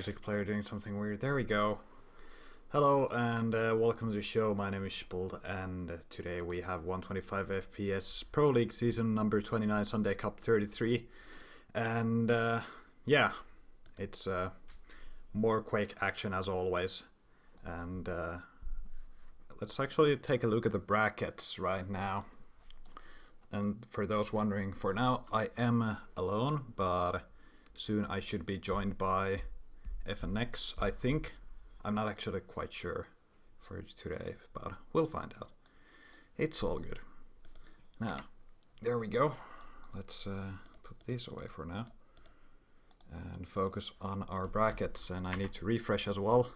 music player doing something weird. There we go. Hello and welcome to the show. My name is Spult and today we have 125 FPS Pro League season number 29 Sunday Cup 33. And yeah, it's more Quake action as always. And let's actually take a look at the brackets right now. And for those wondering, for now I am alone, but soon I should be joined by FNX, I think. I'm not actually quite sure for today, but we'll find out. It's all good. Now, there we go. Let's put these away for now and focus on our brackets, and I need to refresh as well.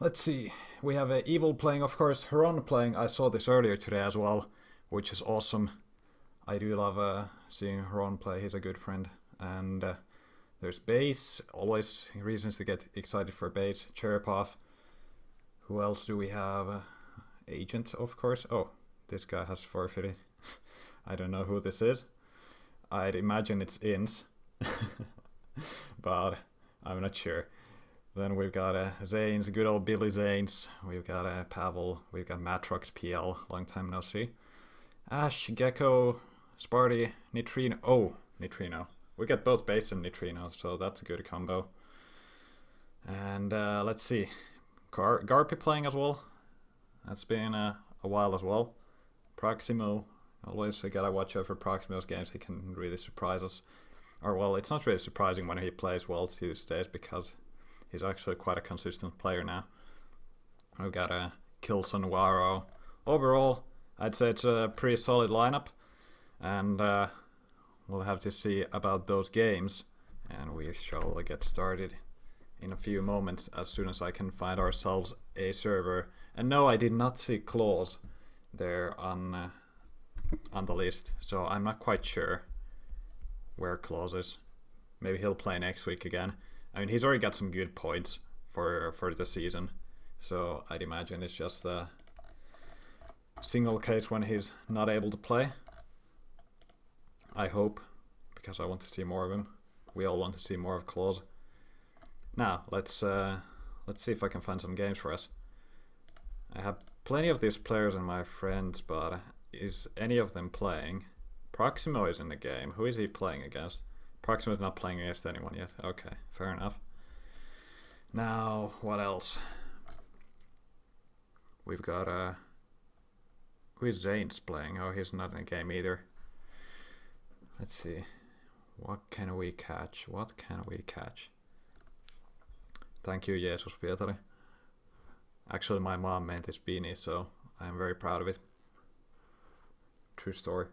Let's see, we have Evil playing, of course, Heron playing. I saw this earlier today as well, which is awesome. I do love seeing Heron play, he's a good friend. And there's Base, always reasons to get excited for Base. Cheripov. Who else do we have? Agent, of course. Oh, this guy has forfeited. I don't know who this is. I'd imagine it's Ins. But I'm not sure. Then we've got Zanes, good old Billy Zanes. We've got Pavl. We've got Matr PL, long time no see. Ash, Gecko, Sparty, Nitrino. Oh, Nitrino. We got both Base and Nitrino, so that's a good combo. And let's see. Garpy playing as well. That's been a while as well. Proximo. Always gotta watch out for Proximo's games. He can really surprise us. Or, well, it's not really surprising when he plays well these days because he's actually quite a consistent player now. We've got Kilson, Waro. Overall, I'd say it's a pretty solid lineup. And we'll have to see about those games, and we shall get started in a few moments as soon as I can find ourselves a server. And no, I did not see Claus there on the list, so I'm not quite sure where Claus is. Maybe he'll play next week again. I mean, he's already got some good points for the season, so I'd imagine it's just a single case when he's not able to play. I hope, because I want to see more of him. We all want to see more of Claus. Now, let's see if I can find some games for us. I have plenty of these players and my friends, but is any of them playing? Proximo is in the game. Who is he playing against? Proximo is not playing against anyone yet. Okay, fair enough. Now, what else? We've got who is Zane's playing? Oh, he's not in the game either. Let's see. What can we catch? What can we catch? Thank you, Jesus Pietari. Actually, my mom made this beanie, so I am very proud of it. True story.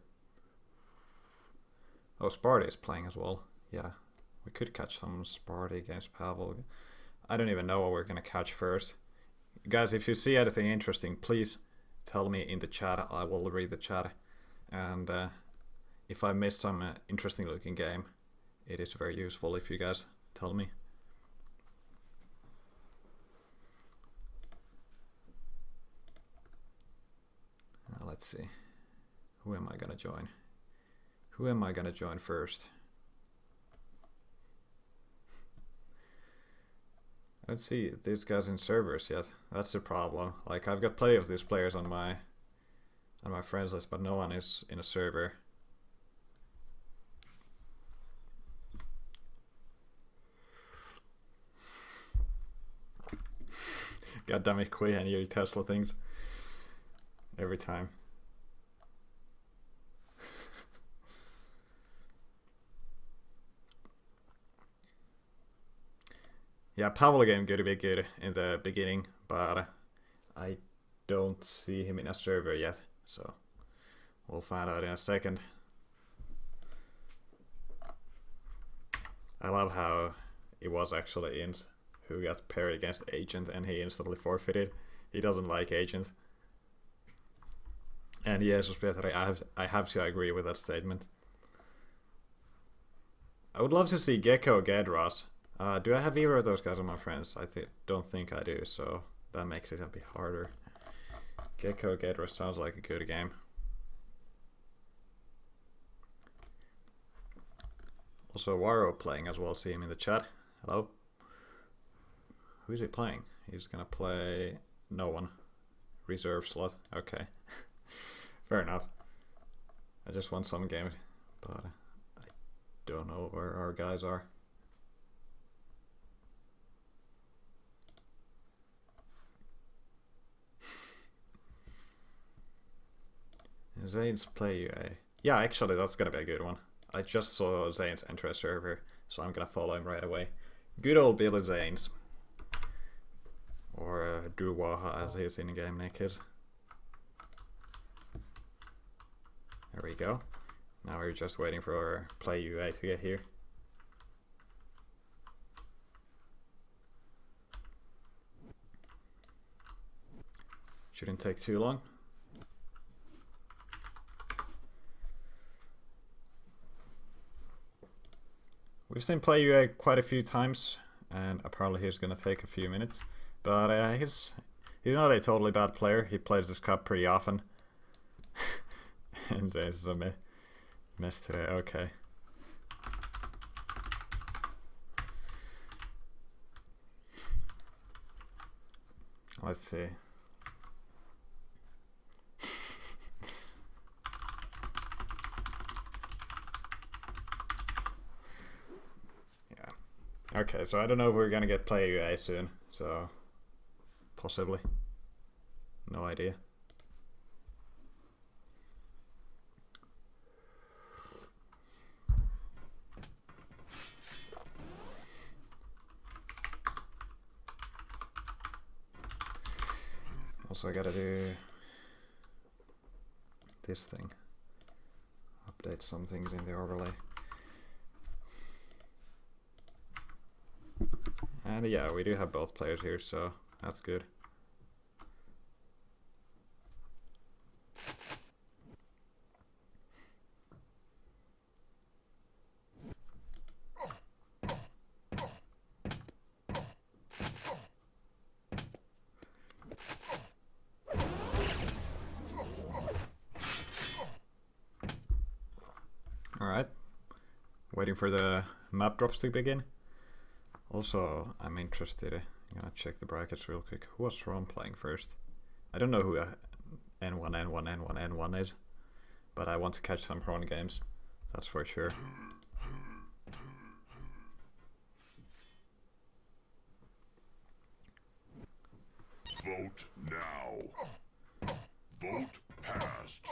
Oh, Sparty is playing as well. Yeah, we could catch some Sparty against Pavl. I don't even know what we're gonna catch first. Guys, if you see anything interesting, please tell me in the chat. I will read the chat. And if I missed some interesting looking game, it is very useful if you guys tell me. Now let's see. Who am I gonna join? Who am I gonna join first? Let's see these guys in servers yet. That's the problem. Like, I've got plenty of these players on my friends list, but no one is in a server. God damn it, Quay and your Tesla things. Every time. Yeah, Pavl game going to be good in the beginning, but I don't see him in a server yet, so we'll find out in a second. I love how it was actually Int who got paired against Agent and he instantly forfeited. He doesn't like Agent. And yes, I have to agree with that statement. I would love to see Gecko Gedras. Do I have either of those guys on my friends? I don't think I do, so that makes it a bit harder. Gecko Gedras sounds like a good game. Also, Waro playing as well. See him in the chat. Hello. Who's he playing? He's gonna play no one. Reserve slot. Okay. Fair enough. I just won some game, but I don't know where our guys are. Zane's play UA. Yeah, actually that's gonna be a good one. I just saw Zane's enter a server, so I'm gonna follow him right away. Good old Billy Zanes. Or Drew Waha as his in-game nick is. There we go. Now we're just waiting for our play UA to get here. Shouldn't take too long. We've seen play UA quite a few times, and apparently he's gonna take a few minutes. But he's not a totally bad player. He plays this cup pretty often. And there's a mess today. Okay. Let's see. Yeah. Okay, so I don't know if we're gonna get play UA soon. So possibly. No idea. Also, I gotta do this thing. Update some things in the overlay. And yeah, we do have both players here, so that's good. Alright, waiting for the map drops to begin. Also, I'm interested, I'm gonna check the brackets real quick. Who was Ron playing first? I don't know who N1 is, but I want to catch some Ron games, that's for sure. Vote now. Vote passed.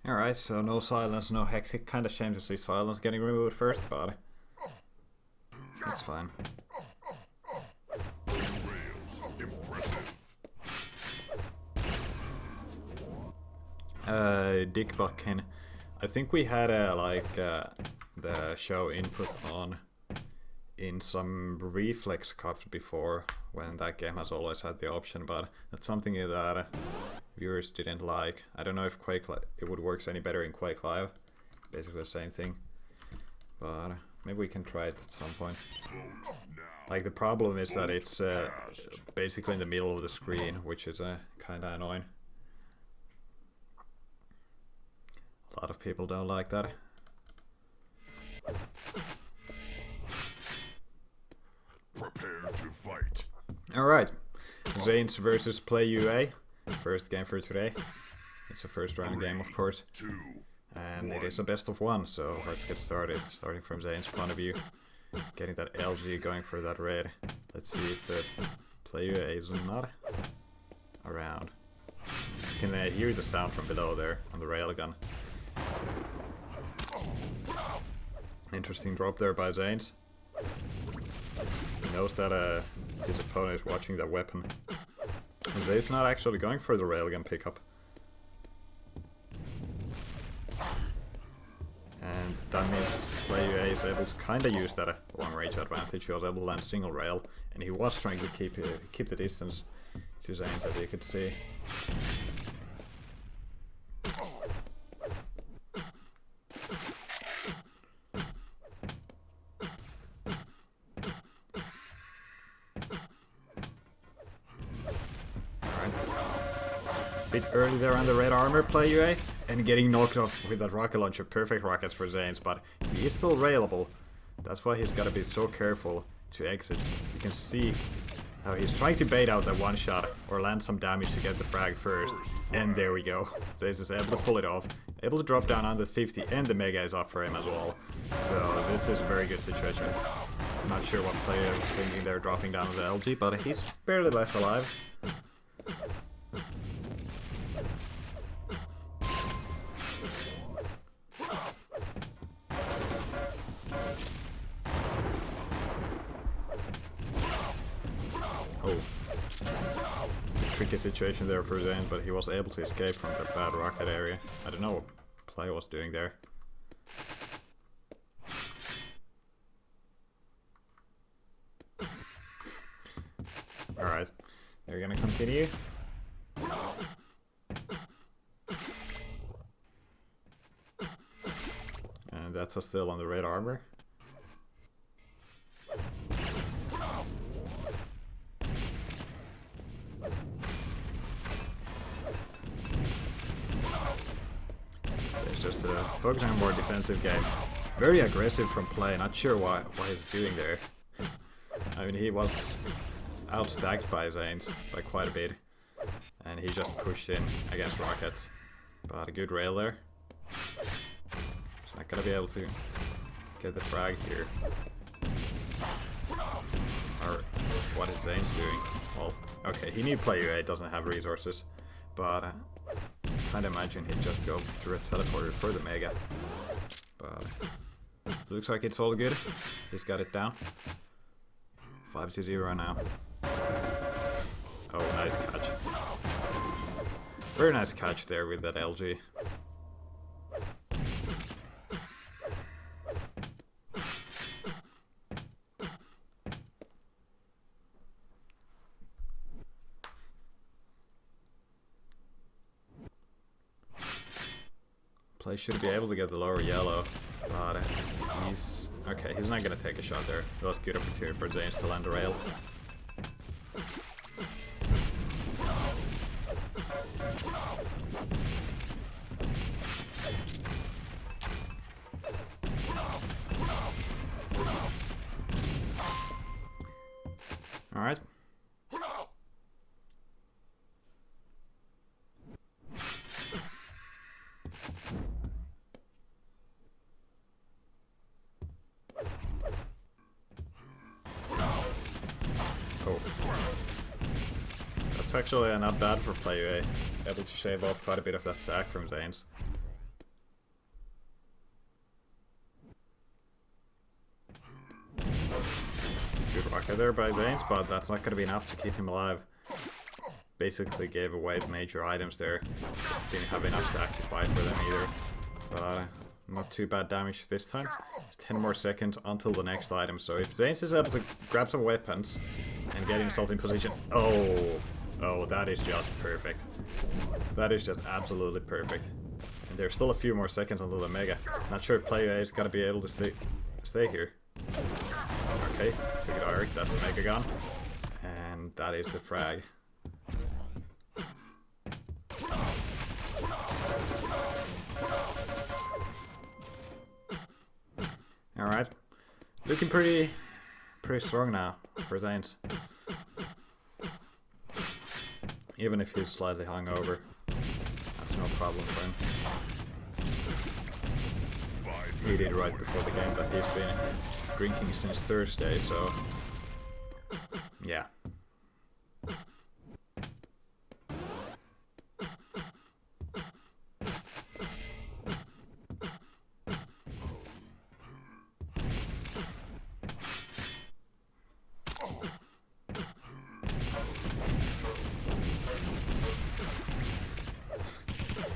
Alright, so no silence, no hectic. Kinda shame to see silence getting removed first, but that's fine. Rails, impressive. Dick Buckin. I think we had the show input on in some reflex cups before, when that game has always had the option, but that's something that viewers didn't like. I don't know if it would work any better in Quake Live. Basically the same thing, but maybe we can try it at some point. Like, the problem is that it's basically in the middle of the screen, which is kinda annoying. A lot of people don't like that. Prepare to fight. Alright, Zanes versus Play UA. First game for today. It's a first round game, of course. And it is a best of one, so let's get started. Starting from Zane's point of view. Getting that LG going for that red. Let's see if the Play UA is not around. You can hear the sound from below there on the railgun. Interesting drop there by Zanes. He knows that his opponent is watching that weapon. And Zane's not actually going for the railgun pickup. And that means Play UA is able to kinda use that long range advantage. He was able to land single rail, and he was trying to keep the distance to Zane's, as you could see. bit early there on the red armor play UA, and getting knocked off with that rocket launcher. Perfect rockets for Zanes, but he is still railable. That's why he's got to be so careful to exit. You can see how he's trying to bait out that one shot or land some damage to get the frag first. And there we go. Zanes is able to pull it off, able to drop down on the 50, and the Mega is up for him as well. So this is a very good situation. I'm not sure what player was thinking there dropping down on the LG, but he's barely left alive. Oh. Tricky situation there for Zane, but he was able to escape from that bad rocket area. I don't know what Playa was doing there. Alright, they're gonna continue. And that's us still on the red armor. It's just focusing on a more defensive game. Very aggressive from Play, not sure what he's doing there. I mean, he was outstacked by Zanes by quite a bit, and he just pushed in against rockets. But a good rail there. He's not gonna be able to get the frag here. Or what is Zanes doing? Well, okay, he need play UA, doesn't have resources, but I can't imagine he'd just go through a teleporter for the Mega. But looks like it's all good. He's got it down. 5-0 now. Oh, nice catch. Very nice catch there with that LG. Play should be able to get the lower yellow, but he's... Okay, he's not gonna take a shot there. That was a good opportunity for Zanes to land a rail. Alright. Oh. That's actually not bad for Play UA. Able to shave off quite a bit of that stack from Zanes. Good rocket there by Zanes, but that's not going to be enough to keep him alive. Basically gave away the major items there. Didn't have enough stack to fight for them either. But not too bad damage this time. 10 more seconds until the next item. So if Zanes is able to grab some weapons and get himself in position... Oh, that is just perfect. That is just absolutely perfect. And there's still a few more seconds until the Mega. Not sure if Playa is gonna be able to stay here. Okay, took it Eric, that's the Mega gun. And that is the frag. Alright. Looking pretty strong now for Zanes. Even if he's slightly hungover, that's no problem for him. He did right before the game that he's been drinking since Thursday, so yeah.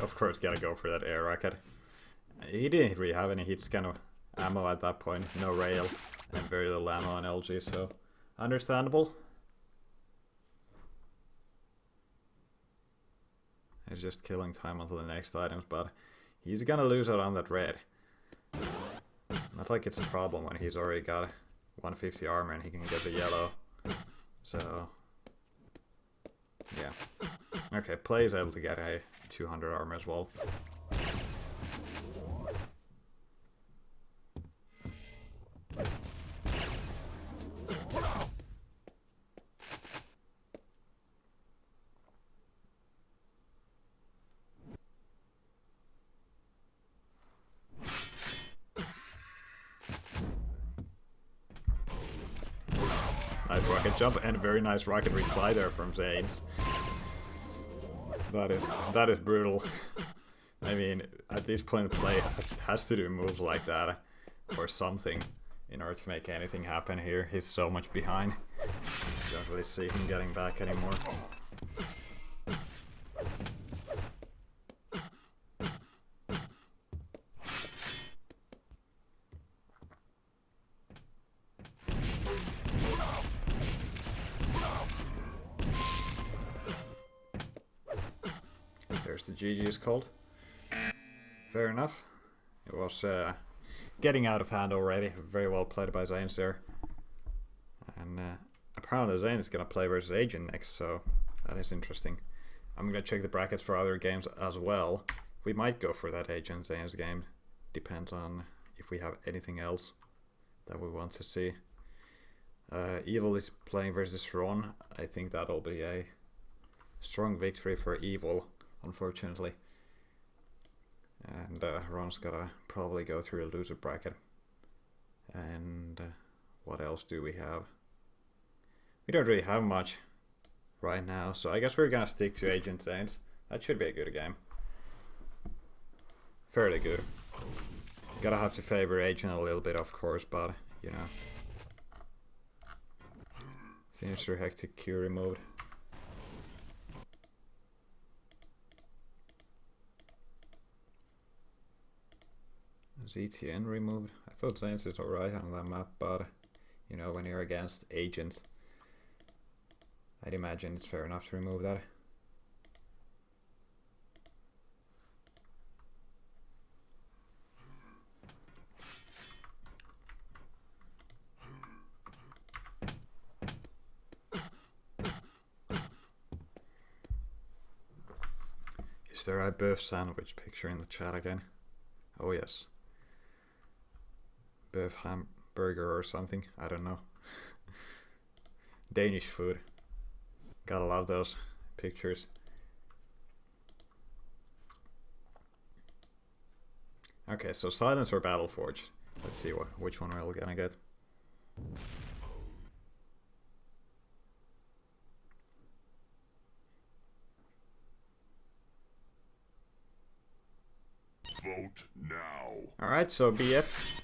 Of course, gotta go for that air rocket. He didn't really have any heat scan of ammo at that point. No rail and very little ammo on LG, so understandable. It's just killing time until the next items, but he's gonna lose out on that red. Not like it's a problem when he's already got 150 armor and he can get the yellow. So, yeah. Okay, Play is able to get a 200 armor as well. Nice rocket jump and a very nice rocket reply there from Zanes. That is brutal. I mean, at this point of play, has to do moves like that or something in order to make anything happen here. He's so much behind. Don't really see him getting back anymore. There's the GG's called. Fair enough. It was getting out of hand already. Very well played by Zanes there. And apparently Zanes is going to play versus Agent next, so that is interesting. I'm going to check the brackets for other games as well. We might go for that Agent Zanes game. Depends on if we have anything else that we want to see. Evil is playing versus Ron. I think that'll be a strong victory for Evil, unfortunately. And Ron's gotta probably go through a loser bracket. And what else do we have? We don't really have much right now, so I guess we're gonna stick to Agent Zanes. That should be a good game. Fairly good. Gotta have to favor Agent a little bit, of course, but you know. Sinister Hectic Q removed. ZTN removed. I thought Zanes is alright on that map, but you know, when you're against Agent, I'd imagine it's fair enough to remove that. Is there a Buff sandwich picture in the chat again? Oh yes. Buff hamburger or something, I don't know. Danish food. Gotta love those pictures. Okay, so Silence or Battle Forge. Let's see which one we're gonna get. Vote now. Alright, so BF.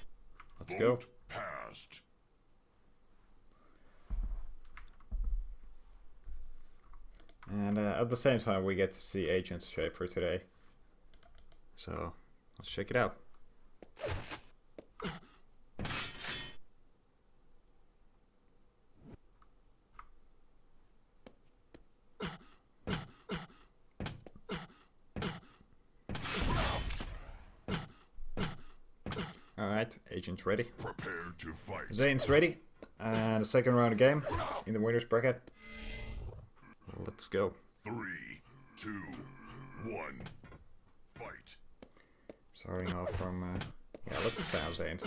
Let's go. Vote passed. And at the same time, we get to see Agent's shape for today. So let's check it out. Alright, Agent's ready. Prepare to fight. Zane's ready. And the second round of game in the winner's bracket. Let's go. 3, 2, 1. Fight. Starting off from yeah, let's found Zane.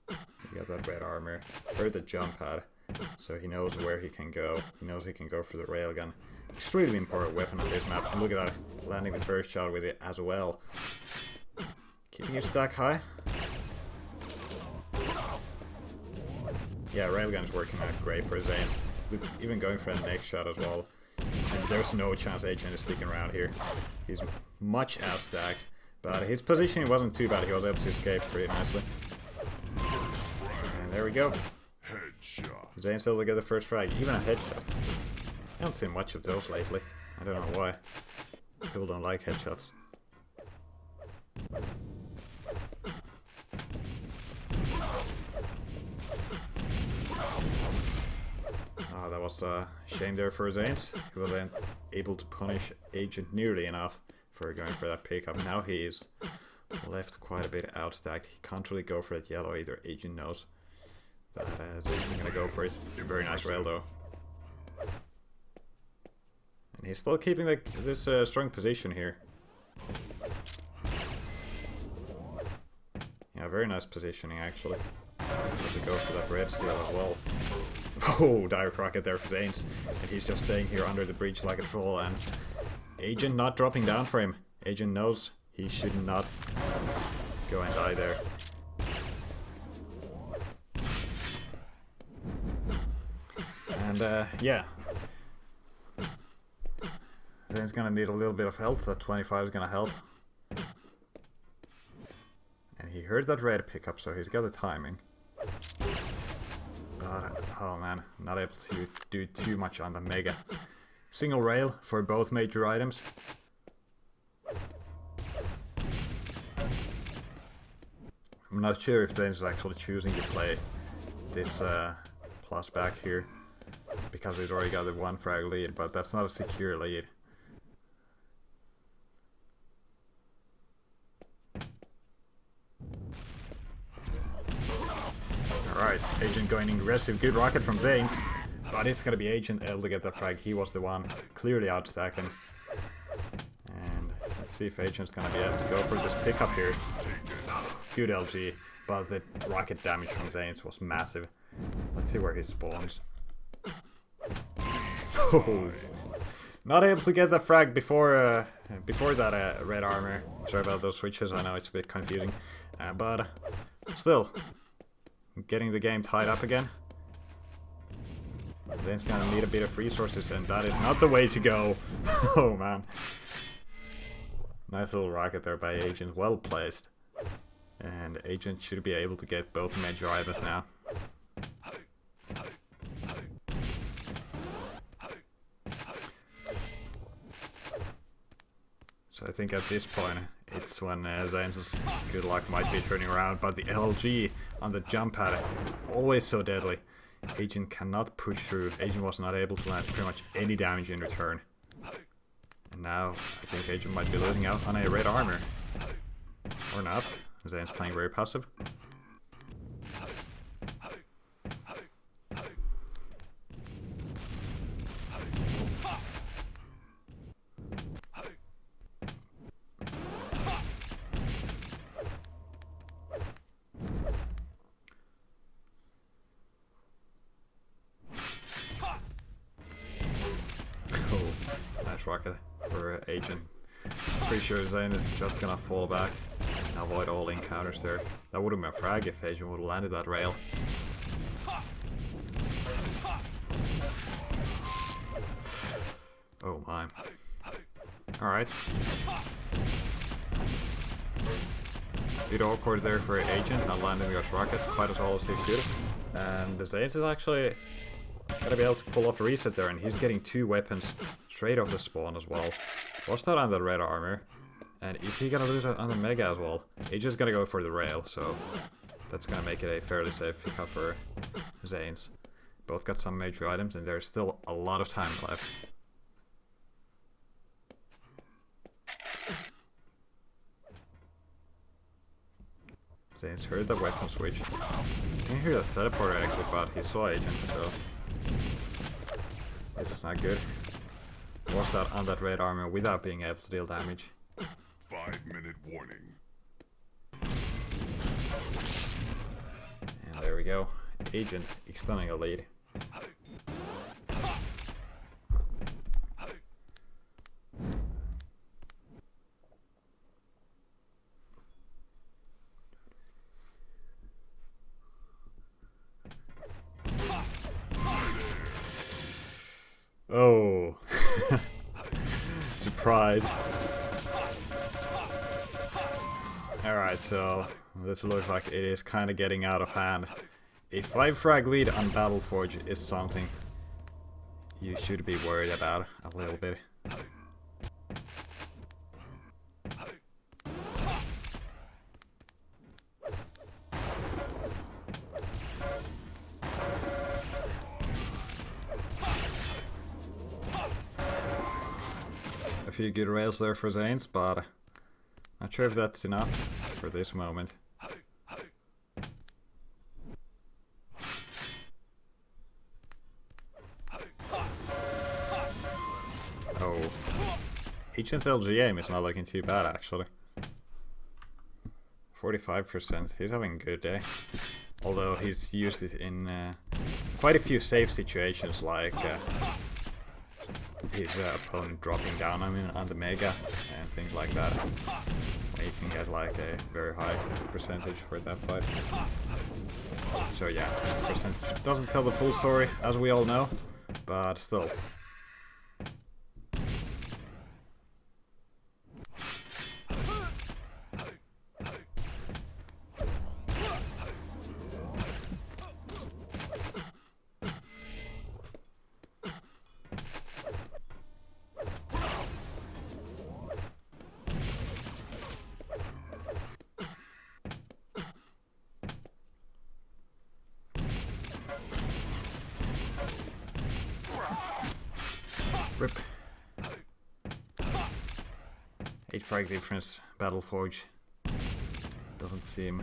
He got that red armor. Or the jump pad. So he knows where he can go. He knows he can go for the railgun. Extremely important weapon on this map. And look at that. Landing the first shot with it as well. Keeping his stack high. Yeah, railgun's working out great for Zane. Even going for the next shot as well. And there's no chance Agent is sticking around here. He's much outstacked. But his positioning wasn't too bad. He was able to escape pretty nicely. And there we go. Headshot. Zane's able to get the first frag. Even a headshot. I don't see much of those lately. I don't know why. People don't like headshots. Oh, that was a shame there for Zanes. He was then able to punish Agent nearly enough for going for that pickup. Now he is left quite a bit outstacked. He can't really go for that yellow either. Agent knows that Zane's going to go for it. Very nice rail though. And he's still keeping this strong position here. Yeah, very nice positioning actually. To go for that red steal as well. Oh, direct rocket there for Zanes. And he's just staying here under the breach like a troll, and Agent not dropping down for him. Agent knows he should not go and die there. And yeah. Zane's gonna need a little bit of health. That 25 is gonna help. And he heard that red pickup, so he's got the timing. But, oh man, not able to do too much on the Mega. Single rail for both major items. I'm not sure if Zane's is actually choosing to play this plus back here, because he's already got the 1 frag lead, but that's not a secure lead. Alright, Agent going aggressive, good rocket from Zanes, but it's gonna be Agent able to get that frag. He was the one clearly outstacking. And let's see if Agent's gonna be able to go for this pickup here. Good LG, but the rocket damage from Zanes was massive. Let's see where he spawns. Oh, not able to get the frag before that red armor. Sorry about those switches, I know it's a bit confusing, but still. Getting the game tied up again. Zane's gonna need a bit of resources, and that is not the way to go. Oh man. Nice little rocket there by Agent, well placed. And Agent should be able to get both major items now. So I think at this point, it's when Zane's good luck might be turning around, but the LG on the jump pad, always so deadly. Agent cannot push through. Agent was not able to land pretty much any damage in return. And now, I think Agent might be losing out on a red armor. Or not. Zane's playing very passive. Rocket for Agent. Pretty sure Zane is just gonna fall back and avoid all encounters there. That would have been a frag if Agent would have landed that rail. Oh my. Alright. Bit awkward there for Agent, not landing those rockets quite as well as he should. And the Zane is actually gonna be able to pull off a reset there, and he's getting 2 weapons straight off the spawn as well. Was that on the red armor? And is he gonna lose it on the Mega as well? Agent's gonna go for the rail, so that's gonna make it a fairly safe pickup for Zanes. Both got some major items, and there's still a lot of time left. Zanes heard the weapon switch. Didn't hear the teleporter exit, but he saw Agent, so this is not good. Was that on that red armor without being able to deal damage. 5-minute warning. And there we go. Agent extending a lead. Oh. Surprise. Alright, so this looks like it is kind of getting out of hand. A 5 frag lead on Battle Forge is something you should be worried about a little bit. A few good rails there for Zanes, but not sure if that's enough for this moment. Oh, Agent's LG aim is not looking too bad actually. 45%. He's having a good day. Although he's used it in quite a few safe situations, like his opponent dropping down on the Mega and things like that. Where you can get like a very high percentage for that fight. So yeah, percentage doesn't tell the full story, as we all know, but still. Rip. 8 frag difference, Battle Forge. Doesn't seem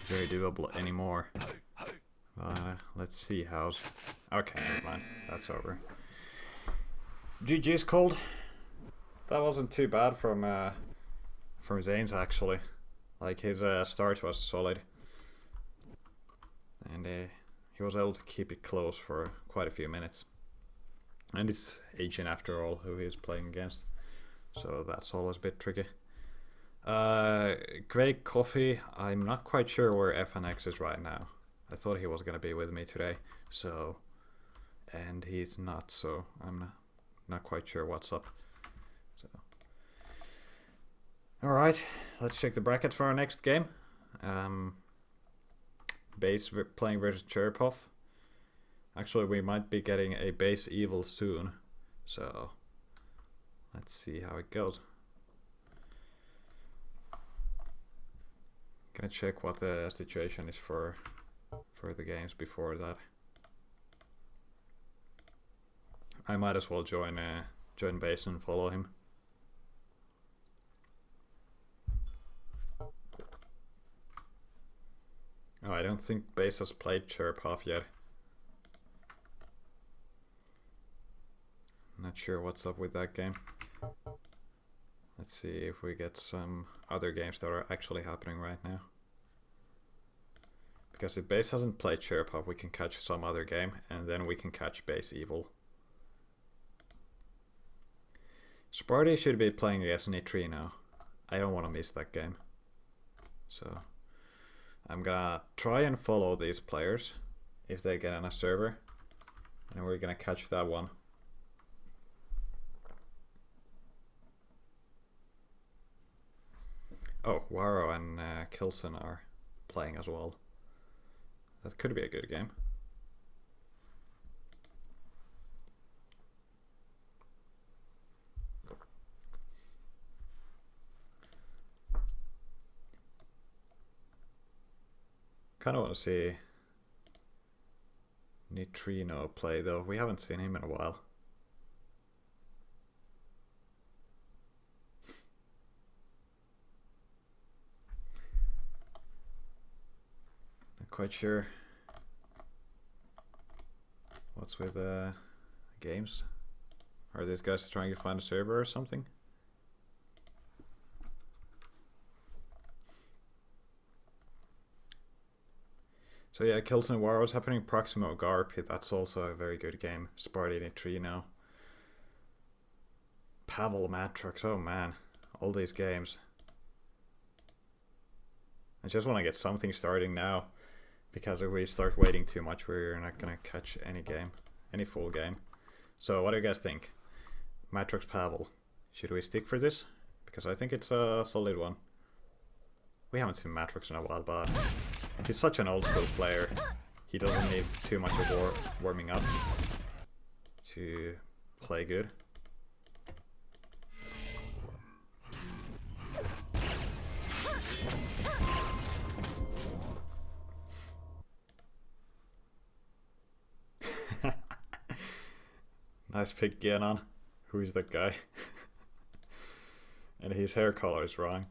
very doable anymore. Let's see how's... Okay, never mind. That's over. GG's cold. That wasn't too bad from Zane's actually. Like his start was solid. And he was able to keep it close for quite a few minutes. And it's Agent after all who he's playing against. So that's always a bit tricky. Great Coffee, I'm not quite sure where FNX is right now. I thought he was going to be with me today. So, and he's not, so I'm not quite sure what's up. So, alright, let's check the brackets for our next game. Base playing versus Cheripov. Actually, we might be getting a base evil soon, so let's see how it goes. Gonna check what the situation is for the games before that. I might as well join base and follow him. Oh, I don't think base has played Cheripov yet. Not sure what's up with that game. Let's see if we get some other games that are actually happening right now. Because if base hasn't played Cheripov, we can catch some other game, and then we can catch base evil. Sparty should be playing against Neutrino. I don't want to miss that game. So I'm gonna try and follow these players if they get on a server, and we're gonna catch that one. Oh, Waro and Kilson are playing as well. That could be a good game. Kind of want to see Neutrino play though. We haven't seen him in a while. Quite sure what's with games. Are these guys trying to find a server or something? So yeah, Kilson War was happening. Proximo Garp, that's also a very good game. Sparty Neutrino. Pavl Matr, oh man, all these games. I just want to get something starting now. Because if we start waiting too much, we're not gonna catch any full game. So what do you guys think? Matrix Pavl. Should we stick for this? Because I think it's a solid one. We haven't seen Matrix in a while, but he's such an old school player. He doesn't need too much of warming up to play good. Nice pick, Genon. Who is that guy? And his hair color is wrong.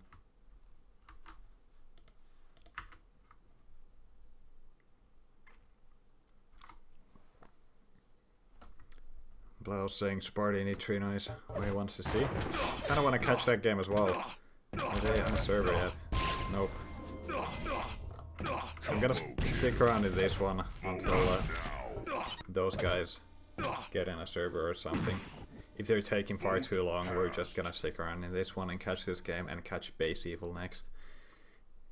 Klaus saying Sparty need 3 noise. What he wants to see. Kinda wanna catch that game as well. Are they on the server yet? Nope. I'm gonna stick around in this one until those guys get in a server or something. If they're taking far too long, we're just gonna stick around in this one and catch this game and catch Base Evil next.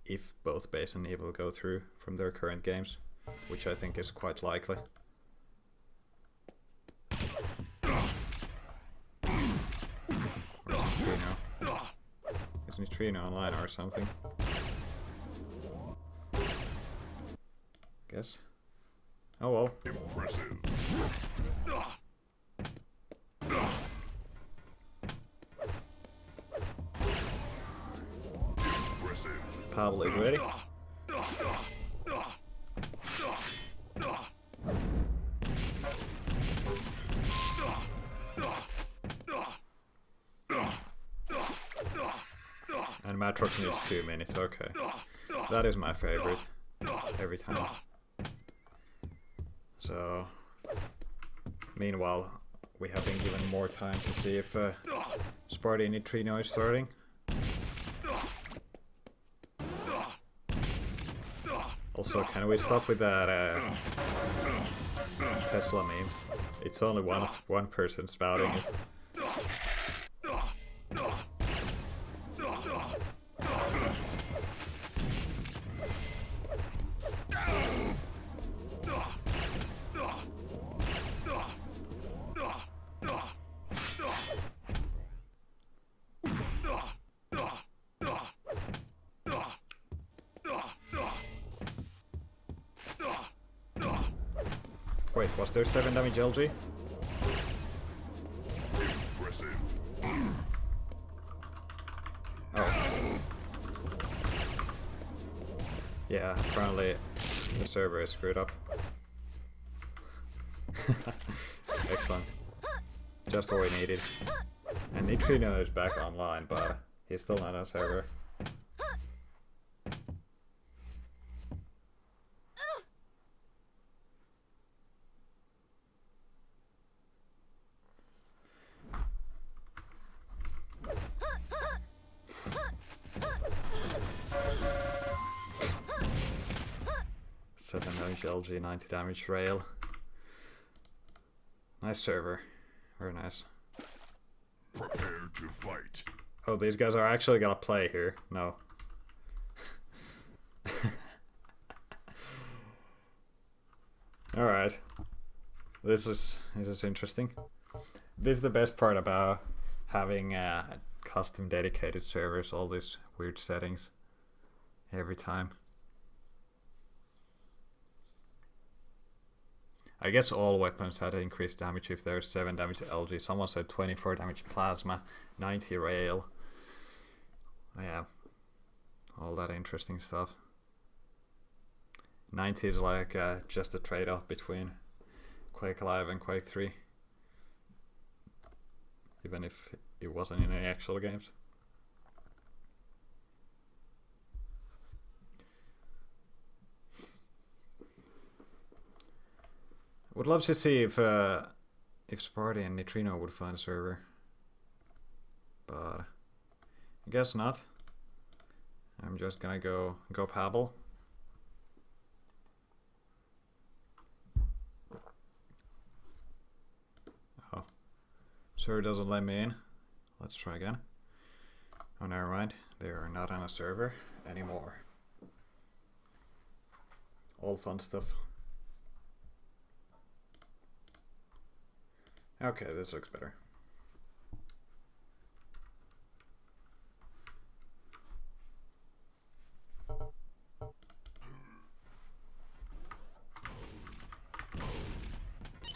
If both Base and Evil go through from their current games, which I think is quite likely. Where's Neutrino? Is Neutrino online or something? Guess. Oh well. Impressive. Pavl is ready. And Matr needs 2 minutes, okay. That is my favorite. Every time. So, meanwhile, we have been given more time to see if Sparty and Neutrino is starting. Also, can we stop with that Tesla meme? It's only one person spouting it. Wait, was there 7 damage LG? Impressive. Oh. Yeah, apparently the server is screwed up. Excellent. Just what we needed. And Neutrino is back online, but he's still not on server. LG 90 damage rail. Nice server. Very nice. Prepare to fight. Oh, these guys are actually gonna play here. No. Alright. This is interesting. This is the best part about having custom dedicated servers, all these weird settings every time. I guess all weapons had increased damage if there's 7 damage to LG. Someone said 24 damage plasma, 90 rail. Yeah, all that interesting stuff. 90 is like just a trade-off between Quake Live and Quake 3. Even if it wasn't in any actual games. Would love to see if Sparty and Neutrino would find a server, but I guess not. I'm just gonna go Pavl. Oh, server doesn't let me in. Let's try again. Oh, never mind. They are not on a server anymore. All fun stuff. Okay, this looks better.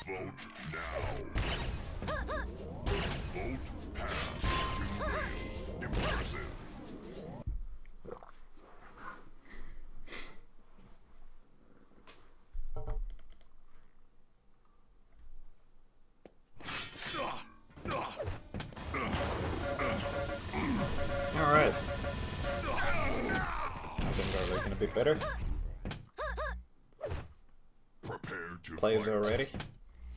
Vote now. Vote pass 2 rails. Impressive. Alright. I think we're looking a bit better. Prepare to Players fight. are ready.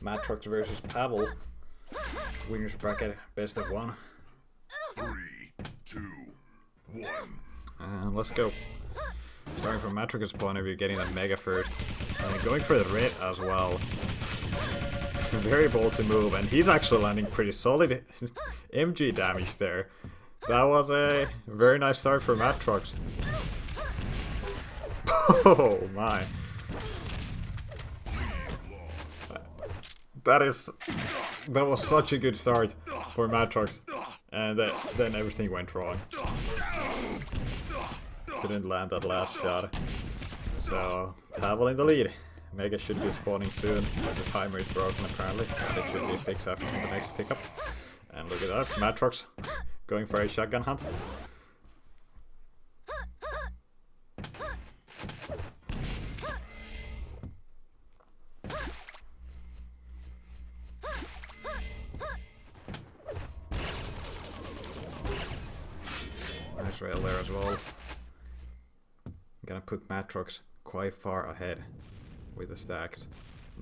Matr versus Pavl. winners bracket best of 1. 3, 2, 1. And let's go. Starting from Matrix's point of view, getting that mega first. And going for the red as well. Very ballsy move, and he's actually landing pretty solid MG damage there. That was a very nice start for Matrix. Oh my. That was such a good start for Matrix. And then everything went wrong. Couldn't land that last shot. So, Pavl in the lead. Mega should be spawning soon, but the timer is broken apparently. And it should be fixed after the next pickup. And look at that, Matrix going for a shotgun hunt. Nice rail there as well. Gonna put Matrix quite far ahead with the stacks.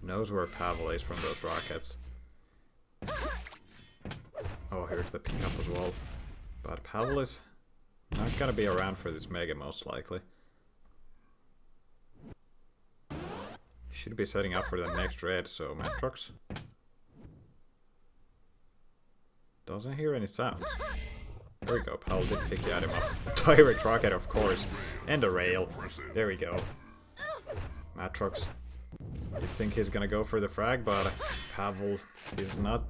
Knows where Pavl is from those rockets. Oh, here's the pickup as well. But Pavl is not gonna be around for this mega most likely. Should be setting up for the next red, so Matrix doesn't hear any sounds. There we go, Pavl did pick the item up. Direct rocket, of course. And a rail. There we go. Matrix. You'd think he's gonna go for the frag, but Pavl is not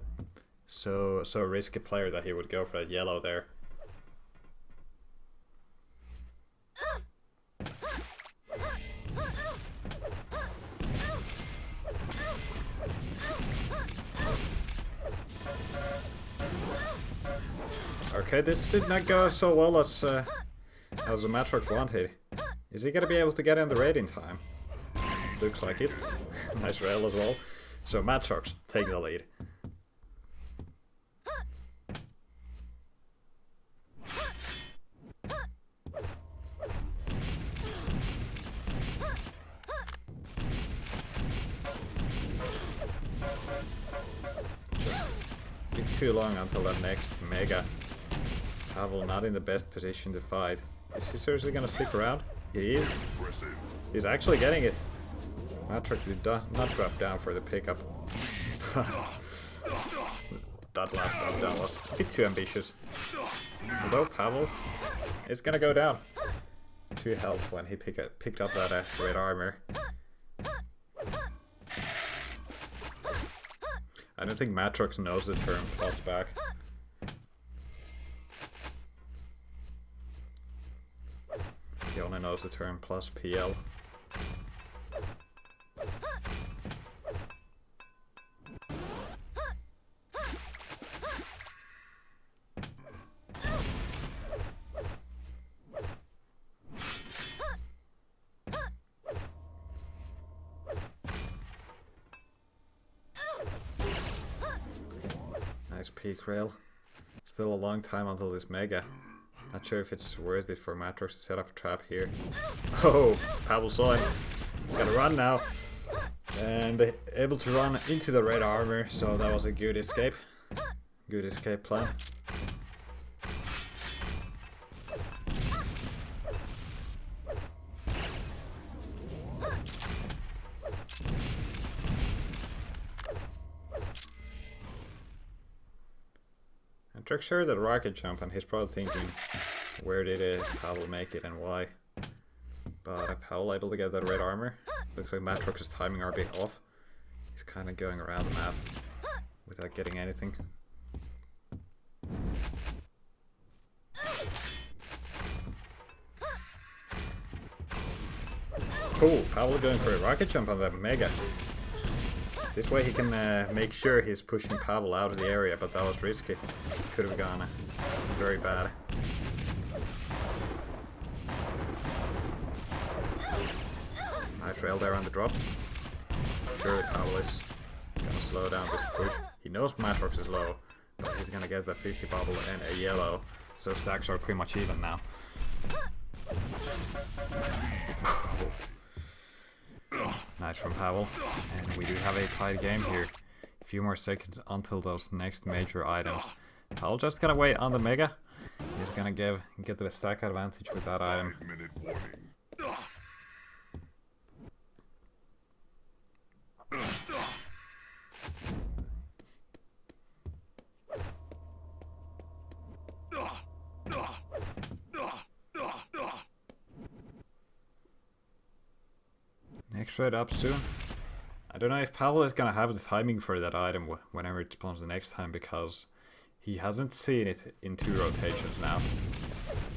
so risky player that he would go for that yellow there. Okay, this did not go so well as the Matrix wanted. Is he gonna be able to get in the raid in time? Looks like it. Nice rail as well. So Matrix take the lead. Just too long until the next mega. Pavl not in the best position to fight. Is he seriously gonna stick around? He is. He's actually getting it. Matrix did not drop down for the pickup. That last drop down was a bit too ambitious. Although Pavl is gonna go down. 2 health when he picked up that red armor. I don't think Matrix knows the term plus back. He only knows the term plus PL. Nice peak rail. Still a long time until this mega. Not sure if it's worth it for Matrix to set up a trap here. Oh, Pavl saw him. Gotta run now. And able to run into the red armor, so that was a good escape. Good escape plan. Matrix shared that rocket jump, and he's probably thinking, where did Pavl make it and why? But Pavl able to get that red armor. Looks like Matrix's timing are a bit off. He's kind of going around the map without getting anything. Cool, Pavl going for a rocket jump on that mega. This way he can make sure he's pushing Pavl out of the area, but that was risky. Could have gone very bad. Nice rail there on the drop. Surely Pavl is gonna slow down this push. He knows Matrix is low, but he's gonna get the 50 bubble and a yellow, so stacks are pretty much even now. Nice from Pavl, and we do have a tied game here. few more seconds until those next major items. Pavl just gonna wait on the Mega. He's gonna get the stack advantage with that item. 5-minute warning. Next raid up soon. I don't know if Pavl is gonna have the timing for that item whenever it spawns the next time, because he hasn't seen it in 2 rotations now.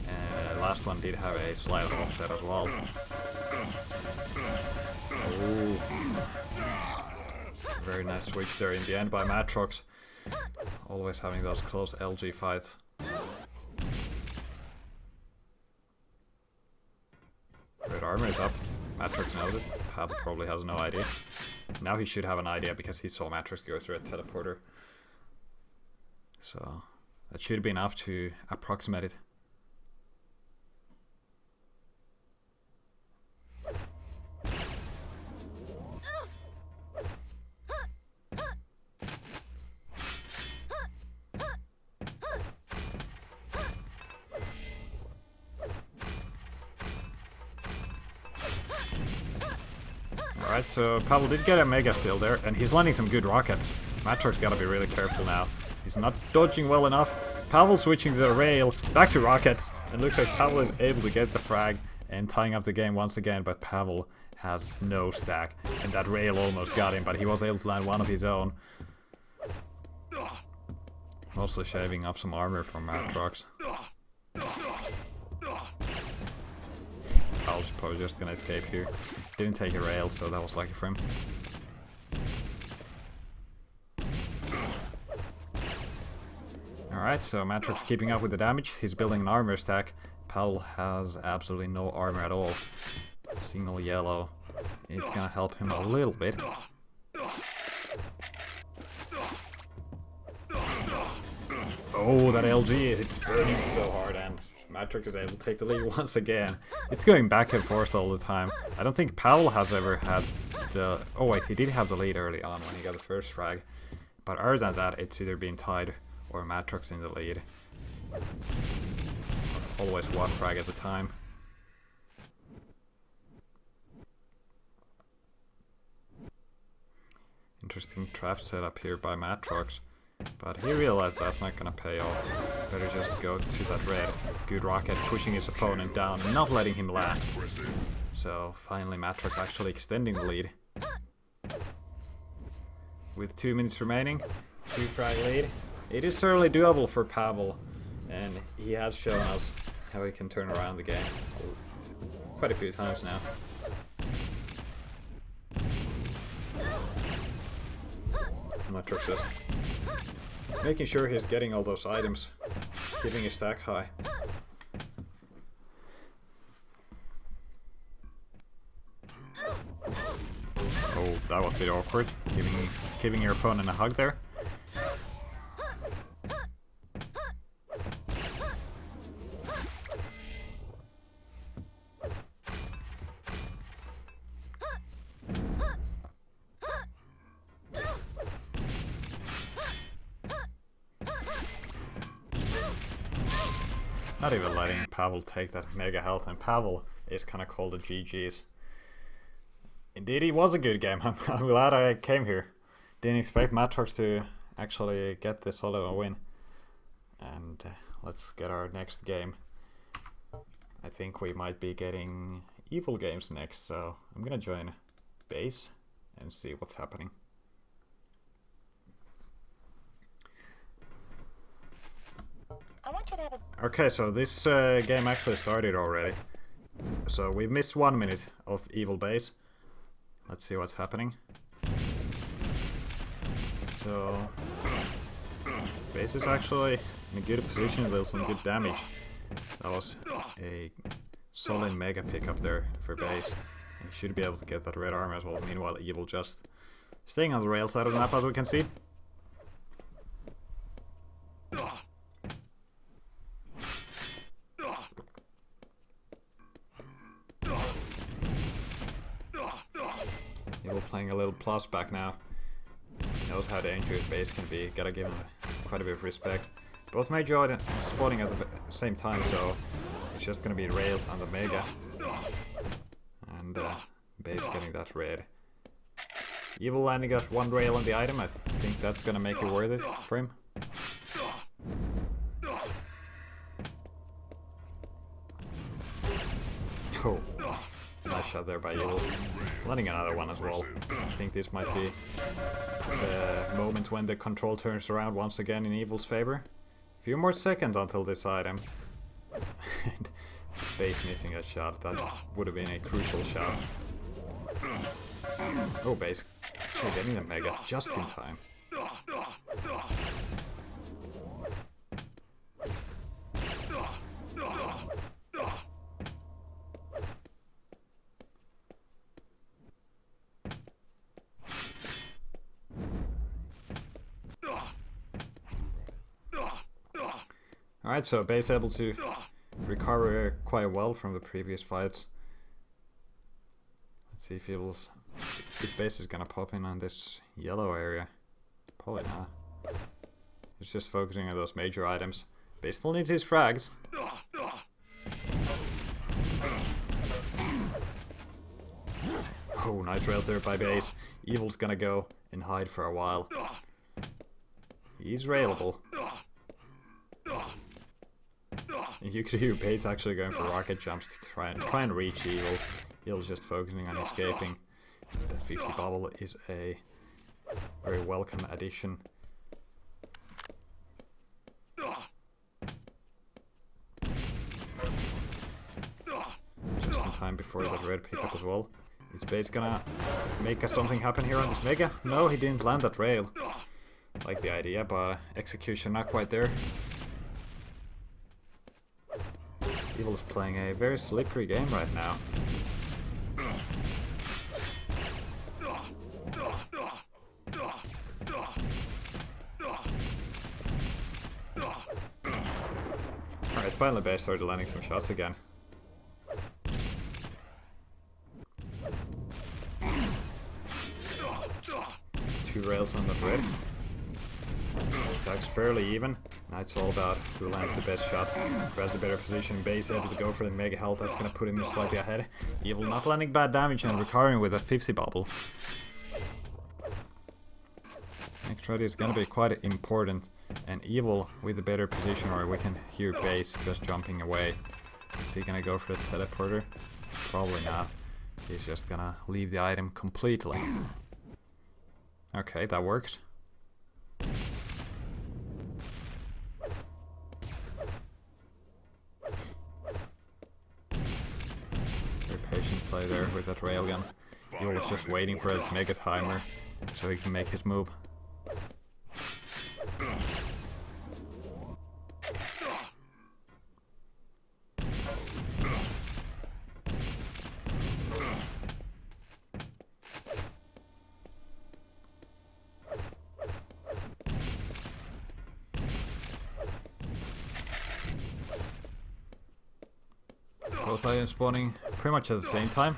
And last one did have a slight offset as well. Oh. Very nice switch there in the end by Matr. Always having those close LG fights. Red armor is up. Matr knows it. Pavl probably has no idea. Now he should have an idea because he saw Matr go through a teleporter. So that should be enough to approximate it. Alright, so Pavl did get a Mega still there, and he's landing some good rockets. Matr's gotta be really careful now. He's not dodging well enough. Pavl switching to the rail, back to rockets, and looks like Pavl is able to get the frag and tying up the game once again, but Pavl has no stack, and that rail almost got him, but he was able to land one of his own. Also shaving up some armor from Matr. Pavl's probably just gonna escape here. Didn't take a rail, so that was lucky for him. Alright, so Matr's keeping up with the damage. He's building an armor stack. Pavl has absolutely no armor at all. Single yellow is gonna help him a little bit. Oh, that LG, it's burning so hard, and Matr is able to take the lead once again. It's going back and forth all the time. I don't think Pavl has ever had the... Oh wait, he did have the lead early on when he got the first frag. But other than that, it's either been tied or Matr in the lead. Always one frag at a time. Interesting trap setup here by Matr. But he realized that's not gonna pay off. Better just go to that red. Good rocket, pushing his opponent down and not letting him land. So finally Matr actually extending the lead. With 2 minutes remaining, 2 frag lead. It is certainly doable for Pavl, and he has shown us how he can turn around the game quite a few times now. Matr just making sure he's getting all those items, keeping his stack high. Oh, that was a bit awkward. Giving your opponent a hug there. Not even letting Pavl take that mega health, and Pavl is kind of called the GG's. Indeed, it was a good game. I'm glad I came here. Didn't expect Matr to actually get this solid a win. And let's get our next game. I think we might be getting evil games next, so I'm gonna join base and see what's happening. Okay, so this game actually started already. So we've missed 1 minute of evil base. Let's see what's happening. So base is actually in a good position with some good damage. That was a solid mega pickup there for base. He should be able to get that red armor as well. Meanwhile, evil just staying on the rail side of the map, as we can see. Evil playing a little plus back now. knows how dangerous base can be. Gotta give him quite a bit of respect. Both major items spawning at the same time, so it's just gonna be rails on the Mega. And base getting that raid. Evil landing got one rail on the item. I think that's gonna make it worth it for him. Oh, nice shot there by Evil. Landing another one as well. I think this might be the moment when the control turns around once again in Evil's favor. A few more seconds until this item. Base missing a shot. That would have been a crucial shot. Oh, base actually getting the Mega just in time. Alright, so base able to recover quite well from the previous fights. Let's see if his base is gonna pop in on this yellow area. Probably not. He's just focusing on those major items. Base still needs his frags. Oh, nice rail there by base. Evil's gonna go and hide for a while. He's railable. You could hear base actually going for rocket jumps to try and reach Evil. Evil's just focusing on escaping. The 50 bubble is a very welcome addition. Just in time before that red pickup as well. Is base gonna make something happen here on this Mega? No, he didn't land that rail. Like the idea, but execution not quite there. Evil is playing a very slippery game right now. Alright, finally base started landing some shots again. Two rails on the grid. Stacks fairly even. Now it's all about who lands the best shots, who has the better position. Base able to go for the Mega health, that's gonna put him slightly ahead. Evil not landing bad damage and recovering with a 50 bubble. Next trade is gonna be quite important, and Evil with the better position, or we can hear base just jumping away. Is he gonna go for the teleporter? Probably not. He's just gonna leave the item completely. Okay, that works. Patient play there with that railgun. He was just waiting for his Mega timer so he can make his move. Both items spawning pretty much at the same time.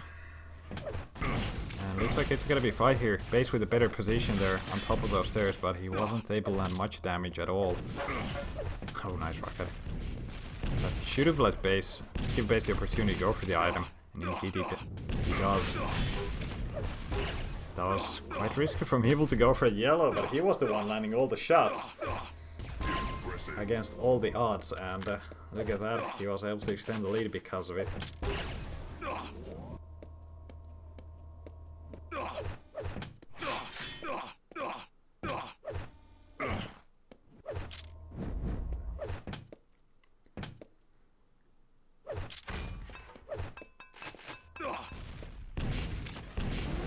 And looks like it's gonna be a fight here. Base with a better position there on top of those stairs, but he wasn't able to land much damage at all. Oh, nice rocket. That should have let base give base the opportunity to go for the item, and he does. That was quite risky from Evil to go for a yellow, but he was the one landing all the shots against all the odds, and look at that, he was able to extend the lead because of it.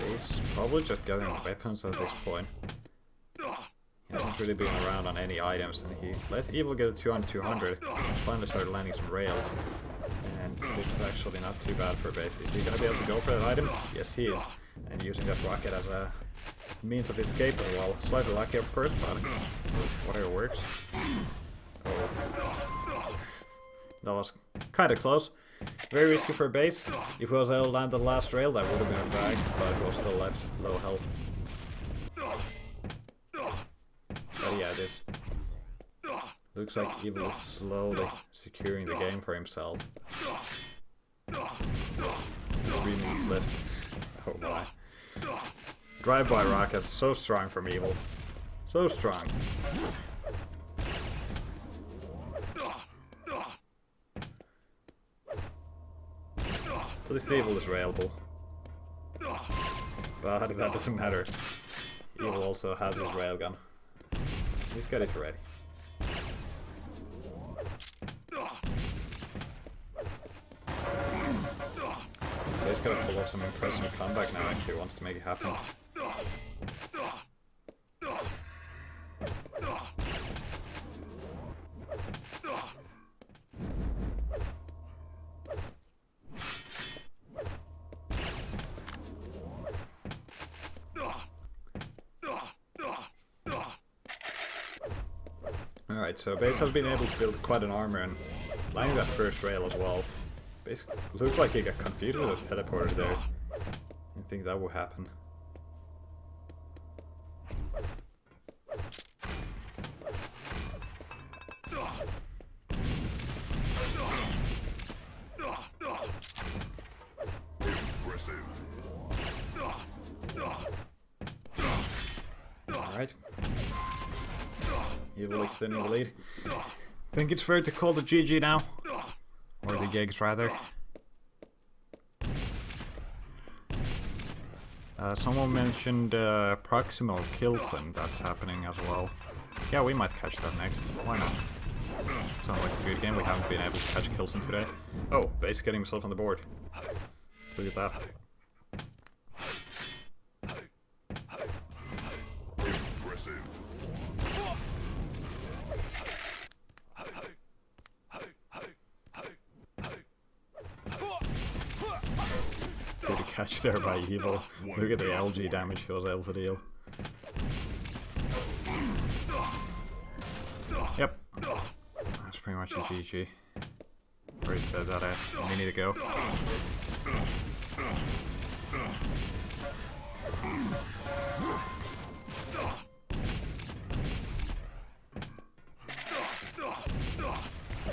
He's probably just getting weapons at this point. He hasn't really been around on any items, and he let Evil get a 200-200, finally started landing some rails. And this is actually not too bad for base. Is he gonna be able to go for that item? Yes, he is. And using that rocket as a means of escape as well. Slightly lucky, of course, but whatever works. Oh. That was kinda close. Very risky for base. If he was able to land the last rail, that would have been a frag, but it was still left low health. this. Looks like Evil is slowly securing the game for himself. 3 minutes left. Oh my. Drive-by rocket, so strong from Evil. So strong. So this Evil is railable. But that doesn't matter. Evil also has his railgun. He's got it ready. He's gotta pull off some impressive comeback now if he wants to make it happen. Alright, so Base has been able to build quite an armor and landing that first rail as well. Basically, looked like he got confused with the teleporter there. I think that will happen. Alright. Evil extending the lead. Think it's fair to call the GG now? Or the gigs, rather. Someone mentioned Proximo Kilson, that's happening as well. Yeah, we might catch that next. Why not? Sounds like a good game. We haven't been able to catch Kilson today. Oh, Base getting himself on the board. Look at that. Good catch there by Evil. Look at the LG damage he was able to deal. Yep. That's pretty much a GG. Already said that we need to go.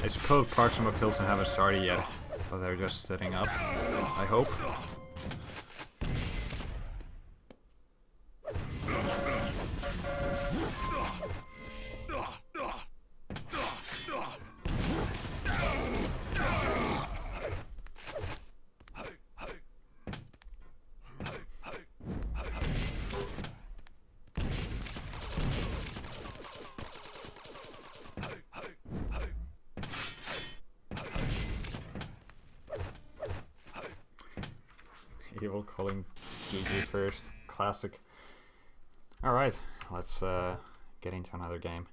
I suppose Proximo Kilson haven't started yet, but they're just setting up, I hope. Evil calling GG first. Classic. Alright, let's get into another game.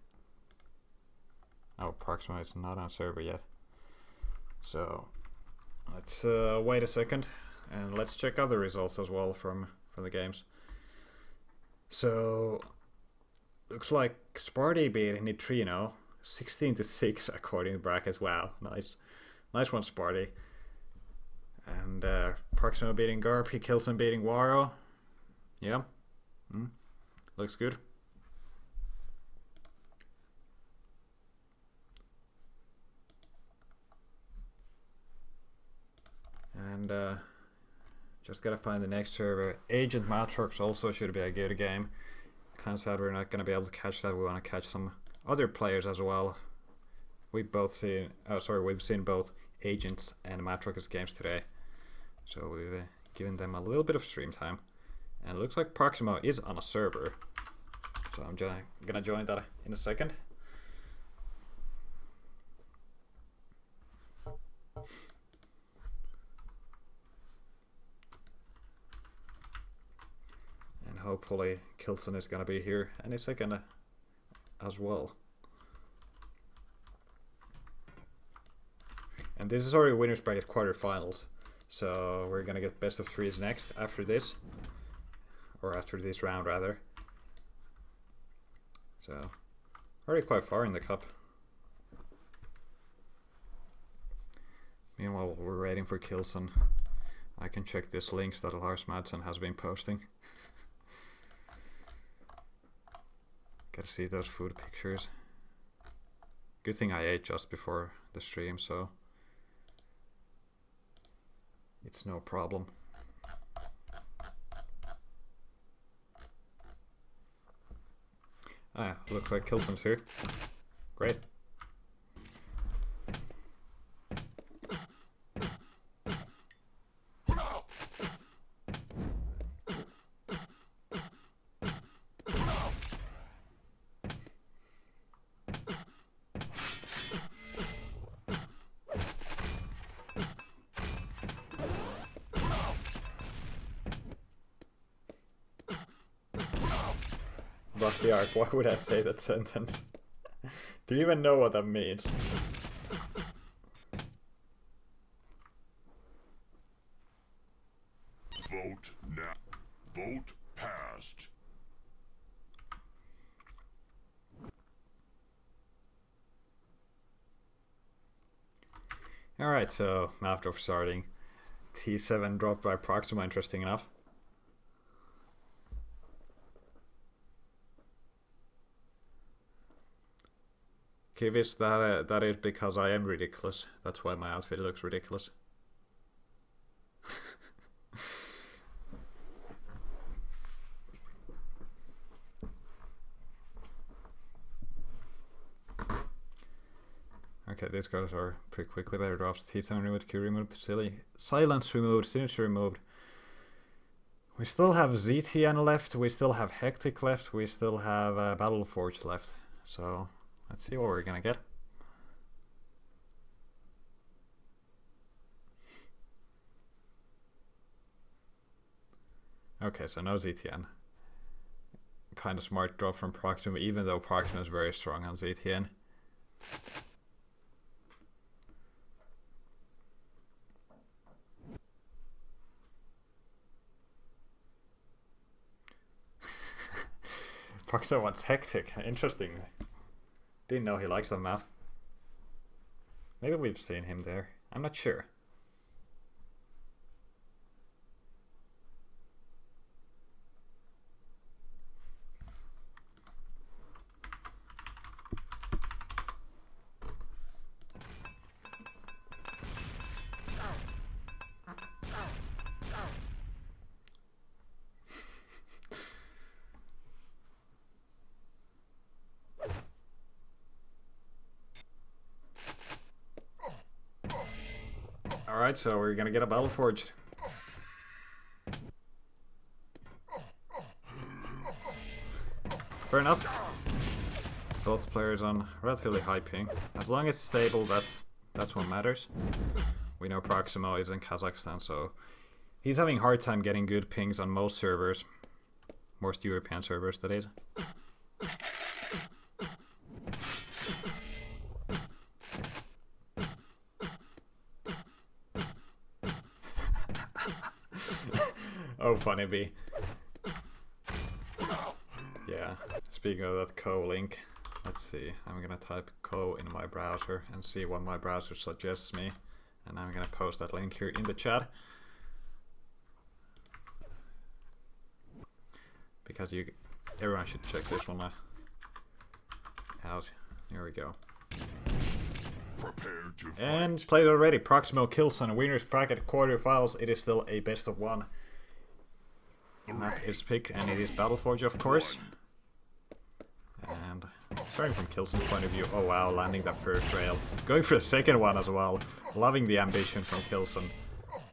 Oh, Proximo is not on server yet. So, let's wait a second and let's check other results as well from the games. So, looks like Sparty beat Neutrino 16-6 according to brackets. Wow, nice. Nice one, Sparty. And Proximo beating Garp, Kilson beating Waro. Yeah. Looks good. And just gotta find the next server. Agent Matr also should be a good game. Kind of sad we're not gonna be able to catch that. We want to catch some other players as well. We've seen both Agents and Matrix's games today. So we've given them a little bit of stream time. And it looks like Proximo is on a server. So I'm gonna join that in a second. And hopefully Kilson is gonna be here any second as well. And this is already winners bracket quarterfinals. So we're gonna get best of threes next after this. Or after this round rather. So already quite far in the cup. Meanwhile we're waiting for Kilson. I can check this links that Lars Madsen has been posting. Gotta see those food pictures. Good thing I ate just before the stream, so it's no problem. Ah, looks like Kilson's here. Great. Rock the arc. Why would I say that sentence? Do you even know what that means? Vote now. Vote passed. Alright, so after starting, T7 dropped by Proximo, interesting enough. Kivis, that is because I am ridiculous. That's why my outfit looks ridiculous. Okay, these guys are pretty quick with their drops. T7 removed, Q removed, silence removed, signature removed. We still have ZTN left, we still have Hectic left, we still have Battle Forge left. So let's see what we're gonna get. Okay, so no ZTN. Kind of smart drop from Proximo, even though Proximo is very strong on ZTN. Proximo wants Hectic. Interesting. Didn't know he likes that map. Maybe we've seen him there. I'm not sure. Alright, so we're gonna get a Battle Forge. Fair enough. Both players on relatively high ping. As long as it's stable, that's what matters. We know Proximo is in Kazakhstan, so he's having a hard time getting good pings on most servers. Most European servers, that is. Oh, funny bee. Yeah, speaking of that Co link, let's see. I'm gonna type Co in my browser and see what my browser suggests me. And I'm gonna post that link here in the chat. Because everyone should check this one out. Here we go. Prepare to fight. And played already. Proximo Kilson, winners bracket quarterfinals. It is still a best of one. Map is picked, and it is Battle Forge, of course. And starting from Kilson's point of view, oh wow, landing that first rail. Going for a second one as well. Loving the ambition from Kilson.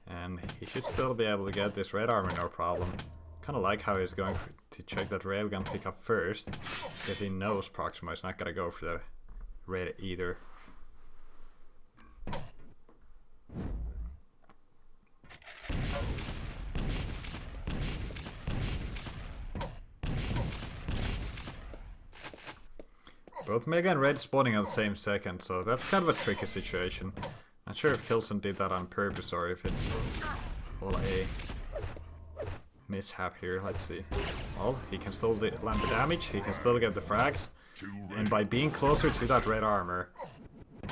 And he should still be able to get this red armor, no problem. Kind of like how he's going to check that railgun pickup first, because he knows Proximo is not gonna go for the red either. Both Mega and Red spawning on the same second, so that's kind of a tricky situation. Not sure if Kilson did that on purpose or if it's all a mishap here. Let's see. Well, he can still land the damage, he can still get the frags, and by being closer to that red armor,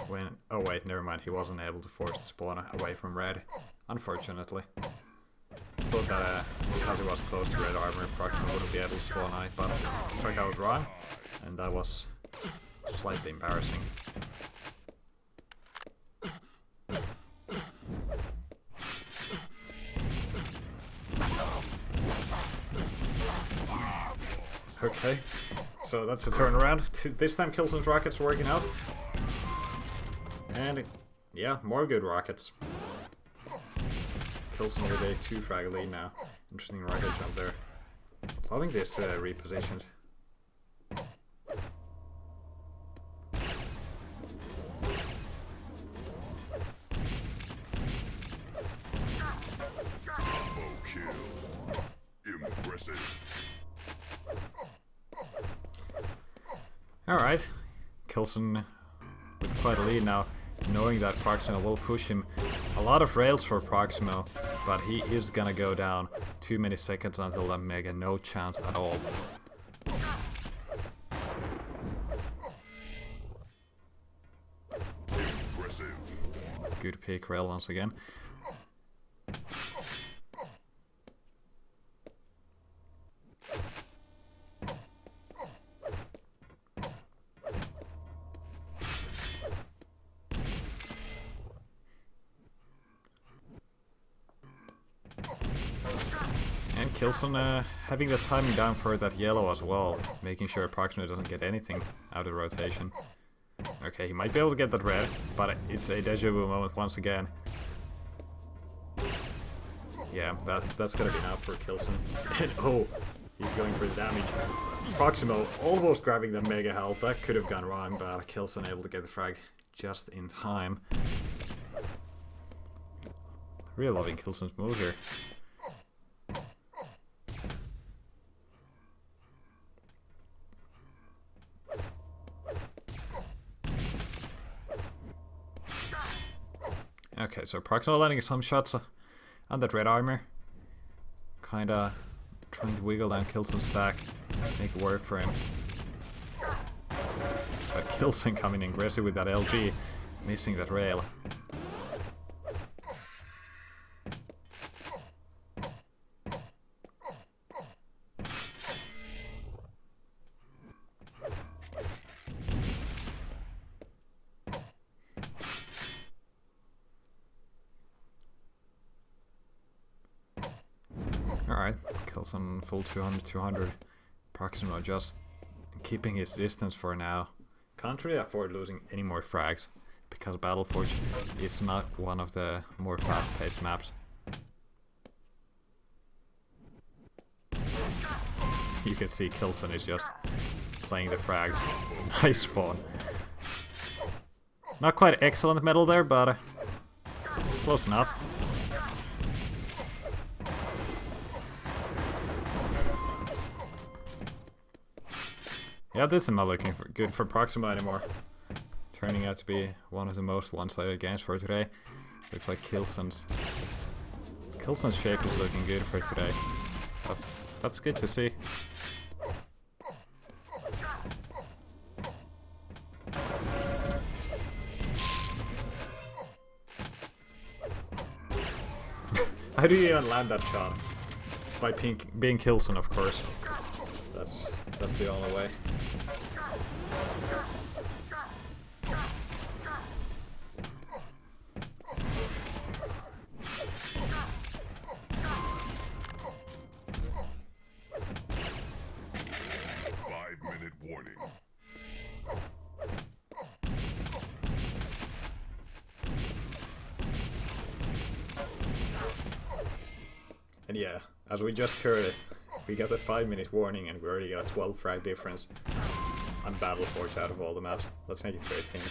when... oh wait, never mind, he wasn't able to force the spawn away from red, unfortunately. Thought that because he was close to red armor, Proximo wouldn't be able to spawn out, but looks like I was wrong. and that was slightly embarrassing. Okay, so that's a turnaround. This time Kilson's rockets are working out. And yeah, more good rockets. Kilson with a 2-frag lead now. Interesting rocket jump there. Loving this repositioned. Combo kill. Impressive. Alright, Kilson with quite a lead now, knowing that Proximo will push him. A lot of rails for Proximo, but he is gonna go down. Too many seconds until that Mega, no chance at all. Impressive. Good peak rail once again. And Kilson having the timing down for that yellow as well, making sure Proximo doesn't get anything out of rotation. Okay, he might be able to get that red, but it's a deja vu moment once again. Yeah, that's gonna be enough for Kilson. And oh, he's going for the damage. Proximo almost grabbing the mega health. That could have gone wrong, but Kilson able to get the frag just in time. Really loving Kilson's move here. Okay, so Proximo landing some shots on that red armor. Kinda trying to wiggle down Kilson's stack, make it work for him. But Kilson coming in aggressive with that LG, missing that rail. Alright, Kilson full 200. Proximo just keeping his distance for now. Can't really afford losing any more frags, because Battleforge is not one of the more fast-paced maps. You can see Kilson is just playing the frags. Nice spawn. Not quite excellent metal there, but close enough. Yeah, this is not looking good for Proximo anymore. Turning out to be one of the most one-sided games for today. Looks like Kilson's shape is looking good for today. That's good to see. How do you even land that shot? By being Kilson, of course. That's the only way. Warning. And yeah, as we just heard it, we got a 5-minute warning and we already got a 12 frag difference on Battleforge out of all the maps. Let's make it 13.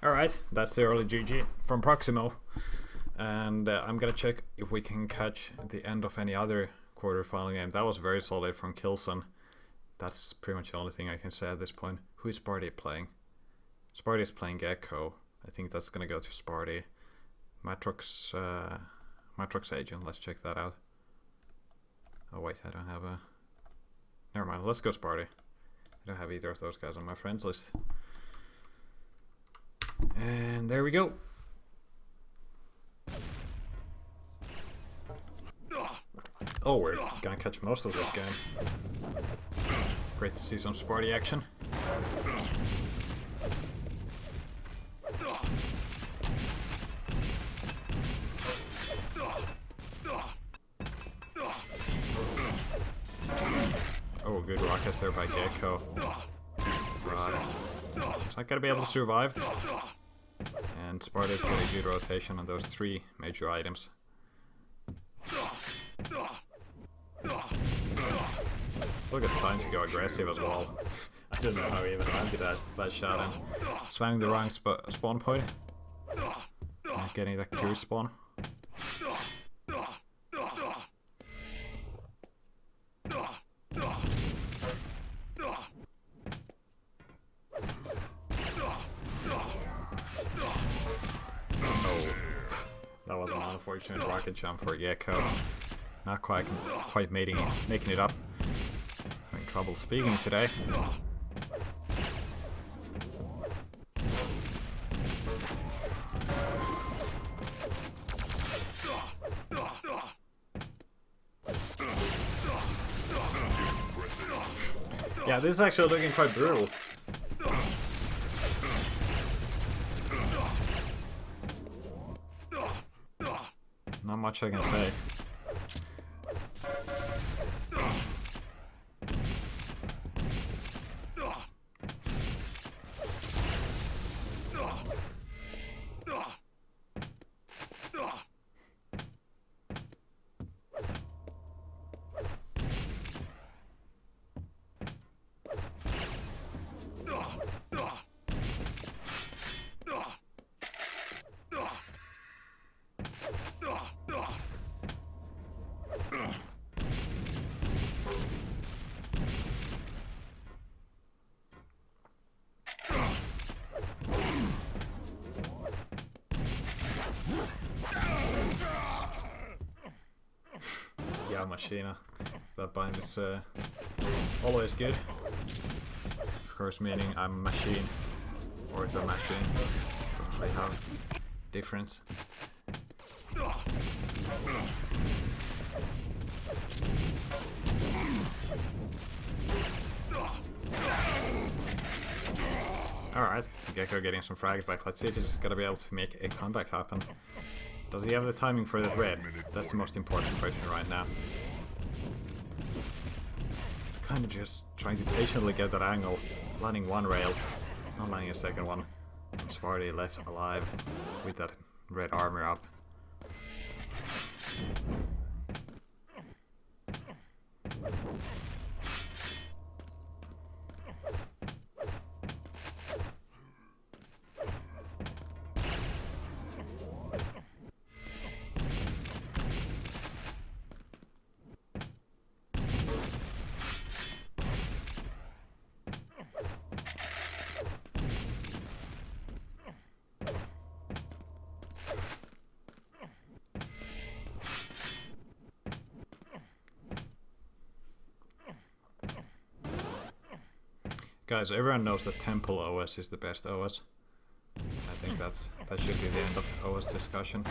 Alright, that's the early GG from Proximo. And I'm gonna check if we can catch the end of any other quarterfinal game. That was very solid from Kilson. That's pretty much the only thing I can say at this point. Who is Sparty playing? Sparty is playing Gecko. I think that's gonna go to Sparty. Matr's Matrix agent. Let's check that out. Oh wait, I don't have a... Never mind, let's go Sparty. I don't have either of those guys on my friends list. And there we go. Oh, we're gonna catch most of this game. Great to see some Sparty action. Oh, good rockets there by Gecko. Right. It's not gonna be able to survive. And Sparty's got a good rotation on those 3 major items. Still got time to go aggressive as well. I don't know how he even landed that shot and spamming the wrong spawn point. Not getting that clear spawn. That was an unfortunate rocket jump for Gecko. Not quite making it up. Having trouble speaking today. Yeah, this is actually looking quite brutal. Not much I can say. Yeah, Machina. That bind is always good. Of course, meaning I'm a machine. Or the machine. Don't really have difference. Alright, Gecko getting some frags back. Let's see if he's gonna be able to make a comeback happen. Does he have the timing for that red? That's the most important question right now. Kind of just trying to patiently get that angle. Landing one rail, not landing a second one. And Sparty left alive with that red armor up. Guys, everyone knows that Temple OS is the best OS. I think that should be the end of OS discussion.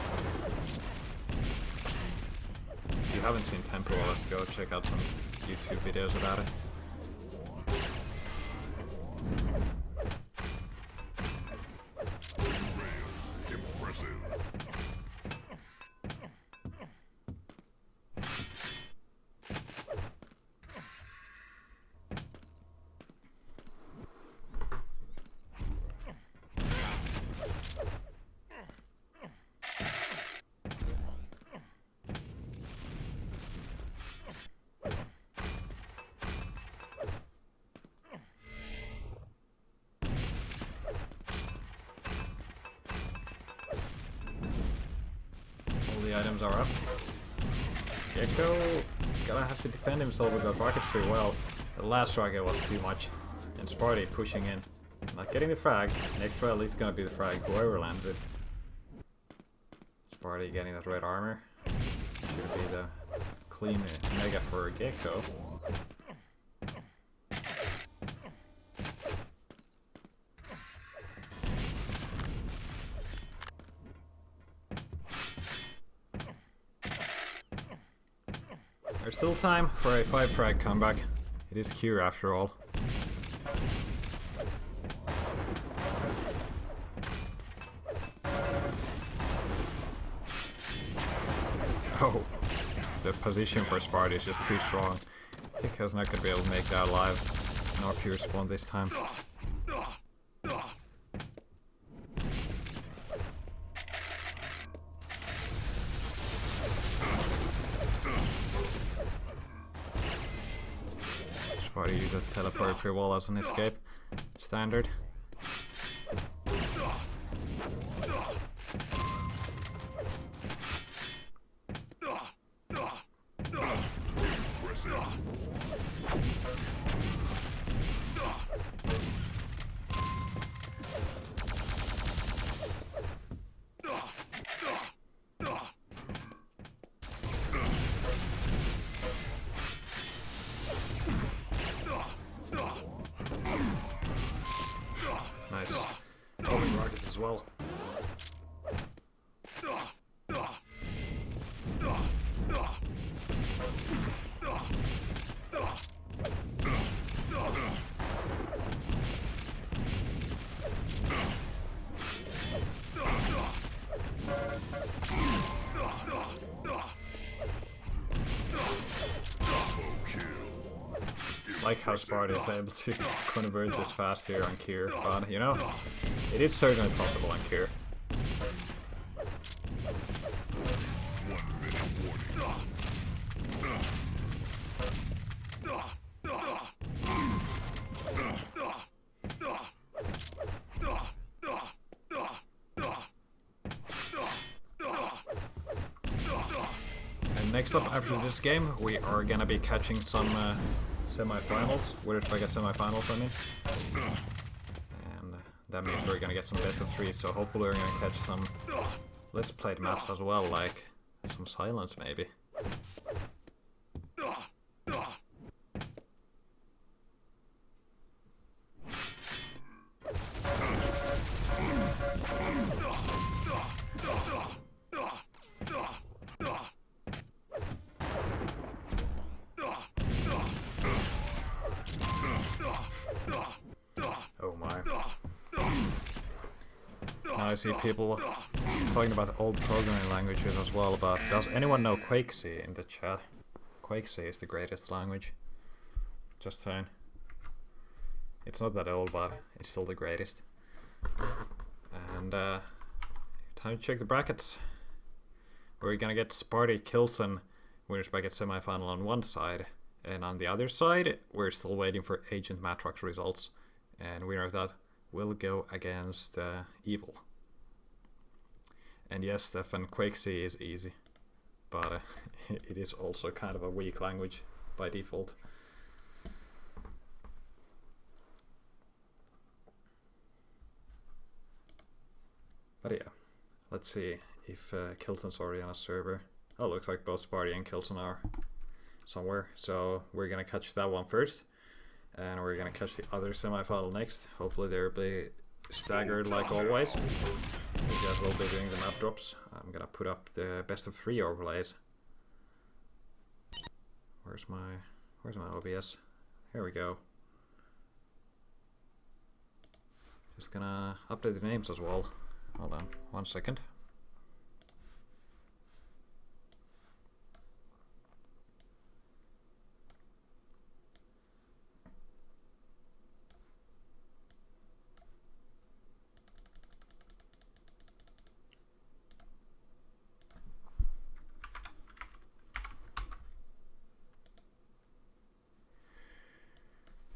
If you haven't seen Temple OS, go check out some YouTube videos about it. The items are up. Gecko gonna have to defend himself with those rockets pretty well. The last rocket was too much. And Sparty pushing in. Not getting the frag. Next try at least gonna be the frag, whoever lands it. Sparty getting that red armor. should be the clean mega for Gecko. There's still time for a 5-frag comeback. It is Q after all. Oh, the position for Sparty is just too strong. Gecko's not gonna be able to make that alive. Nor pure spawn this time. Sparty uses teleport pre wall as an escape. Standard. Nice. Homing rockets as well. Like how Sparty is able to convert this fast here on Kier, but you know, it is certainly possible on Kier. 1 minute warning. And next up after this game, we are gonna be catching some semi-finals, Winners Bracket semi-finals I mean. And that means we're gonna get some best of 3, so hopefully we're gonna catch some less played maps as well, like some silence maybe. Oh my. Now I see people talking about old programming languages as well, but does anyone know QuakeC in the chat? QuakeC is the greatest language. Just saying. It's not that old, but it's still the greatest. And time to check the brackets. We're gonna get Sparty Kilson Winners Bracket semi-final on one side, and on the other side we're still waiting for Agent Matrok's results, and winner of that will go against Evil. And yes, Stefan, QuakeC is easy, but it is also kind of a weak language by default. But yeah, let's see if Kilson's already on a server. Oh, looks like both Sparty and Kilson are somewhere. So we're gonna catch that one first, and we're gonna catch the other semi-final next. Hopefully they'll be staggered like always. You guys will be doing the map drops. I'm gonna put up the best of 3 overlays. Where's my OBS? Here we go. Just gonna update the names as well. Hold on, 1 second.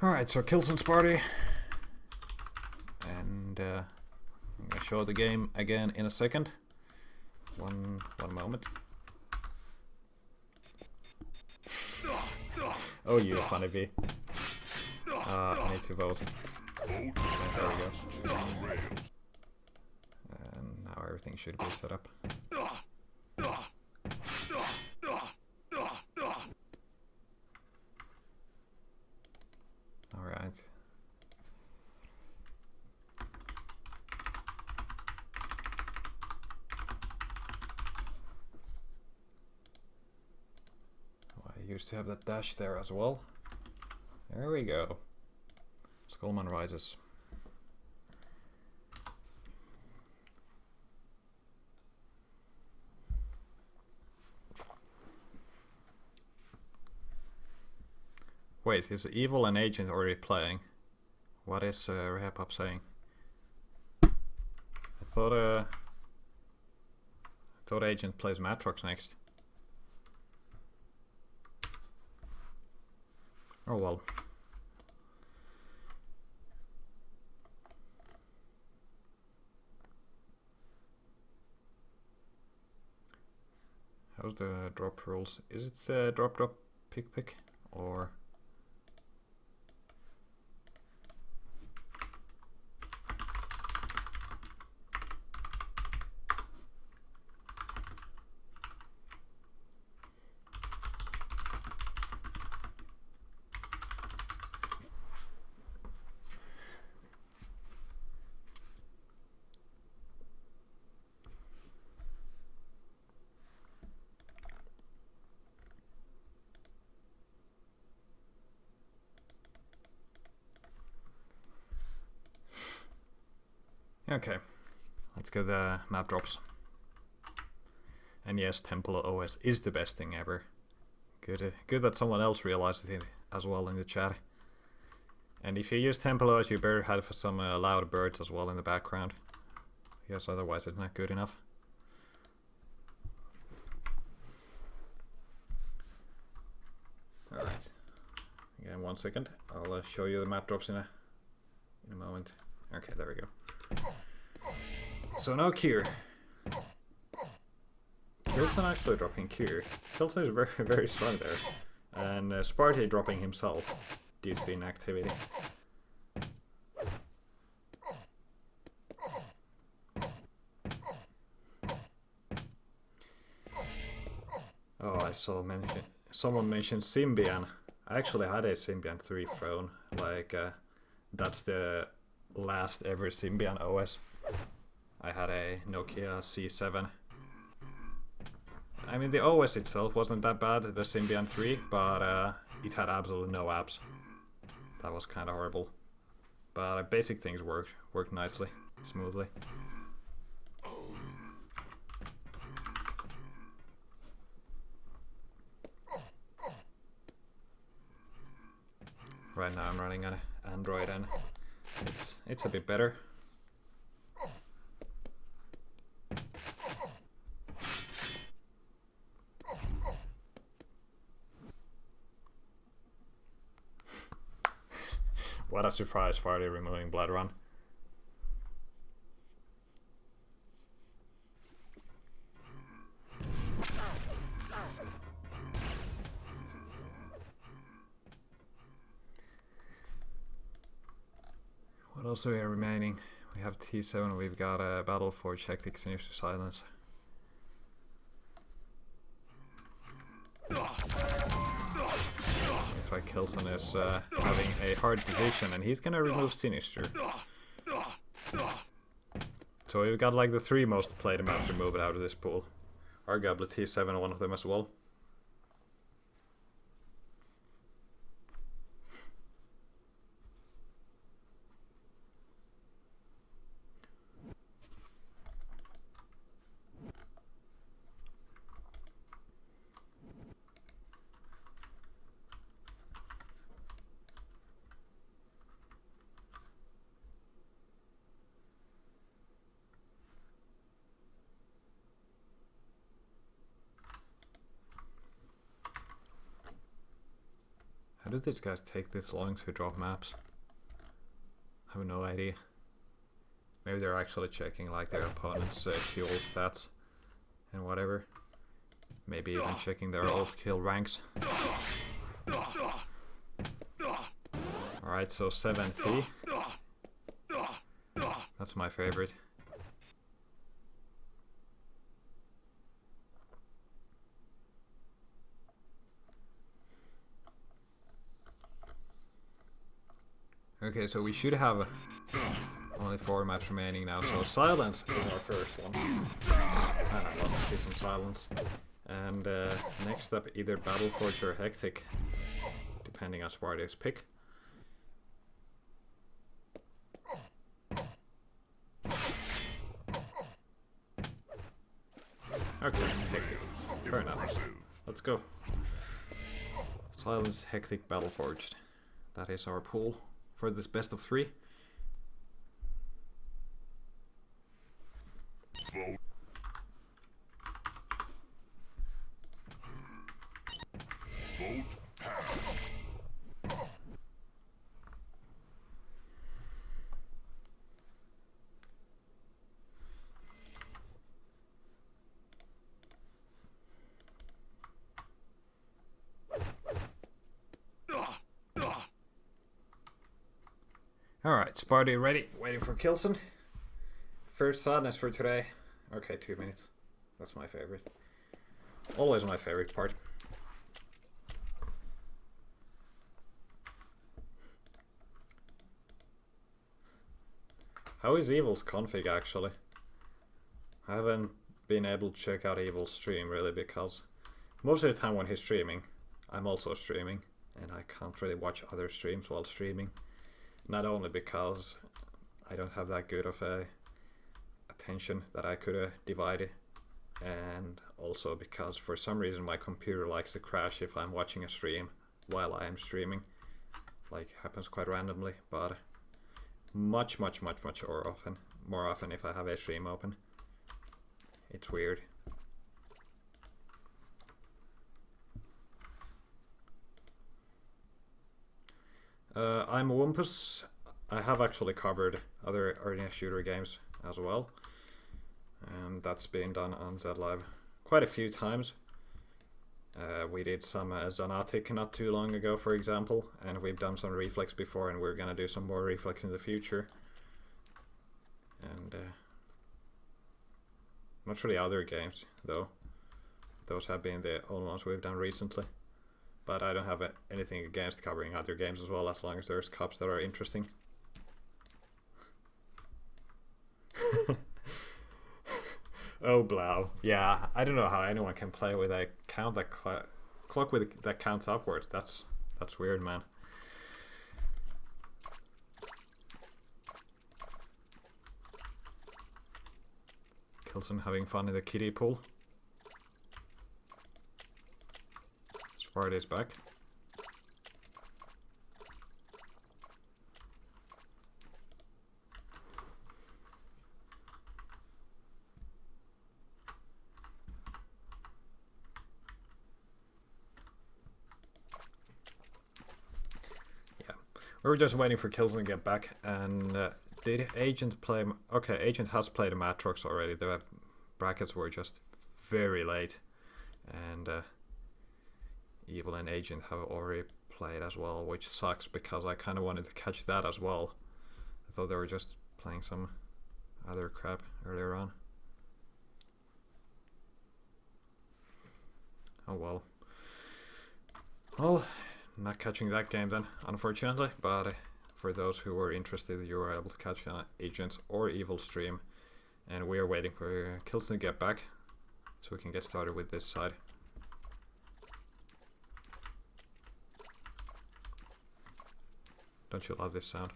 Alright, so Kilson Sparty. And I'm gonna show the game again in a second. One moment. Oh, you funny bee. I need to vote. There we go. And now everything should be set up. I used to have that dash there as well. There we go. Skullman rises. Wait, is Evil and Agent already playing? What is Rehapop saying? I thought Agent plays Matrox next. Oh well. How's the drop rules? Is it drop pick or? Okay, let's get the map drops. And yes, Temple OS is the best thing ever. Good that someone else realized it as well in the chat. And if you use Temple OS, you better have some loud birds as well in the background. Because otherwise it's not good enough. Alright. Again, 1 second. I'll show you the map drops in a moment. Okay, there we go. So no cure. Kilson actually dropping cure. Kilson is very, very strong there. And Sparty dropping himself due to inactivity. Oh, I saw someone mentioned Symbian. I actually had a Symbian 3 phone. Like, that's the last ever Symbian OS. I had a Nokia C7. I mean, the OS itself wasn't that bad, the Symbian 3, but it had absolutely no apps. That was kind of horrible. But basic things worked nicely, smoothly. Right now I'm running on Android and it's a bit better. What a surprise party removing Blood Run. What else are we remaining? We have T7, we've got a Battle Forge, Hectic, Sinister Silence. Looks like Kilson is having a hard decision and he's gonna remove Sinister. So we've got like the 3 most played maps removed out of this pool. Arguably T7 one of them as well. How do these guys take this long to drop maps? I have no idea. Maybe they're actually checking like their opponent's kill stats and whatever. Maybe even checking their ult kill ranks. Alright, so 7T. That's my favorite. Okay, so we should have only 4 maps remaining now, so Silence is our first one. And I'd love to see some Silence. And next up, either Battleforge or Hectic, depending on Sparty's pick. Okay, Hectic. Fair enough. Let's go. Silence, Hectic, Battleforged. That is our pool for this best of 3. Vote. Vote passed. Alright, Sparty ready, waiting for Kilson. First sadness for today. Okay, 2 minutes. That's my favorite. Always my favorite part. How is Evil's config actually? I haven't been able to check out Evil's stream really because most of the time when he's streaming, I'm also streaming and I can't really watch other streams while streaming. Not only because I don't have that good of a attention that I could divide it, and also because for some reason my computer likes to crash if I'm watching a stream while I am streaming. Like, happens quite randomly, but much more often if I have a stream open. It's weird. I'm Wumpus. I have actually covered other arena shooter games as well, and that's been done on Z Live quite a few times. We did some Zonatic not too long ago, for example, and we've done some Reflex before, and we're gonna do some more Reflex in the future. And not really other games though. Those have been the only ones we've done recently. But I don't have anything against covering other games as well, as long as there's cups that are interesting. Oh, blow. Yeah, I don't know how anyone can play with a count that clock with that counts upwards. That's weird, man. Kilson having fun in the kiddie pool. Sparty's back. Yeah, we were just waiting for Kilson to get back, and did Agent play? Okay, Agent has played a Matrix already. The brackets were just very late, and Evil and Agent have already played as well, which sucks because I kind of wanted to catch that as well. I thought they were just playing some other crap earlier on. Oh well. Well, not catching that game then, unfortunately, but for those who were interested, you were able to catch Agent's or Evil stream, and we are waiting for Kilson to get back so we can get started with this side. Don't you love this sound?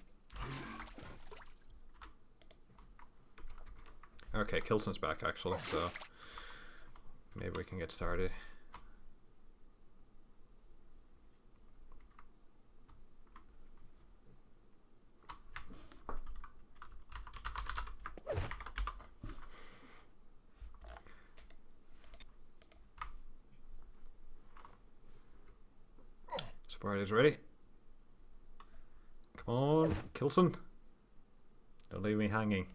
Okay, Kilson's back actually, so maybe we can get started. Sparty's ready. Come on, Kilson. Don't leave me hanging.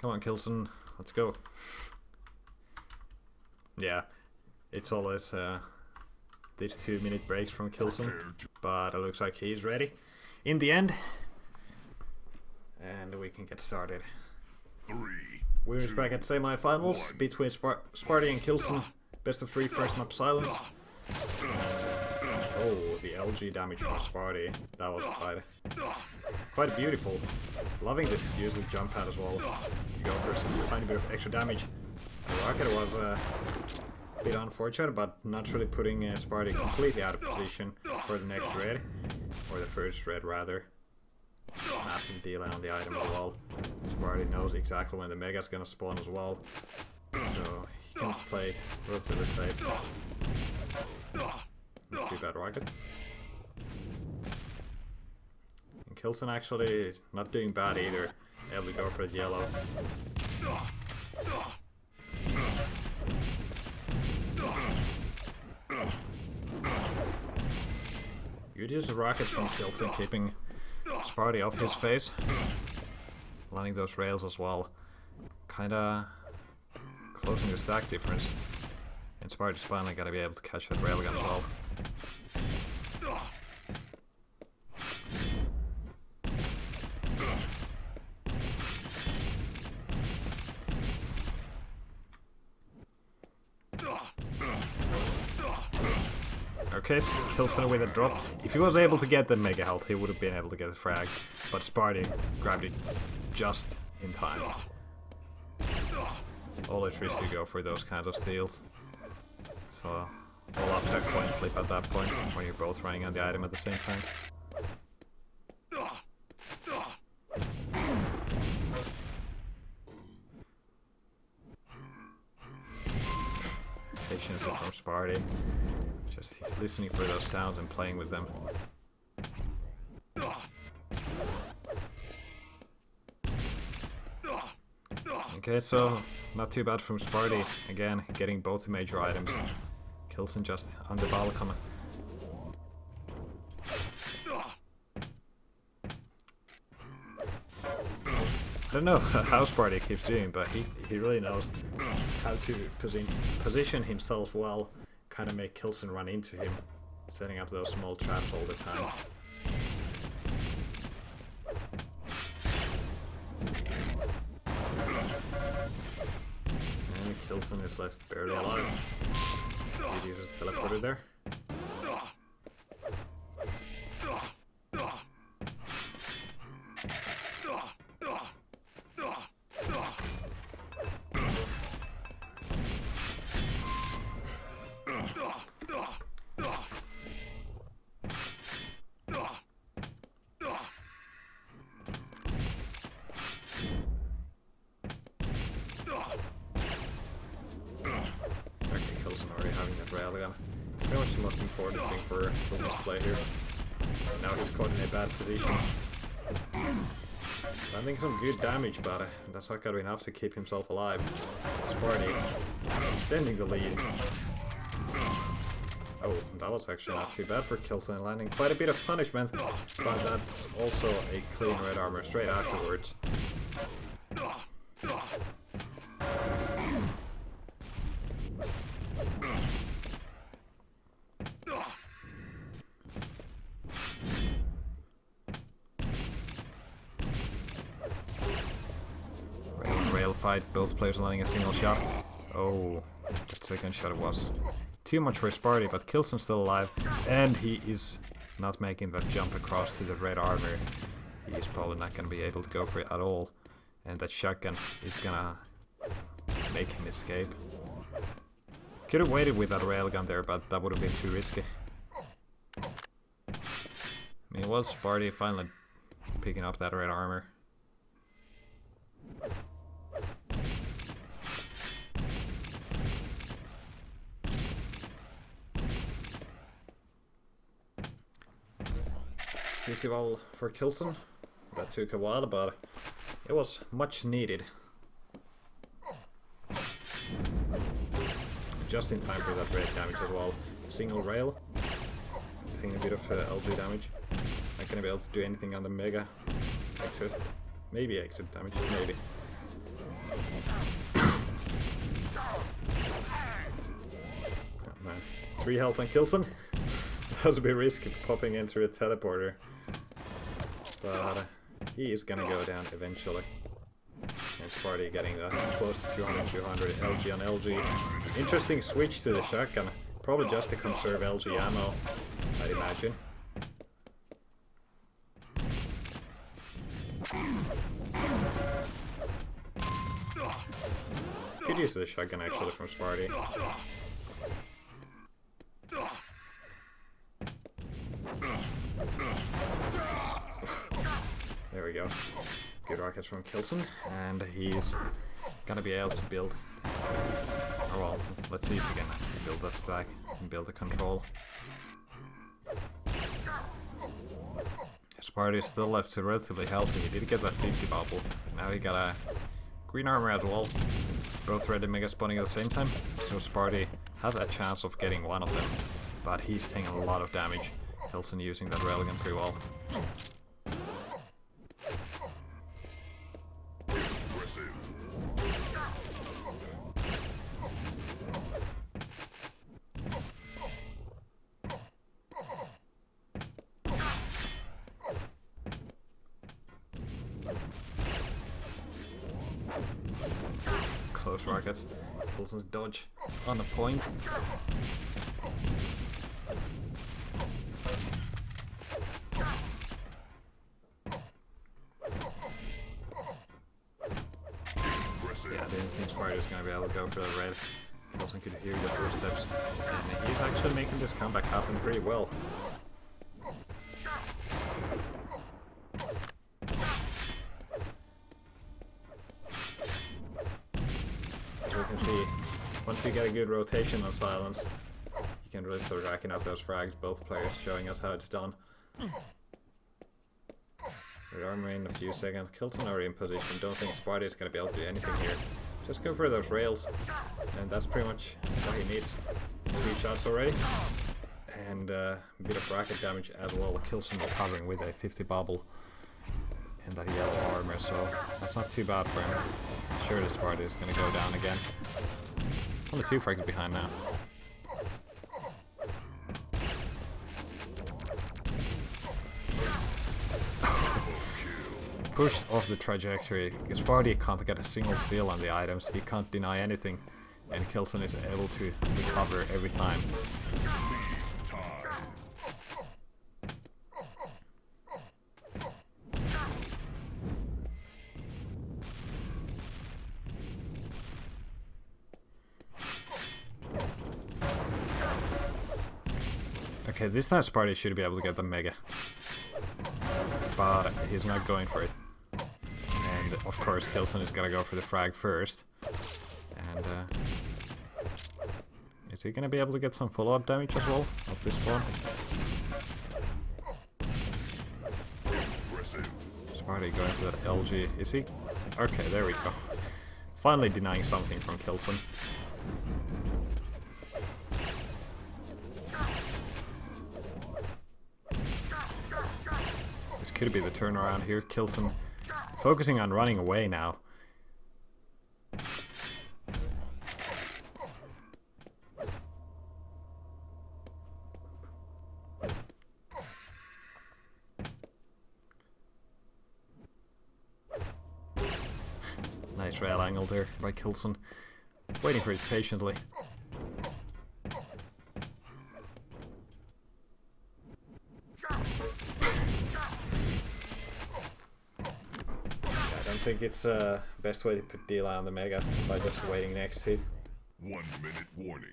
Come on, Kilson. Let's go. Yeah, it's always these 2-minute breaks from Kilson, but it looks like he's ready in the end, and we can get started. We're back at semi-finals between Sparty and Kilson. Best of 3 first map silence. Oh, the LG damage from Sparty. That was quite beautiful. Loving this use of jump pad as well. To go for some tiny bit of extra damage. The rocket was a bit unfortunate, but not really putting Sparty completely out of position for the next red. Or the first red, rather. Massive delay on the item as well. Sparty knows exactly when the Mega's gonna spawn as well. So he can play it relatively safe. Not too bad rockets. And Kilson actually not doing bad either. Able to go for the yellow. Good use of rockets from Kilson, keeping Sparty off his face. Landing those rails as well. Kinda closing the stack difference. And Sparty's finally gotta be able to catch that railgun as well. Okay, so Kilson with a drop. If he was able to get the mega health, he would have been able to get the frag. But Sparty grabbed it just in time. Always risky to go for those kinds of steals. So, all upside coin flip at that point, when you're both running on the item at the same time. Patience from Sparty. Just listening for those sounds and playing with them. Okay, so not too bad from Sparty. Again, getting both the major items. Kilson just on the ball coming. I don't know how Sparty keeps doing, but he really knows how to position himself well. Kind of make Kilson run into him, setting up those small traps all the time. And Kilson is left barely alive. He uses teleporter there. Pretty much the most important thing for Kilson's play here. Now he's caught in a bad position. Landing some good damage, but that's not gonna be enough to keep himself alive. Sparty extending the lead. Oh, that was actually not too bad for Kilson, landing quite a bit of punishment, but that's also a clean red armor straight afterwards. Fight, both players landing a single shot. Oh, that second shot was too much for Sparty, but Kilson's still alive, and he is not making that jump across to the red armor. He is probably not going to be able to go for it at all, and that shotgun is gonna make him escape. Could have waited with that railgun there, but that would have been too risky. I mean, it was Sparty finally picking up that red armor. Well for Kilson. That took a while, but it was much needed. Just in time for that red damage as well. Single rail, taking a bit of LG damage. Not gonna be able to do anything on the mega exit. Maybe exit damage, maybe. 3 health on Kilson. That was a bit risky popping in through a teleporter. But he is gonna go down eventually. And Sparty getting that close to 200, LG on LG. Interesting switch to the shotgun. Probably just to conserve LG ammo, I'd imagine. Good use of the shotgun actually from Sparty. There we go. Good rockets from Kilson, and he's gonna be able to build. Oh well, let's see if we can build a stack and build a control. Sparty is still left to relatively healthy. He did get that 50 bubble. Now he got a green armor as well. Both red and mega spawning at the same time. So Sparty has a chance of getting one of them, but he's taking a lot of damage. Kilson using that railgun pretty well. Close rockets. Kilson's dodge on the point. Yeah, I didn't think Sparty was going to be able to go for the red. Kilson could hear the footsteps, and he's actually making this comeback happen pretty well. As we can see, once you get a good rotation on silence, you can really start racking up those frags, both players showing us how it's done. Red armor in a few seconds. Kilson already in position. Don't think Sparty is going to be able to do anything here. Just go for those rails. And that's pretty much what he needs. 3 shots already. And a bit of rocket damage as well. Kilson recovering with a 50 bubble. And that yellow armor, so that's not too bad for him. Sure, the Sparty is going to go down again. Only 2 frags behind now. Pushed off the trajectory. Sparty can't get a single steal on the items. He can't deny anything, and Kilson is able to recover every time. Okay, this time Sparty should be able to get the mega, but he's not going for it. And of course Kilson is gonna go for the frag first. And is he gonna be able to get some follow-up damage as well off this spawn? Sparty going for that LG. Is he? Okay, there we go. Finally denying something from Kilson. This could be the turnaround here. Kilson focusing on running away now. Nice rail angle there by Kilson. Waiting for it patiently. I think it's best way to put D-line on the mega by just waiting next hit. 1 minute warning.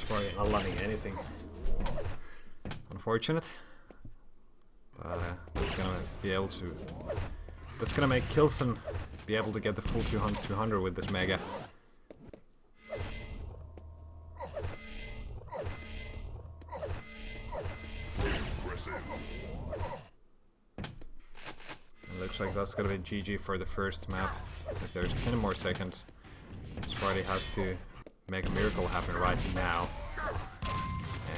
Sparty not landing anything. Unfortunate. But that's gonna be able to. That's gonna make Kilson be able to get the full 200 with this mega. It looks like that's gonna be GG for the first map, because there's 10 more seconds. Sparty has to make a miracle happen right now.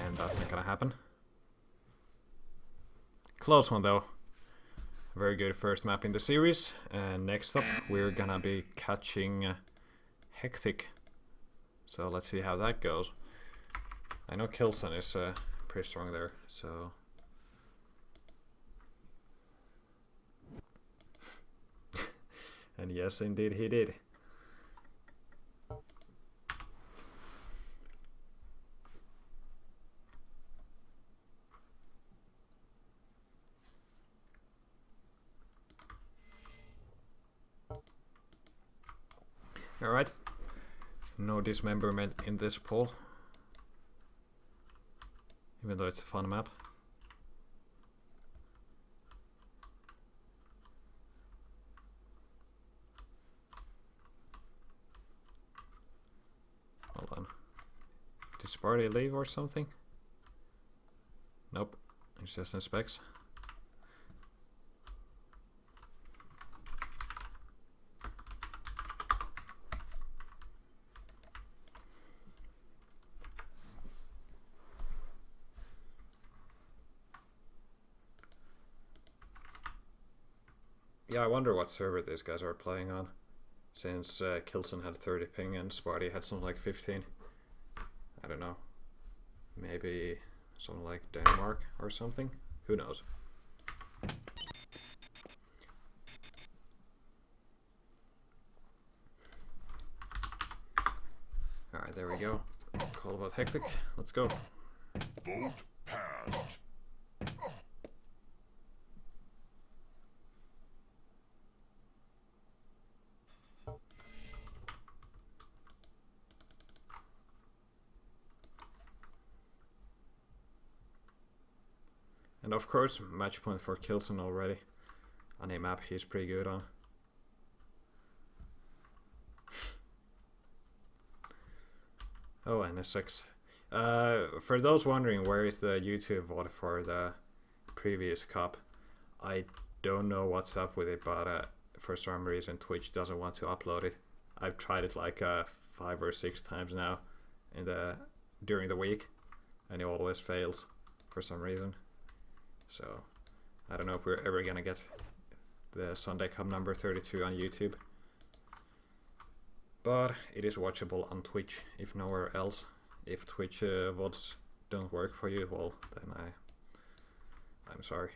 And that's not gonna happen. Close one though. Very good first map in the series. And next up we're gonna be catching Hectic. So let's see how that goes. I know Kilson is pretty strong there, so... And yes, indeed he did. Alright. No dismemberment in this poll. Even though it's a fun map. Hold on. Did Sparty leave or something? Nope. It's just in specs. Yeah, I wonder what server these guys are playing on. Since Kilson had 30 ping and Sparty had something like 15. I don't know. Maybe something like Denmark or something? Who knows? Alright, there we go. Call about Hectic. Let's go. Vote passed. And of course, match point for Kilson already. On a map he's pretty good on. Oh, and a 6. For those wondering, where is the YouTube VOD for the previous cup? I don't know what's up with it, but for some reason Twitch doesn't want to upload it. I've tried it like 5 or 6 times now during the week, and it always fails for some reason. So, I don't know if we're ever gonna get the Sunday Cup number 32 on YouTube. But it is watchable on Twitch, if nowhere else. If Twitch VODs don't work for you, well, then I'm sorry.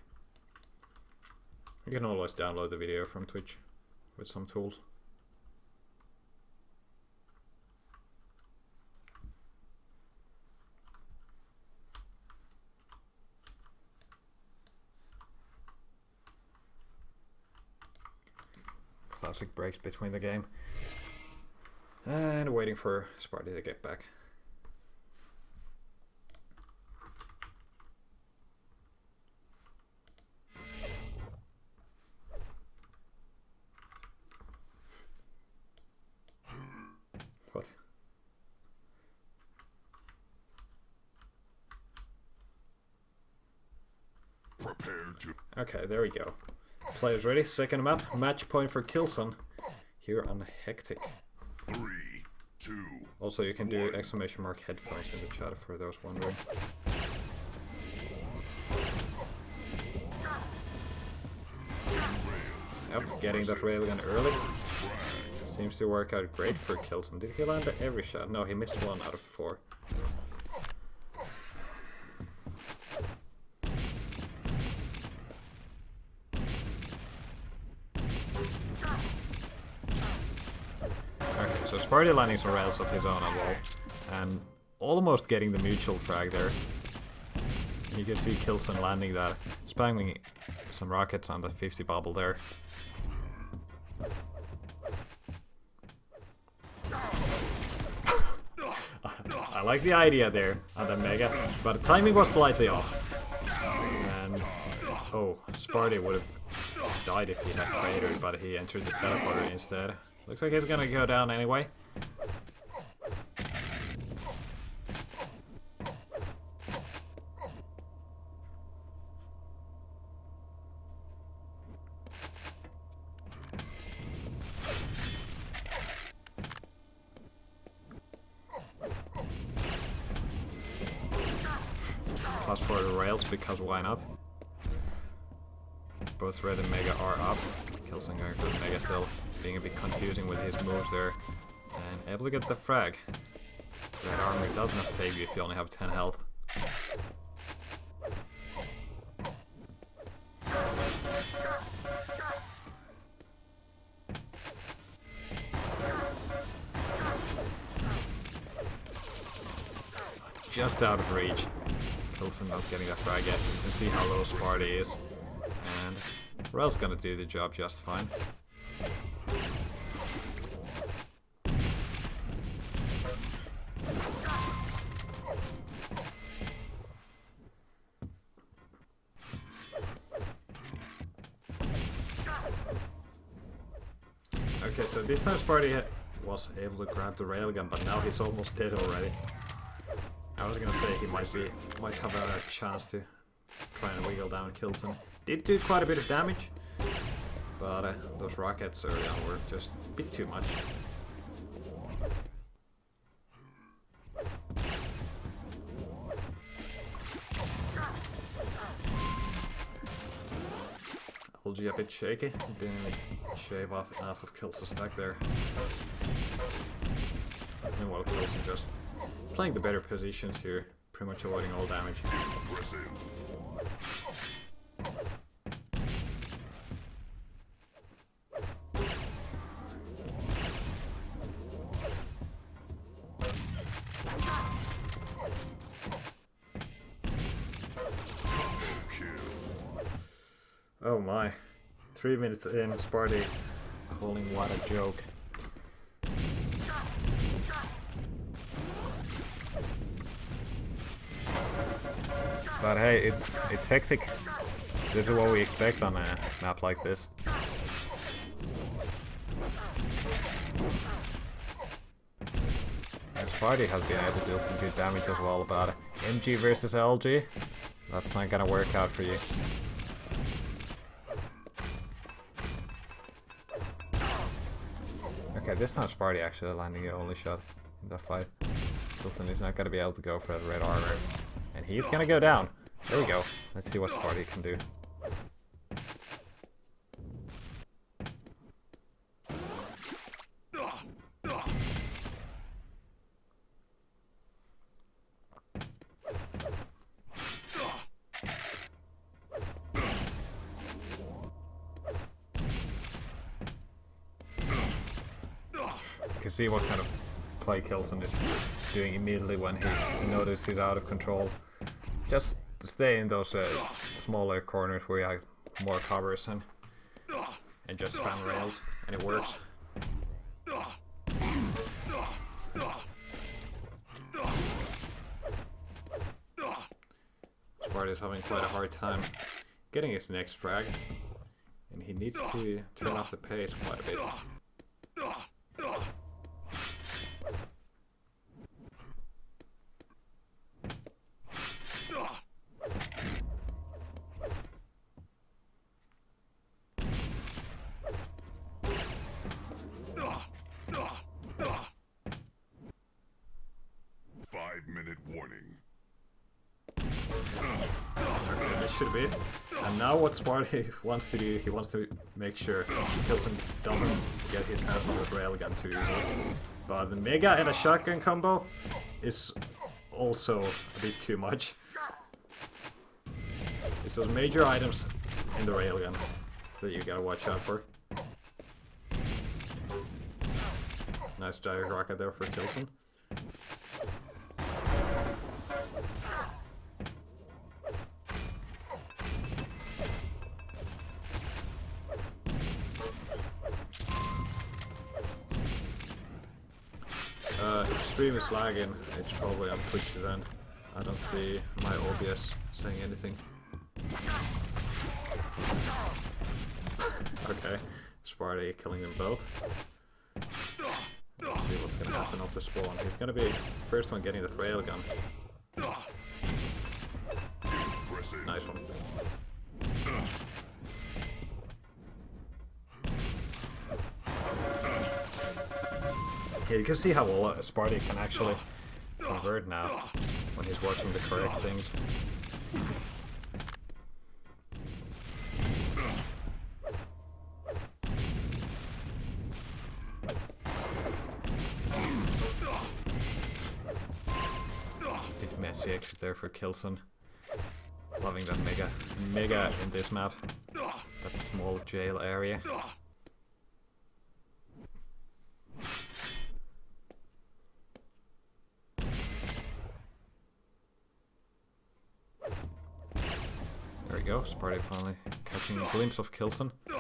You can always download the video from Twitch with some tools. Classic breaks between the game. And waiting for Sparty to get back. What? Prepare to. Okay, there we go. Players ready? Second map. Match point for Kilson. Here on Hectic. 3, 2. Also, you can do exclamation mark headphones in the chat for those wondering. Yep, getting that railgun early. Seems to work out great for Kilson. Did he land every shot? No, he missed 1 out of 4. Okay, so Sparty landing some rails of his own on wall. And almost getting the mutual frag there. You can see Kilson landing that, spamming some rockets on the 50 bubble there. I like the idea there on the Mega, but the timing was slightly off. And oh, Sparty would have died if he had cratered, but he entered the teleporter instead. Looks like he's gonna go down anyway. toss for the rails because why not? Both Red and Mega are up. Kilson going for the Mega still, being a bit confusing with his moves there. And able to get the frag. Red armor does not save you if you only have 10 health. Just out of reach. Kilson not getting that frag yet. You can see how low Sparty is. And Rel's gonna do the job just fine. Okay, so this time Sparty was able to grab the railgun, but now he's almost dead already. I was gonna say he might have a chance to try and wiggle down Kilson. Did do quite a bit of damage, but those rockets early on were just a bit too much. LG a bit shaky, didn't really shave off enough of Kilson's stack there. Meanwhile, Kilson just playing the better positions here, pretty much avoiding all damage. Oh my. 3 minutes in, Sparty calling what a joke. But hey, it's hectic. This is what we expect on a map like this. And Sparty has been able to deal some good damage as well, but MG versus LG, that's not gonna work out for you. Okay, this time Sparty actually landing the only shot in the fight. Kilson is not gonna be able to go for the red armor. And he's gonna go down. There we go. Let's see what Sparty can do. You can see what kind of play Kilson is doing immediately when he notices he's out of control. Just to stay in those smaller corners where you have more covers and just spam rails, and it works. Sparty is having quite a hard time getting his next frag, and he needs to turn up the pace quite a bit. 5-minute warning. Okay, this should be it. And now what Sparty wants to do, he wants to make sure Kilson doesn't get his hands on the railgun too easily. But the Mega and a shotgun combo is also a bit too much. It's those major items in the railgun that you gotta watch out for. Nice gyro rocket there for Kilson. If stream is lagging, it's probably on Twitch's end. I don't see my OBS saying anything. Okay, Sparty killing them both. Let's see what's gonna happen off the spawn. He's gonna be first one getting that railgun. Nice one. Yeah, you can see how well Sparty can actually convert now when he's watching the correct things. emergency exit there for Kilson. Loving that mega in this map. That small jail area. There we go, Sparty finally catching a glimpse of Kilson. You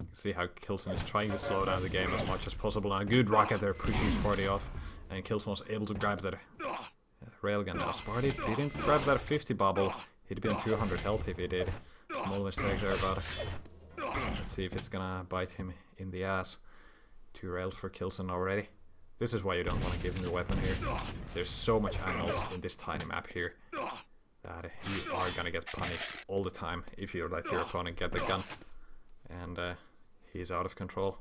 can see how Kilson is trying to slow down the game as much as possible. And a good rocket there pushing Sparty off. And Kilson was able to grab that railgun. Now Sparty didn't grab that 50 bubble. He'd been 200 health if he did. Small mistake there, but let's see if it's gonna bite him in the ass. 2 rails for Kilson already. This is why you don't want to give him the weapon here. There's so much angles in this tiny map here that you are gonna get punished all the time if you let your opponent get the gun. And he's out of control.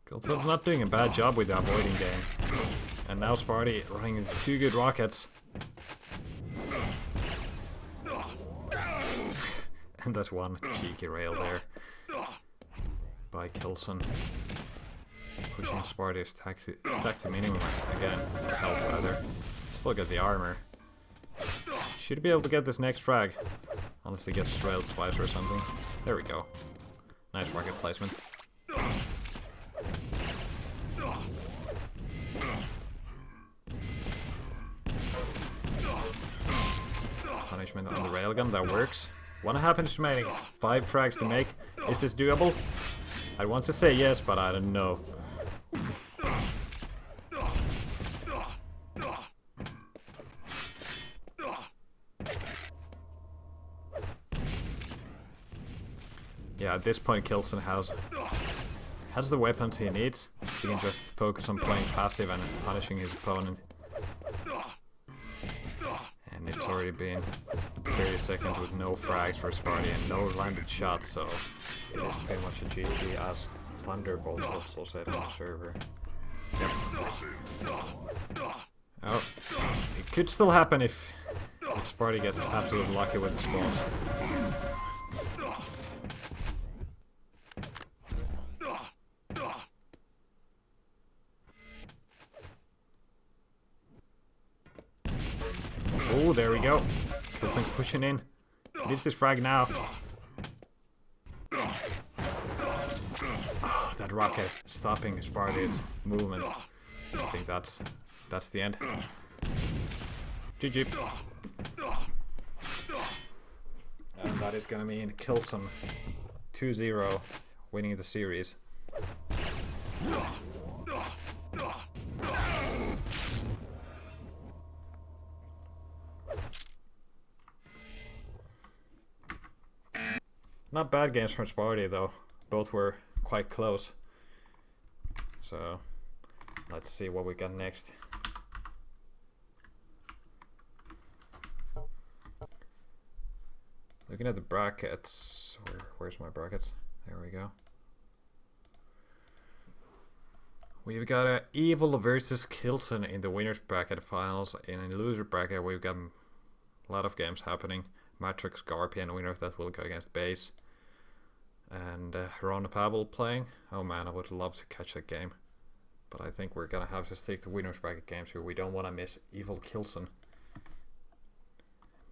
Kilson's not doing a bad job with the avoiding game. And now Sparty running into 2 good rockets. And that one cheeky rail there by Kilson. Pushing Sparty stack to minimum again. Health rather. Just look at the armor. Should be able to get this next frag. Unless he gets railed twice or something. There we go. Nice rocket placement. Punishment on the railgun, that works. 1 happens remaining. 5 frags to make. Is this doable? I want to say yes, but I don't know. Yeah, at this point Kilson has the weapons he needs. He can just focus on playing passive and punishing his opponent. And it's already been 30 seconds with no frags for Sparty and no landed shots, so it is pretty much a GG, as Thunderbolt also said on the server. Yep. Oh, it could still happen if Sparty gets absolutely lucky with the spawns. Oh, there we go. Kilson pushing in. Needs this frag now. Oh, that rocket stopping Sparty's movement. I think that's the end. GG. And that is gonna mean Kilson 2-0 winning the series. Not bad games from Sparty though. Both were quite close. So let's see what we got next. Looking at the brackets. Where's my brackets? There we go. We've got Evil versus Kilson in the winners bracket finals. In the loser bracket we've got a lot of games happening. Matr, Scorpion winner that will go against Base. And Ron Pavl playing. Oh man, I would love to catch that game. But I think we're gonna have to stick to winners bracket games here. We don't want to miss Evil Kilson.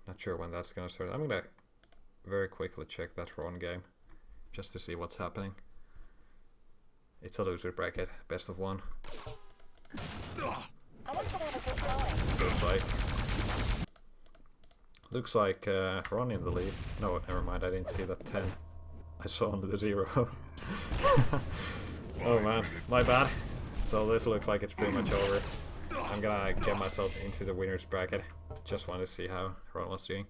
Not sure when that's gonna start. I'm gonna very quickly check that Ron game. Just to see what's happening. It's a loser bracket. Best of 1. Looks like Ron in the lead. No, never mind, I didn't see that 10. I saw only the 0. Oh man, my bad. So this looks like it's pretty much over. I'm gonna get myself into the winners bracket. Just want to see how Ron was doing.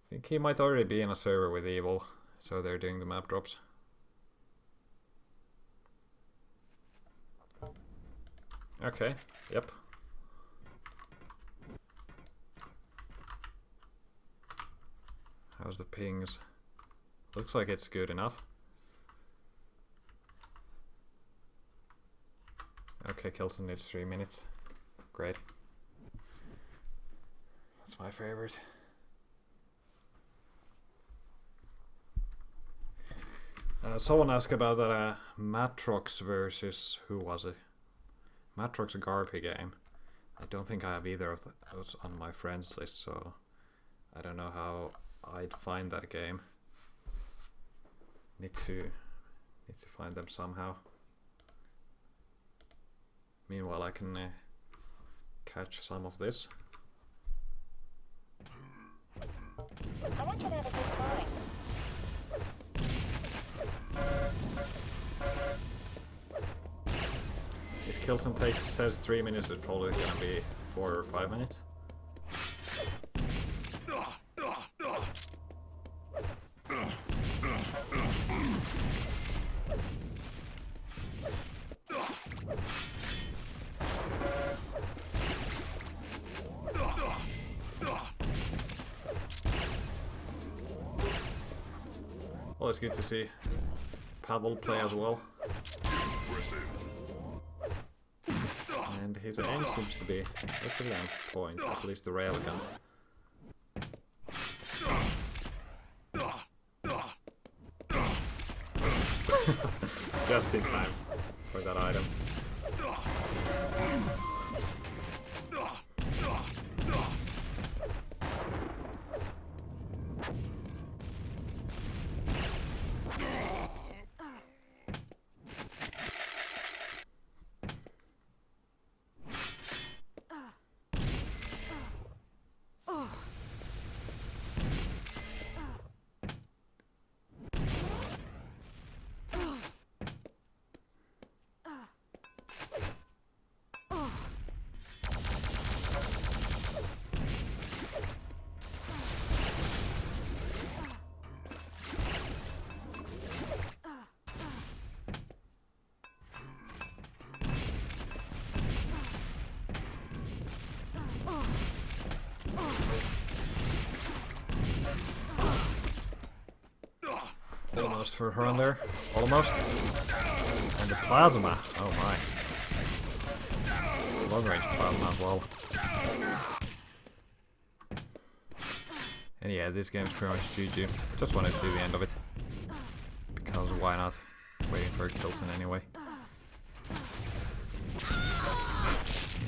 I think he might already be in a server with Evil, so they're doing the map drops. Okay, yep. How's the pings? Looks like it's good enough. Okay, Kilson needs 3 minutes. Great. That's my favorite. Someone asked about that Matrox versus, who was it? Matrox Garpy game. I don't think I have either of those on my friends list, so I don't know how I'd find that game. Need to find them somehow. Meanwhile, I can catch some of this. I want you to have a good time. If Kilson says 3 minutes, it's probably gonna be 4 or 5 minutes. Well, it's good to see Pavl play as well. And his aim seems to be pretty on point, at least the railgun. Just in time for that item. Almost for her on there. Almost. And the plasma. Oh my. Long range plasma as well. And yeah, this game's pretty much GG. Just want to see the end of it. Because why not? Waiting for Kilson anyway.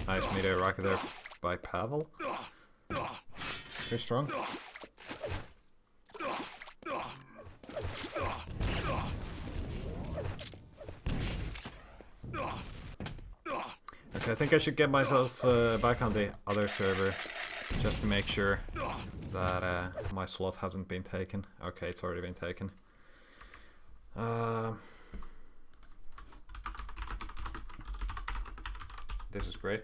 Nice meteor rocket there by Pavl. Very strong. Okay, I think I should get myself back on the other server just to make sure that my slot hasn't been taken. Okay, it's already been taken. This is great.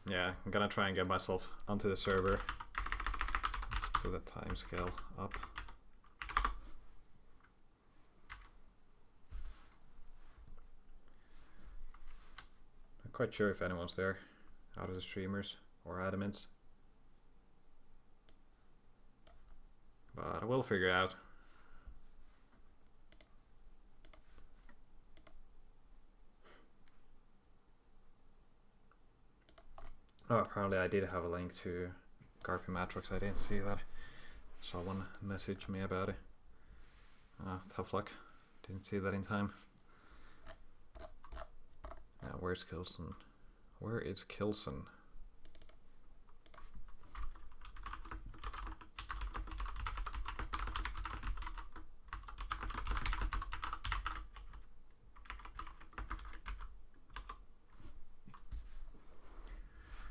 Yeah, I'm gonna try and get myself onto the server. Let's put the time scale up. Not quite sure if anyone's there out of the streamers or admins, but I will figure it out. Oh, apparently I did have a link to Garpy Matrix. I didn't see that. Someone messaged me about it. Tough luck. Didn't see that in time. Now, where's Kilson? Where is Kilson?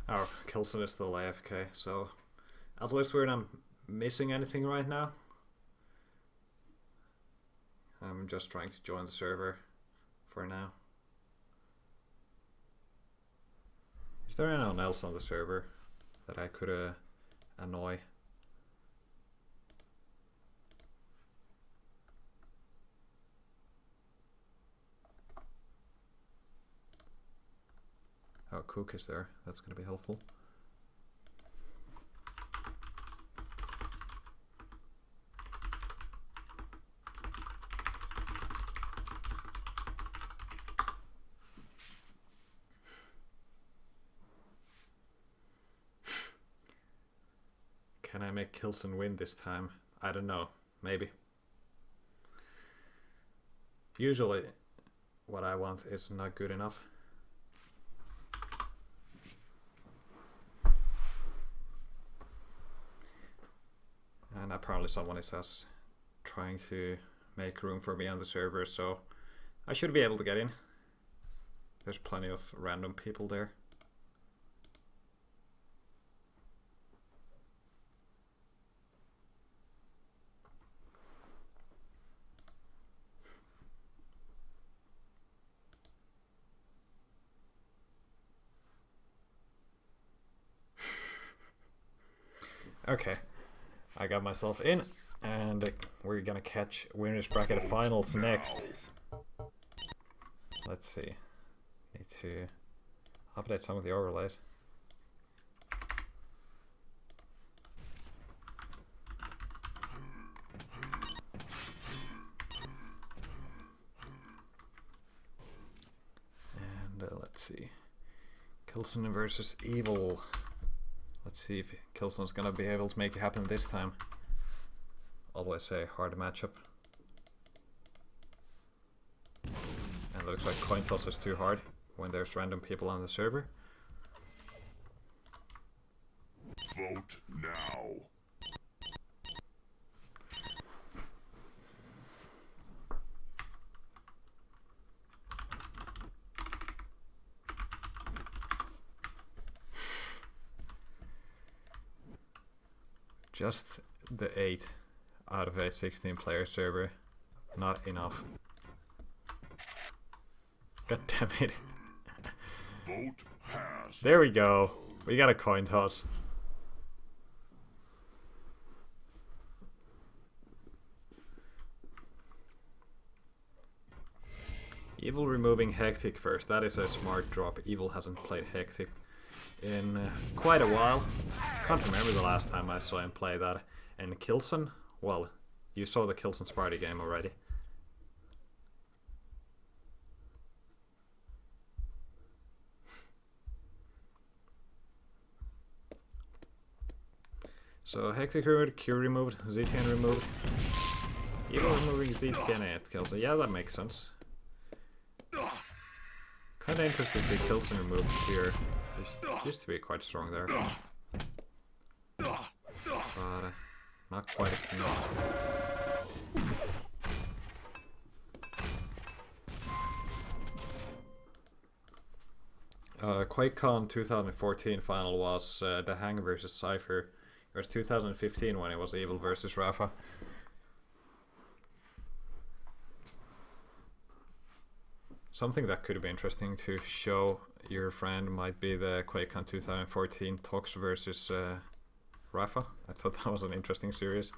Oh, Kilson is still AFK, so at least we're not missing anything right now. I'm just trying to join the server for now. Is there anyone else on the server that I could annoy? Cook is there. That's gonna be helpful. Can I make Kilson win this time? I don't know. Maybe. Usually, what I want is not good enough. And apparently someone is trying to make room for me on the server, so I should be able to get in. There's plenty of random people there. Okay, I got myself in, and we're gonna catch winners bracket finals next. Let's see. Need to update some of the overlays. And let's see. Kilson versus Evil. Let's see if Kilson's gonna be able to make it happen this time. Always a hard matchup. And looks like coin toss is too hard when there's random people on the server. Vote now. Just the 8 out of a 16 player server. Not enough. God damn it. Vote passed. There we go. We got a coin toss. Evil removing Hectic first. That is a smart drop. Evil hasn't played Hectic in quite a while. Can't remember the last time I saw him play that. And Kilson, well, you saw the Kilson Sparty game already. So Hectic removed, Q removed, ZTN removed. Evil removing ZTN and Kilson. Yeah, that makes sense. Kinda interesting to see Kilson removed here. Used to be quite strong there. But not quite enough. QuakeCon 2014 final was The Hang versus Cypher. It was 2015 when it was Evil versus Rafa. Something that could be interesting to show your friend might be the QuakeCon 2014 Tox versus Rafa. I thought that was an interesting series.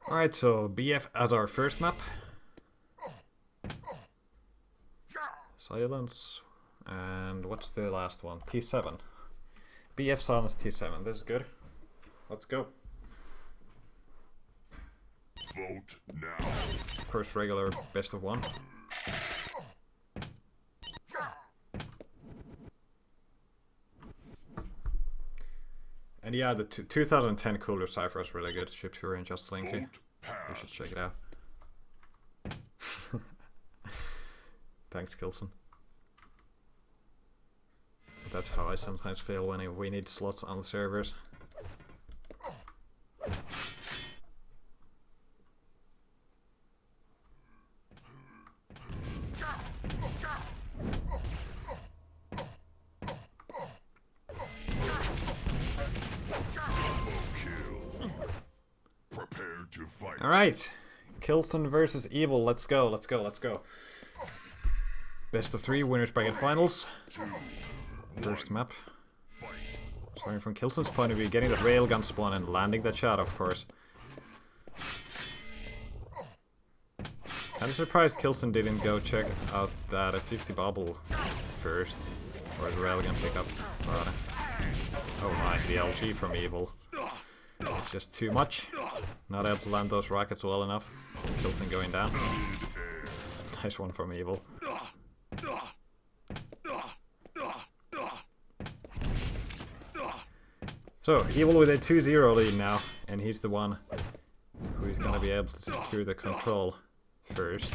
Alright, so BF as our first map. Silence. And what's the last one? T7. BF Silence T7. This is good. Let's go. Vote now. Of course, regular best of 1. And yeah, the 2010 Cooler Cypher is really good. Ship to and Just Linky. You should check it out. Thanks, Kilson. That's how I sometimes feel when we need slots on the servers. Alright. Kilson versus Evil. Let's go, let's go, let's go. Best of 3 winners bracket finals. First map. Starting from Kilson's point of view, getting that railgun spawn and landing that shot, of course. Kinda surprised Kilson didn't go check out that 50 bubble first. Or the railgun pickup. But, oh my, the LG from Evil. It's just too much. Not able to land those rockets well enough. Kilson going down. Nice one from Evil. So, Evil with a 2-0 lead now, and he's the one who is gonna be able to secure the control first.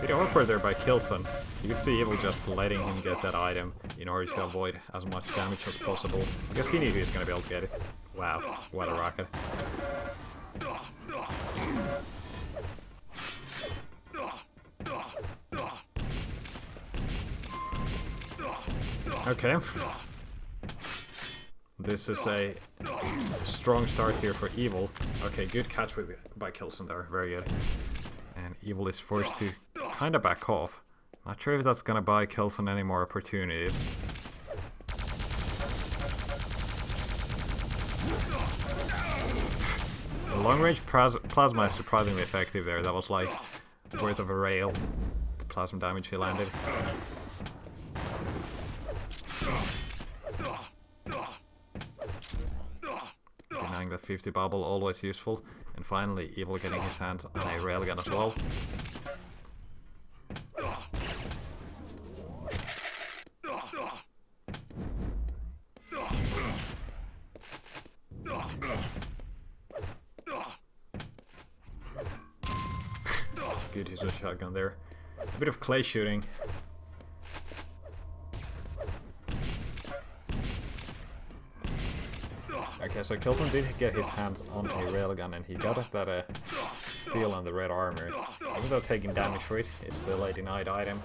Bit awkward there by Kilson. You can see Evil just letting him get that item in order to avoid as much damage as possible. I guess he knew he was gonna be able to get it. Wow, what a rocket. Okay. This is a strong start here for Evil. Okay, good catch by Kilson there, very good. And Evil is forced to kind of back off. Not sure if that's gonna buy Kilson any more opportunities. The long-range plasma is surprisingly effective there. That was like worth of a rail. The plasma damage he landed. Denying the 50 bubble, always useful. And finally, Evil getting his hands on a railgun as well. Good use of shotgun there. A bit of clay shooting. Okay, so Kilson did get his hands on a railgun and he got that steel on the red armor. Even though taking damage for it, it's still a denied item.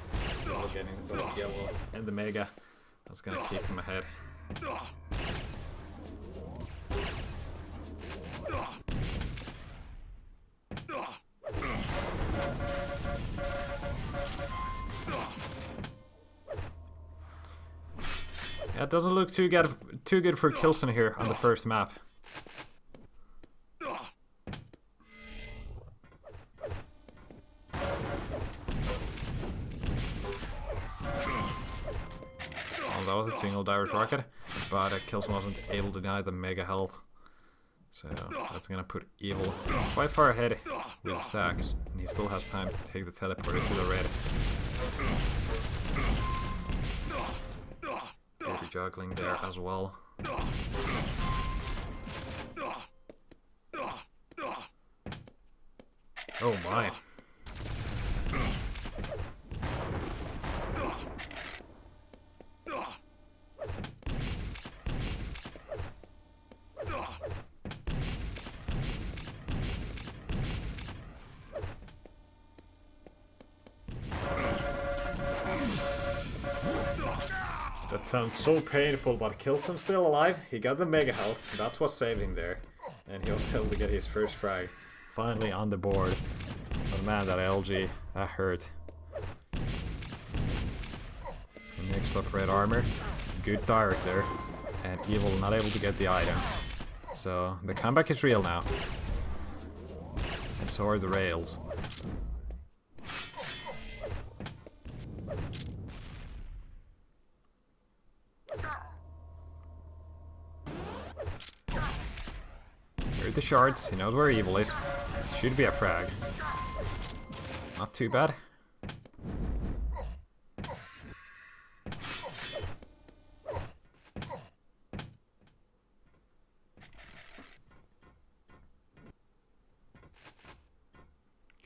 We're getting both yellow and the mega. That's gonna keep him ahead. Yeah, it doesn't look too good for Kilson here on the first map. Oh, that was a single direct rocket, but Kilson wasn't able to deny the mega health. So that's gonna put Evil quite far ahead with stacks, and he still has time to take the teleporter to the red. Maybe juggling there as well. Oh my. That sounds so painful, but Kilson's still alive. He got the mega health. That's what saved him there. And he was able to get his first frag. Finally on the board. But man, that LG, that hurt. He mixed up red armor. Good direct there. And Evil not able to get the item. So the comeback is real now. And so are the rails. Here's the shards, he knows where Evil is. Should be a frag. Not too bad.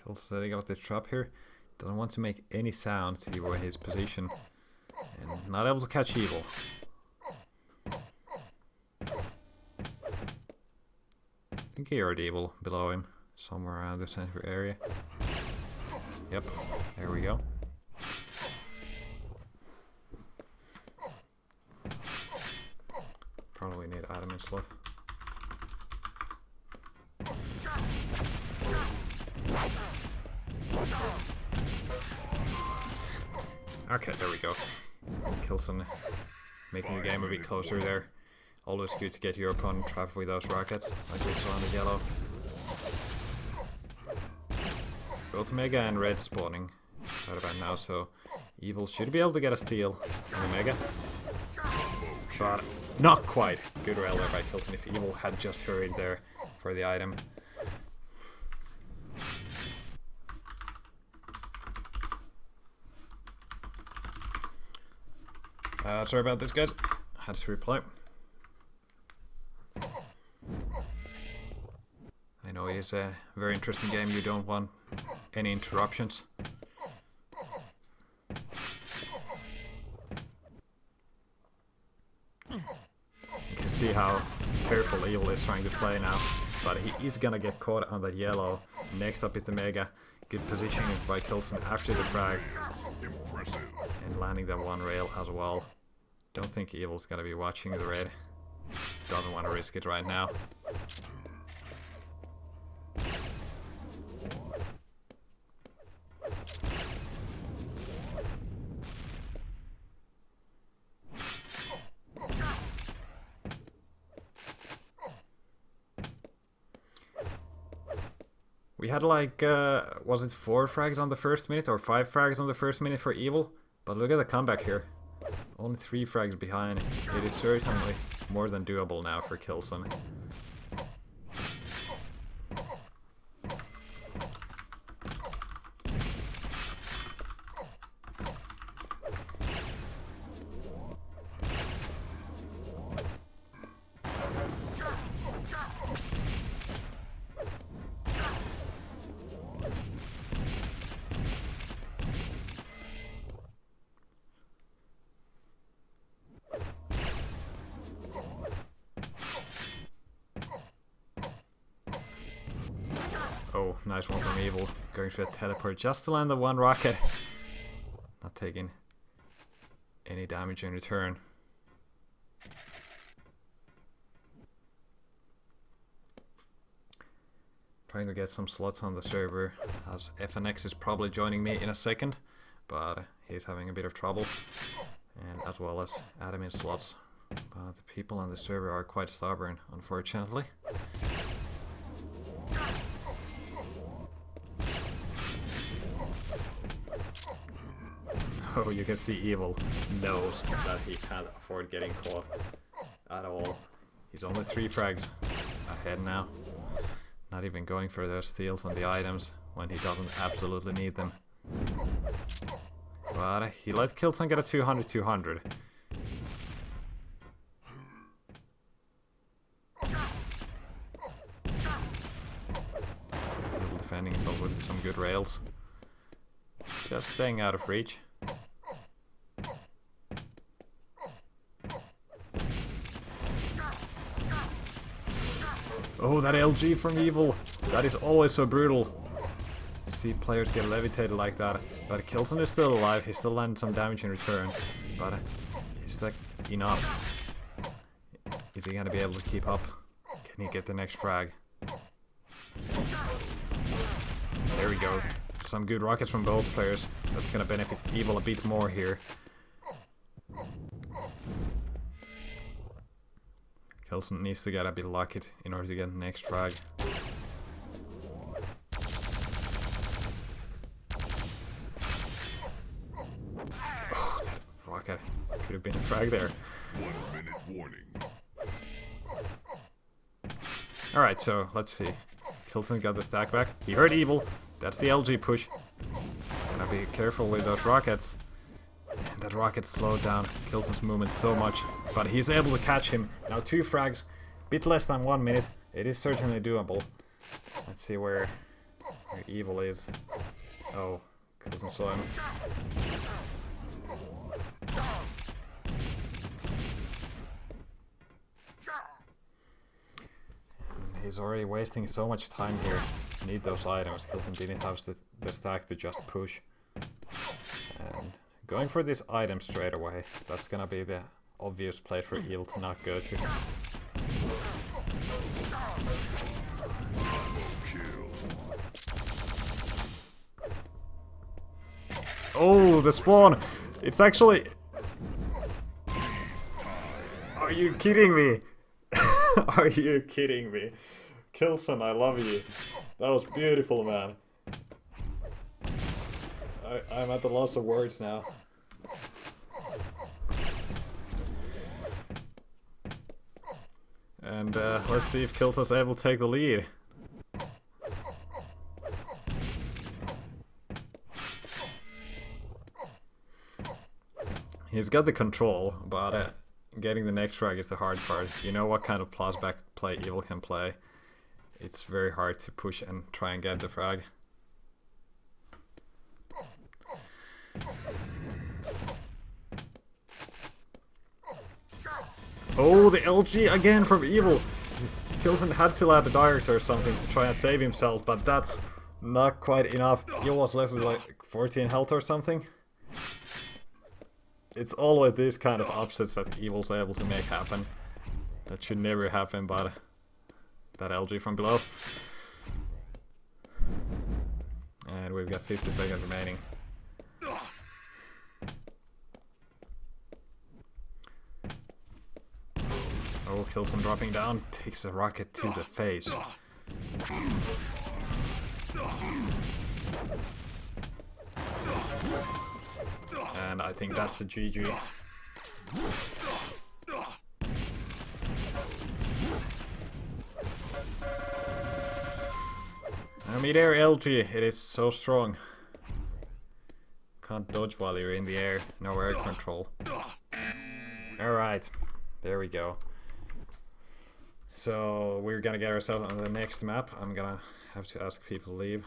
Kilson setting up the trap here. Doesn't want to make any sound to give away his position. And not able to catch Evil. I think he heard Evil below him, somewhere around the center area. Yep, there we go. Probably need adamant slot. Okay, there we go. Kilson making the game a bit closer there. Always good to get your opponent trapped with those rockets, like we saw on the yellow. Both Mega and Red spawning right about now, so Evil should be able to get a steal on the Mega. But not quite. Good rail there by Kilson if Evil had just hurried there for the item. Sorry about this, guys. Had to reply. I know it's a very interesting game. You don't want any interruptions. You can see how careful Evil is trying to play now. But he is gonna get caught on that yellow. Next up is the Mega. Good positioning by Kilson after the frag. And landing that one rail as well. Don't think Evil's gonna be watching the red. Doesn't want to risk it right now. We had like, was it 4 frags on the first minute or 5 frags on the first minute for Evil? But look at the comeback here. Only 3 frags behind. It is certainly more than doable now for Kilson. Oh, nice one from Evil. Going for a teleport just to land the one rocket. Not taking any damage in return. Trying to get some slots on the server, as FNX is probably joining me in a second, but he's having a bit of trouble, and as well as admin slots. But the people on the server are quite stubborn, unfortunately. Oh, you can see Evil knows that he can't afford getting caught at all. He's only 3 frags ahead now. Not even going for those steals on the items when he doesn't absolutely need them. But he let Kilson get a 200-200. Evil defending himself with some good rails. Just staying out of reach. Oh, that LG from Evil! That is always so brutal. See players get levitated like that. But Kilson is still alive, he's still landing some damage in return. But is that enough? Is he gonna be able to keep up? Can he get the next frag? There we go. Some good rockets from both players. That's gonna benefit Evil a bit more here. Kilson needs to get a bit lucky in order to get the next frag. Oh, that rocket could have been a frag there. 1 minute warning. Alright, so let's see. Kilson got the stack back. He heard Evil. That's the LG push. Gotta be careful with those rockets. And that rocket slowed down Kilson's movement so much. But he's able to catch him. Now 2 frags. Bit less than 1 minute. It is certainly doable. Let's see where Evil is. Oh, Kilson saw him. He's already wasting so much time here. Need those items. Kilson didn't have the stack to just push. And going for this item straight away. That's gonna be the obvious play for Evil to not go to. Oh, the spawn! It's actually... Are you kidding me? Are you kidding me? Kilson, I love you. That was beautiful, man. I'm at the loss of words now. And let's see if Kilson's able to take the lead. He's got the control, but getting the next frag is the hard part. You know what kind of plasback play Evil can play. It's very hard to push and try and get the frag. Oh, the LG again from Evil! Kilson had to land the director or something to try and save himself, but that's not quite enough. Evil was left with like 14 health or something. It's always these kind of upsets that Evil's able to make happen. That should never happen, but that LG from below. And we've got 50 seconds remaining. Oh, Kilson dropping down, takes a rocket to the face. And I think that's the GG. Mid-air LG, it is so strong. Can't dodge while you're in the air, no air control. Alright, there we go. So we're gonna get ourselves on the next map. I'm gonna have to ask people to leave.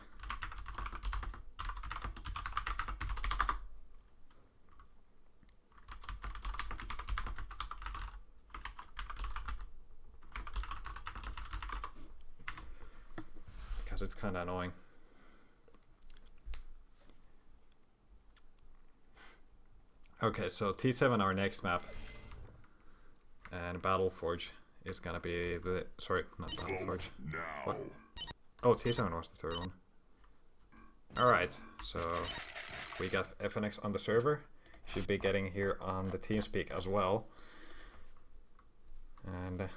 Because it's kinda annoying. Okay, so T7 our next map. And Battleforge is gonna be the... Sorry, not Battleforge. What? Oh, T7 was the third one. Alright, so we got FNX on the server. Should be getting here on the TeamSpeak as well. And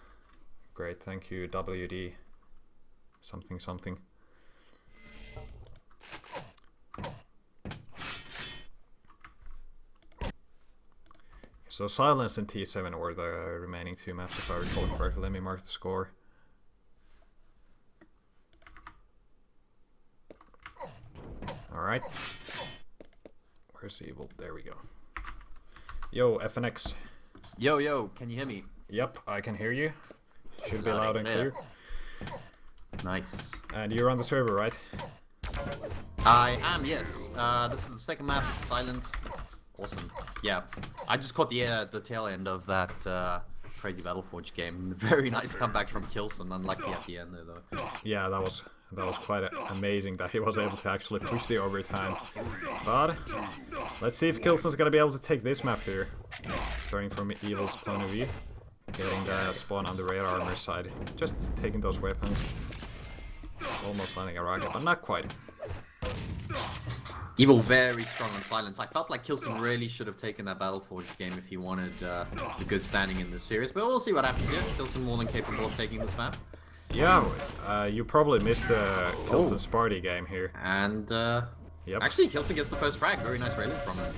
great, thank you WD something something. So Silence and T7 were the remaining two maps if I recall correctly. Let me mark the score. Alright. Where's Evil? There we go. Yo, FNX. Yo, can you hear me? Yep, I can hear you. Should be loud and clear. Nice. And you're on the server, right? I am, yes. This is the second map, Silence. Awesome. Yeah, I just caught the tail end of that crazy Battleforge game. Very nice comeback from Kilson. Unlucky at the end there, though. Yeah, that was quite amazing that he was able to actually push the overtime. But let's see if Kilson's gonna be able to take this map here. Starting from Evil's point of view, getting the spawn on the radar armor side, just taking those weapons. Almost landing a rocket, but not quite. Evil very strong on Silence. I felt like Kilson really should have taken that Battleforge game if he wanted a good standing in this series, but we'll see what happens here. Kilson more than capable of taking this map. Yeah, you probably missed the Kilson Sparty game here. And yep. Actually, Kilson gets the first frag. Very nice railing from him.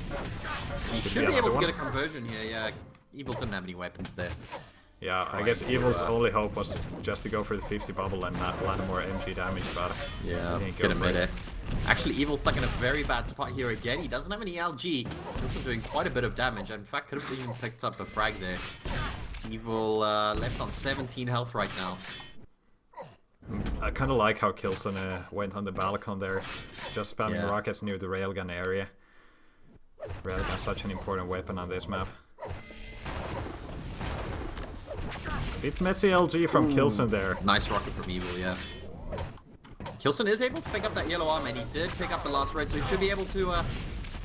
He should be able to get a conversion here. Yeah, Evil didn't have any weapons there. Yeah, I guess Evil's only hope was just to go for the 50 bubble and not land more MG damage, but yeah, get him there. Actually, Evil's stuck in a very bad spot here again. He doesn't have any LG. Kilson doing quite a bit of damage. In fact, could have even picked up a frag there. Evil left on 17 health right now. I kind of like how Kilson went on the balcony there, just spamming rockets near the railgun area. Railgun is such an important weapon on this map. A bit messy LG from Kilson there. Nice rocket from Evil, yeah. Kilson is able to pick up that yellow arm, and he did pick up the last red, so he should be able to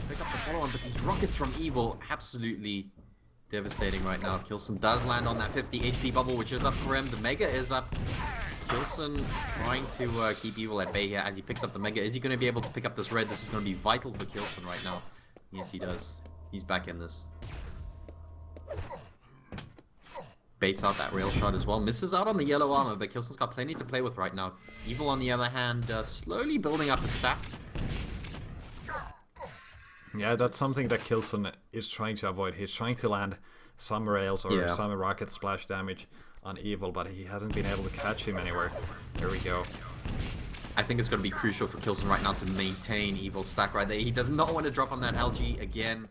pick up the follow-on. But these rockets from Evil, absolutely devastating right now. Kilson does land on that 50 HP bubble, which is up for him. The Mega is up. Kilson trying to keep Evil at bay here as he picks up the Mega. Is he going to be able to pick up this red? This is going to be vital for Kilson right now. Yes, he does. He's back in this. Baits out that rail shot as well. Misses out on the yellow armor, but Kilson's got plenty to play with right now. Evil, on the other hand, slowly building up a stack. Yeah, that's something that Kilson is trying to avoid. He's trying to land some rails or some rocket splash damage on Evil, but he hasn't been able to catch him anywhere. There we go. I think it's going to be crucial for Kilson right now to maintain Evil's stack right there. He does not want to drop on that LG again.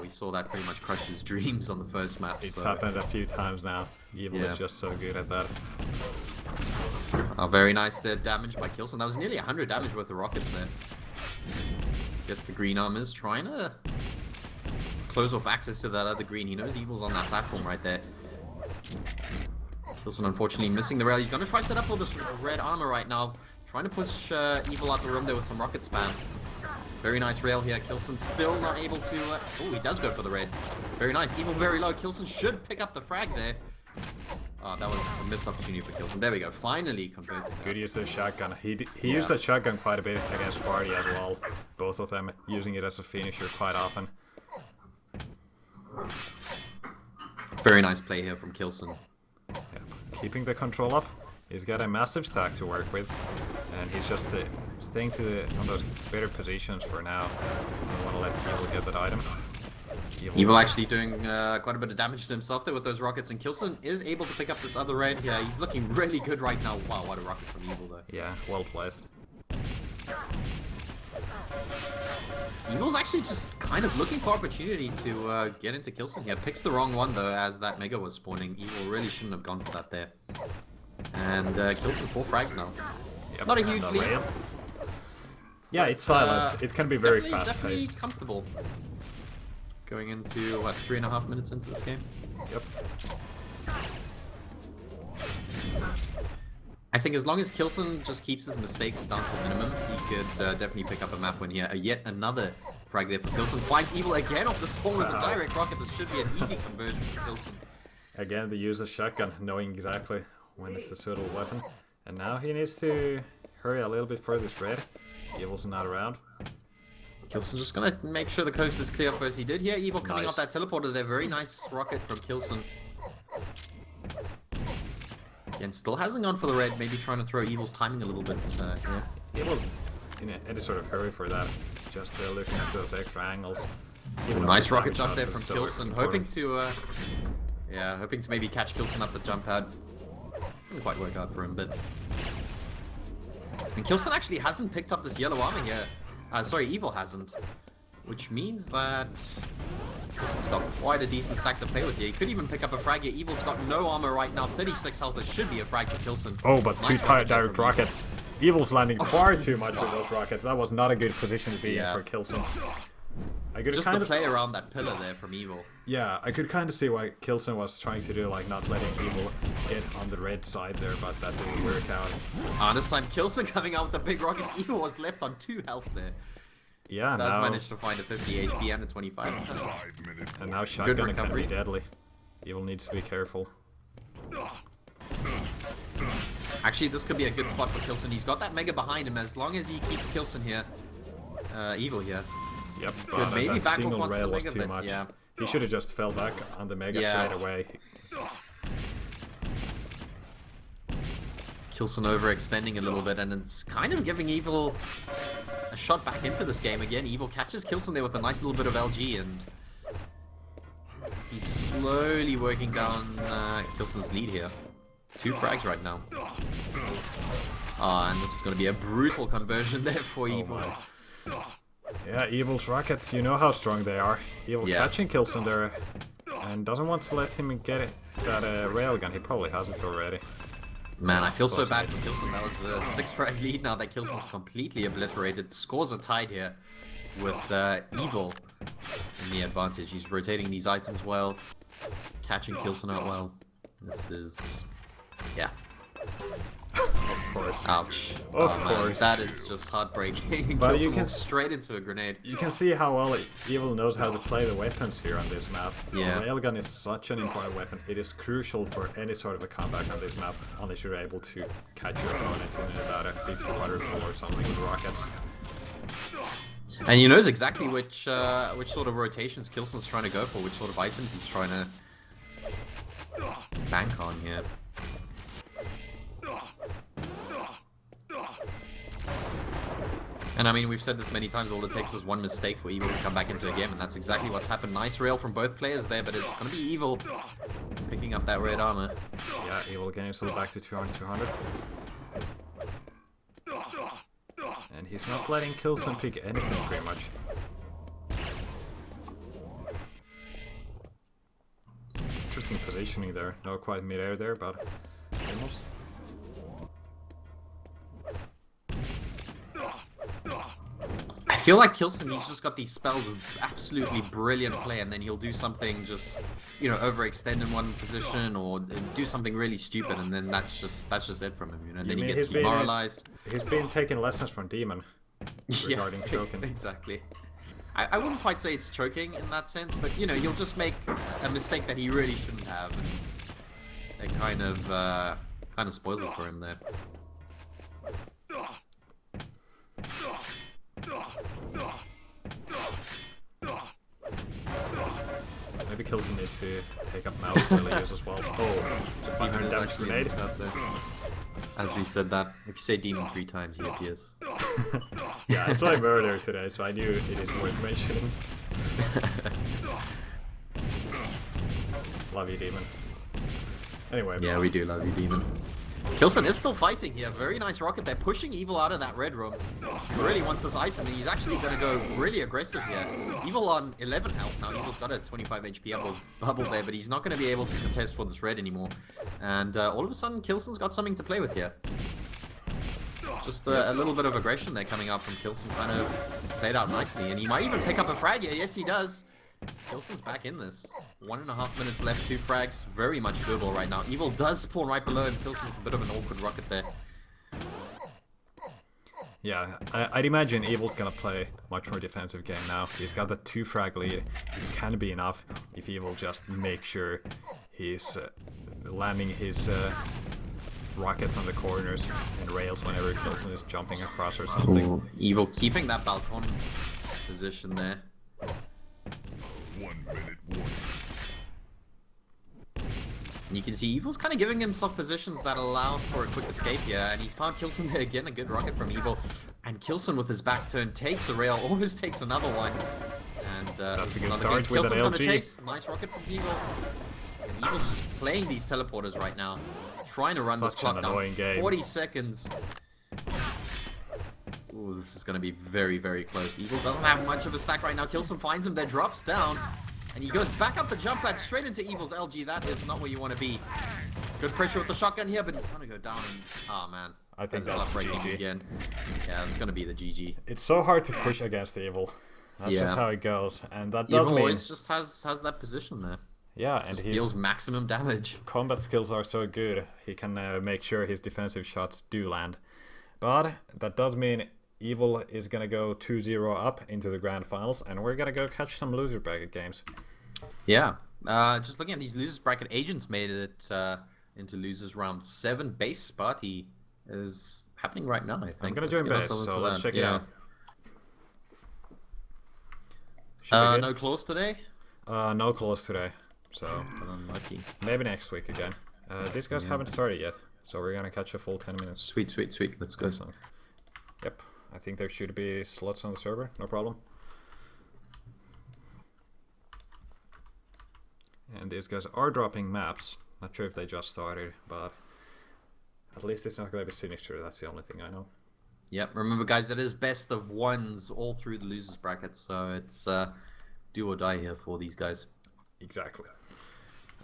We saw that pretty much crush his dreams on the first map. It's happened a few times now. Evil is just so good at that. Oh, very nice there, damage by Kilson. That was nearly 100 damage worth of rockets there. Gets the green armors, trying to close off access to that other green. He knows Evil's on that platform right there. Kilson unfortunately missing the rail. He's going to try to set up all this red armor right now. Trying to push Evil out the room there with some rocket spam. Very nice rail here. Kilson still not able to... oh, he does go for the red. Very nice. Evil very low. Kilson should pick up the frag there. Oh, that was a missed opportunity for Kilson. There we go. Finally converted. Good use of the shotgun. He used that shotgun quite a bit against Sparty as well. Both of them using it as a finisher quite often. Very nice play here from Kilson. Yep. Keeping the control up. He's got a massive stack to work with, and he's just staying on those better positions for now. Don't want to let Evil get that item. Evil actually doing quite a bit of damage to himself there with those rockets, and Kilson is able to pick up this other red. Yeah, he's looking really good right now. Wow, what a rocket from Evil though. Yeah, well placed. Evil's actually just kind of looking for opportunity to get into Kilson here. Picks the wrong one though, as that Mega was spawning. Evil really shouldn't have gone for that there. And Kilson 4 frags now. Yep, not a huge lead. Yeah, it's silence. It can be very fast-paced. Definitely comfortable. Going into, what, 3.5 minutes into this game? Yep. I think as long as Kilson just keeps his mistakes down to a minimum, he could definitely pick up a map win here. Yet another frag there for Kilson. Finds Evil again off the spawn with a direct rocket. This should be an easy conversion for Kilson. Again, the use of shotgun, knowing exactly when it's the suitable weapon. And now he needs to hurry a little bit for this red. Evil's not around. Kilson's just gonna make sure the coast is clear first. He did hear Evil coming off that teleporter there. Very nice rocket from Kilson. Again, still hasn't gone for the red. Maybe trying to throw Evil's timing a little bit here. Evil in any sort of hurry for that. Just looking at those extra angles. Nice rocket jump there from Kilson. Hoping to maybe catch Kilson up the jump pad. Didn't quite work out for him, but... And Kilson actually hasn't picked up this yellow armor here. Sorry, Evil hasn't. Which means that... Kilson's got quite a decent stack to play with here. He could even pick up a frag here. Evil's got no armor right now. 36 health. This should be a frag for Kilson. Oh, but nice two direct rockets. Evil's landing far too much with those rockets. That was not a good position to be in for Kilson. I could just the play around that pillar there from Evil. Yeah, I could kind of see why Kilson was trying to do, like not letting Evil get on the red side there, but that didn't work out. This time Kilson coming out with the big rockets. Evil was left on 2 health there. Yeah, does manage to find a 50 HP and a 25. And now shotgun can be deadly. Evil needs to be careful. Actually, this could be a good spot for Kilson. He's got that Mega behind him. As long as he keeps Kilson here, Evil here. Yep, but maybe that single back rail was Mega, too much. Yeah. He should have just fell back on the Mega straight away. Kilson overextending a little bit, and it's kind of giving Evil a shot back into this game again. Evil catches Kilson there with a nice little bit of LG, and he's slowly working down Kilson's lead here. 2 frags right now. And this is going to be a brutal conversion there for Evil. Yeah, Evil's rockets, you know how strong they are. Evil catching Kilson there and doesn't want to let him get that railgun. He probably has it already. Man, I feel so bad for Kilson. That was a 6 frag lead now that Kilson's completely obliterated. Scores are tied here with Evil in the advantage. He's rotating these items well, catching Kilson out well. This is... yeah. Of course. Ouch. Of course. That is just heartbreaking. But Kilson you can straight into a grenade. You can see how well Evil knows how to play the weapons here on this map. Yeah. The railgun is such an important weapon. It is crucial for any sort of a comeback on this map, unless you're able to catch your opponent in about a 1500 pull or something with rockets. And he knows exactly which sort of rotations Kilson's trying to go for, which sort of items he's trying to bank on here. And I mean, we've said this many times, all it takes is one mistake for Evil to come back into the game, and that's exactly what's happened. Nice rail from both players there, but it's going to be Evil picking up that red armor. Yeah, Evil getting himself back to 200. And he's not letting Kilson pick anything, pretty much. Interesting positioning there. Not quite mid-air there, but almost. I feel like Kilson, he's just got these spells of absolutely brilliant play, and then he'll do something just, you know, overextend in one position or do something really stupid, and then that's just it from him, you know. And then he gets demoralized. He's been taking lessons from Demon regarding choking. Exactly. I wouldn't quite say it's choking in that sense, but you know, you'll just make a mistake that he really shouldn't have, and it kind of spoils it for him there. Maybe Kilson needs to take up mouse really as well. Oh, 500 damage grenade. As we said that, if you say demon 3 times, he appears. Yeah, I saw him earlier today, so I knew it is worth mentioning. Love you, Demon. Anyway. Yeah, we do love you, Demon. Kilson is still fighting here. Very nice rocket. They're pushing Evil out of that red room. He really wants this item, and he's actually going to go really aggressive here. Evil on 11 health now. Evil's got a 25 HP bubble there, but he's not going to be able to contest for this red anymore. And all of a sudden, Kilson's got something to play with here. Just a little bit of aggression there coming out from Kilson. Kind of played out nicely, and he might even pick up a frag here. Yes, he does. Kilson's back in this. 1.5 minutes left, 2 frags. Very much doable right now. Evil does spawn right below him. Kilson with a bit of an awkward rocket there. Yeah, I'd imagine Evil's gonna play much more defensive game now. He's got the 2 frag lead. It can be enough if Evil just make sure he's landing his rockets on the corners and rails whenever Kilson is jumping across or something. Ooh, Evil keeping that balcon position there. 1 minute warning. And you can see Evil's kind of giving himself positions that allow for a quick escape here, and he's found Kilson there again, a good rocket from Evil. And Kilson with his back turn takes a rail, almost takes another one. And that's a good start with Kilson's an gonna LG. chase. Nice rocket from Evil. And Evil's just playing these teleporters right now. Trying to run this clock down. Game. 40 seconds. Ooh, this is going to be very, very close. Evil doesn't have much of a stack right now. Kilson finds him, then drops down. And he goes back up the jump pad straight into Evil's LG. That is not where you want to be. Good pressure with the shotgun here, but he's going to go down. And, oh, man. I think that's that's breaking GG. again. Yeah, it's going to be the GG. It's so hard to push against Evil. That's just how it goes. And that does Evil mean... always just has that position there. Yeah, and Just his deals maximum damage. combat skills are so good. He can make sure his defensive shots do land. But that does mean Evil is going to go 2-0 up into the grand finals, and we're going to go catch some loser bracket games. Yeah. Just looking at these losers bracket, Agents made it into losers round 7. Base Sparty is happening right now, I think. I'm going to join base, so let's check it out. No claws today? No calls today, so Unlucky. maybe next week again. These guys haven't started yet, so we're going to catch a full 10 minutes. Sweet, sweet, sweet. Let's go. So, yep, I think there should be slots on the server, no problem. And these guys are dropping maps. Not sure if they just started, but at least it's not going to be signature. That's the only thing I know. Yep, remember guys, it is best of ones all through the losers bracket, so it's do or die here for these guys. Exactly.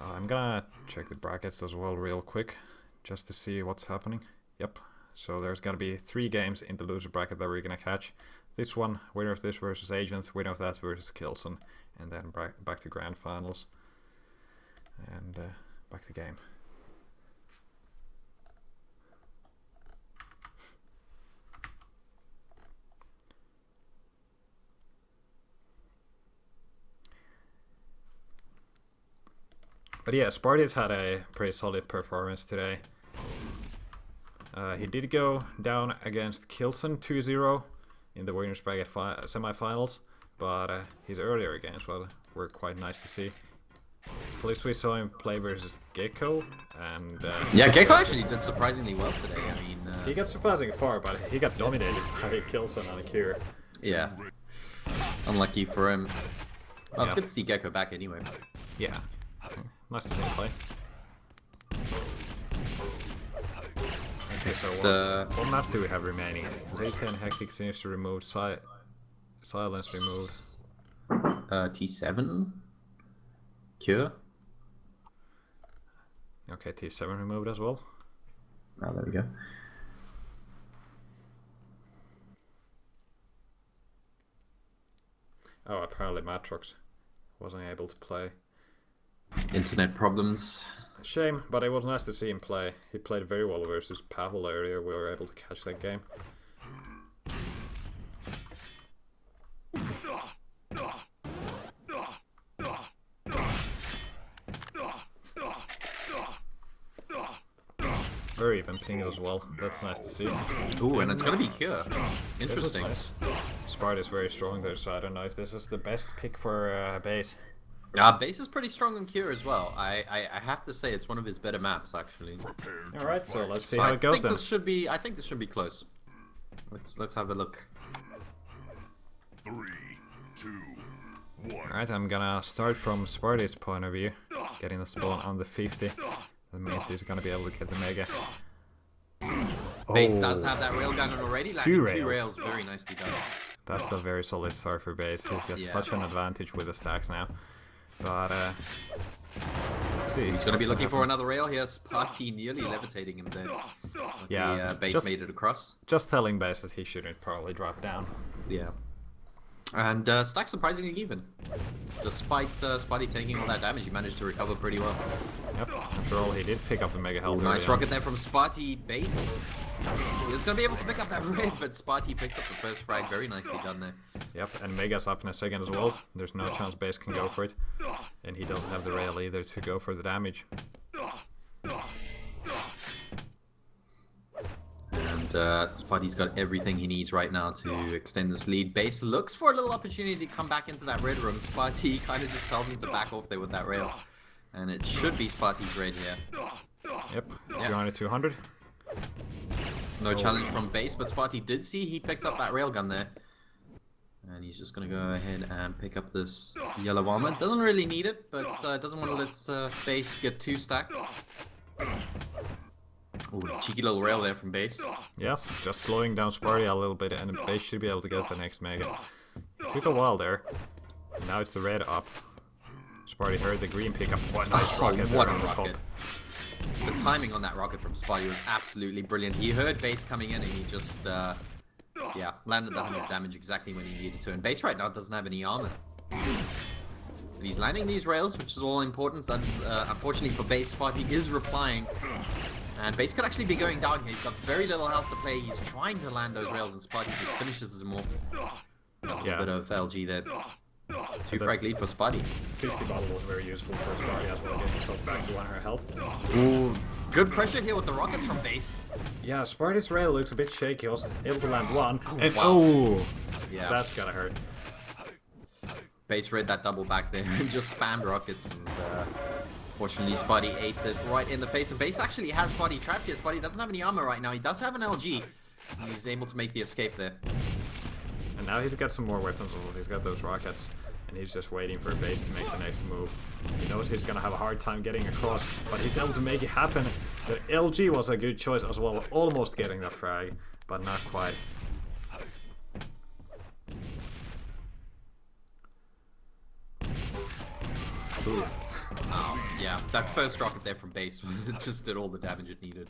I'm gonna check the brackets as well real quick, just to see what's happening. Yep, so there's gonna be 3 games in the loser bracket that we're gonna catch. This one, winner of this versus Agents, winner of that versus Kilson, and then back to grand finals. And back to game. But yeah, Sparty's had a pretty solid performance today. He did go down against Kilson 2-0 in the winners bracket semi-finals, but his earlier games were quite nice to see. At least we saw him play versus Gecko, and yeah, Gecko actually did surprisingly well today. I mean, he got surprisingly far, but he got dominated by Kilson on a cure. Yeah, unlucky for him. Well, it's good to see Gecko back anyway. Yeah, nice to see him play. Okay, so what map do we have remaining? Z10 Hectic seems to remove silence removed. T7 Cure. Okay, T7 removed as well. Oh, there we go. Oh, apparently Matr wasn't able to play. Internet problems. Shame, but it was nice to see him play. He played very well versus Pavl earlier. We were able to catch that game. Very even ping as well. That's nice to see. Ooh, and it's gonna be Cure. Interesting. Nice. Sparty is very strong there, so I don't know if this is the best pick for base. Base is pretty strong on Cure as well. I have to say it's one of his better maps actually. All right, so let's see how it goes then. I think this should be close. Let's have a look. 3, 2, 1. All right, I'm gonna start from Sparty's point of view, getting the spawn on the 50. That means he's gonna be able to get the mega. Base does have that rail gun already. Two Landing two rails. rails, very nicely done. That's a very solid start for base. He's got such an advantage with the stacks now. But let's see. He's gonna be looking for another rail here. Sparty nearly levitating him there. But yeah, the base made it across. Just telling base that he shouldn't probably drop down. Yeah. And stack surprisingly even. Despite Sparty taking all that damage, he managed to recover pretty well. Yep, after all, he did pick up the mega health. Nice rocket there from Sparty base. He's gonna be able to pick up that red, but Sparty picks up the first frag. Very nicely done there. Yep, and Mega's up in a second as well. There's no chance base can go for it. And he doesn't have the rail either to go for the damage. And Sparty's got everything he needs right now to extend this lead. Base looks for a little opportunity to come back into that red room. Sparty kind of just tells him to back off there with that rail. And it should be Sparty's red here. Yep, 200. No challenge from base, but Sparty did see he picked up that railgun there. And he's just going to go ahead and pick up this yellow armor. Doesn't really need it, but doesn't want to let base get too stacked. Ooh, cheeky little rail there from base. Yes, just slowing down Sparty a little bit, and base should be able to get the next mega. It took a while there. Now it's the red up. Sparty heard the green pick up. What a nice rocket there on the top. The timing on that rocket from Sparty was absolutely brilliant. He heard base coming in and he just, yeah, landed the 100 damage exactly when he needed to. And base right now doesn't have any armor. And he's landing these rails, which is all important. Unfortunately for base, Sparty is replying. And base could actually be going down here. He's got very little health to play. He's trying to land those rails and Sparty just finishes him off. A bit of LG there. 2 frag lead for Sparty. 50 bottle was very useful for Sparty as well, getting himself back to 100 health. Ooh, good pressure here with the rockets from base. Yeah, Sparty's rail looks a bit shaky. Also able to land one. And yeah, that's gotta hurt. Base read that double back there and just spammed rockets. And fortunately, Sparty ate it right in the face. And base actually has Sparty trapped here. Sparty doesn't have any armor right now. He does have an LG. And he's able to make the escape there. And now he's got some more weapons. He's got those rockets. And he's just waiting for base to make the next move. He knows he's gonna have a hard time getting across, but he's able to make it happen. The LG was a good choice as well, almost getting that frag, but not quite. Ooh. Yeah, that first rocket there from base just did all the damage it needed.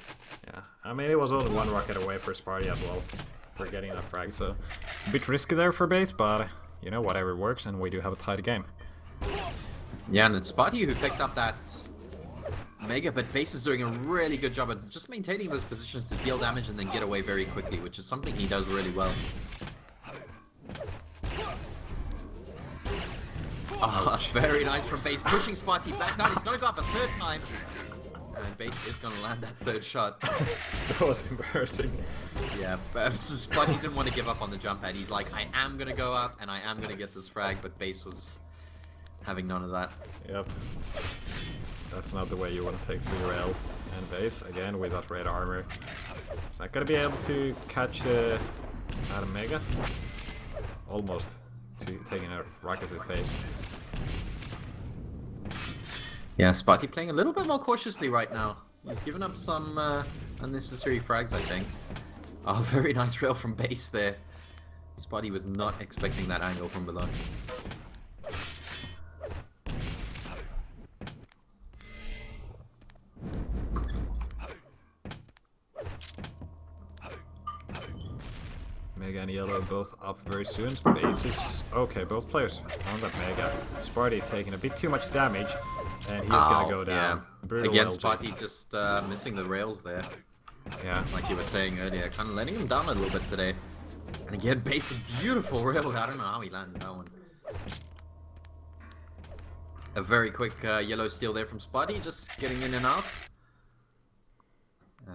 Yeah, I mean it was only one rocket away for Sparty as well for getting that frag, so a bit risky there for base, but you know, whatever works, and we do have a tight game. Yeah, and it's Sparty who picked up that mega, but base is doing a really good job at just maintaining those positions to deal damage and then get away very quickly, which is something he does really well. Oh, very nice from base, pushing Sparty back down. He's going to go up a third time. And Base is going to land that third shot. That was embarrassing. Yeah, but Sparty didn't want to give up on the jump pad. He's like, I am going to go up and I am going to get this frag, but Base was having none of that. Yep. That's not the way you want to take 3 rails. And Base, again, with that red armor. Is not going to be able to catch Adam Mega. Almost. Taking a rocket to the face. Yeah, Sparty playing a little bit more cautiously right now. He's given up some unnecessary frags, I think. Oh, very nice rail from Base there. Sparty was not expecting that angle from below. Mega and Yellow both up very soon. Base is... Okay, both players on that Mega. Sparty taking a bit too much damage. And he's gonna go down. Yeah. Again, Sparty just missing the rails there. Yeah. Like you were saying earlier, kind of letting him down a little bit today. And again, Base, a beautiful rail. I don't know how he landed that one. A very quick yellow steal there from Sparty, just getting in and out.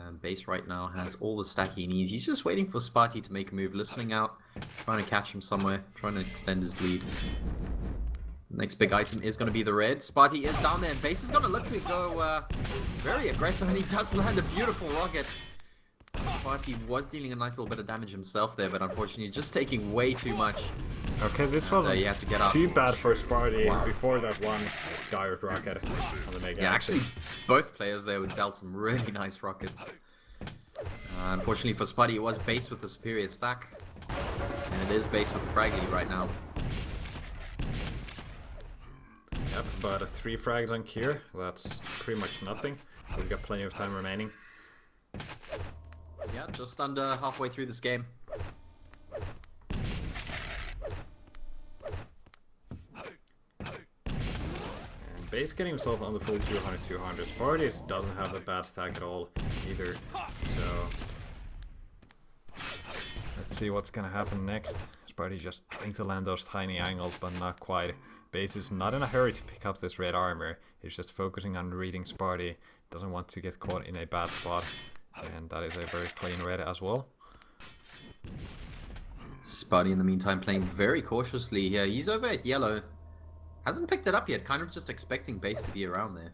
And Base right now has all the stack he needs. He's just waiting for Sparty to make a move, listening out, trying to catch him somewhere, trying to extend his lead. Next big item is going to be the red. Sparty is down there, and Base is going to look to go very aggressive, and he does land a beautiful rocket. Sparty was dealing a nice little bit of damage himself there, but unfortunately just taking way too much. Okay, this wasn't you have to get up. too bad for Sparty before that one direct rocket on the Mega. Yeah, actually, both players there dealt some really nice rockets. Unfortunately for Sparty, it was Base with the superior stack. And it is Base with the frag lead right now. Yep, but 3 frags on Kier. That's pretty much nothing. We've got plenty of time remaining. Yeah, just under halfway through this game. And Base getting himself on the full 200. Sparty doesn't have a bad stack at all either. So let's see what's gonna happen next. Sparty just trying to land those tiny angles, but not quite. Base is not in a hurry to pick up this red armor. He's just focusing on reading Sparty. Doesn't want to get caught in a bad spot. And that is a very clean red as well. Sparty in the meantime playing very cautiously here. He's over at yellow. Hasn't picked it up yet. Kind of just expecting Base to be around there.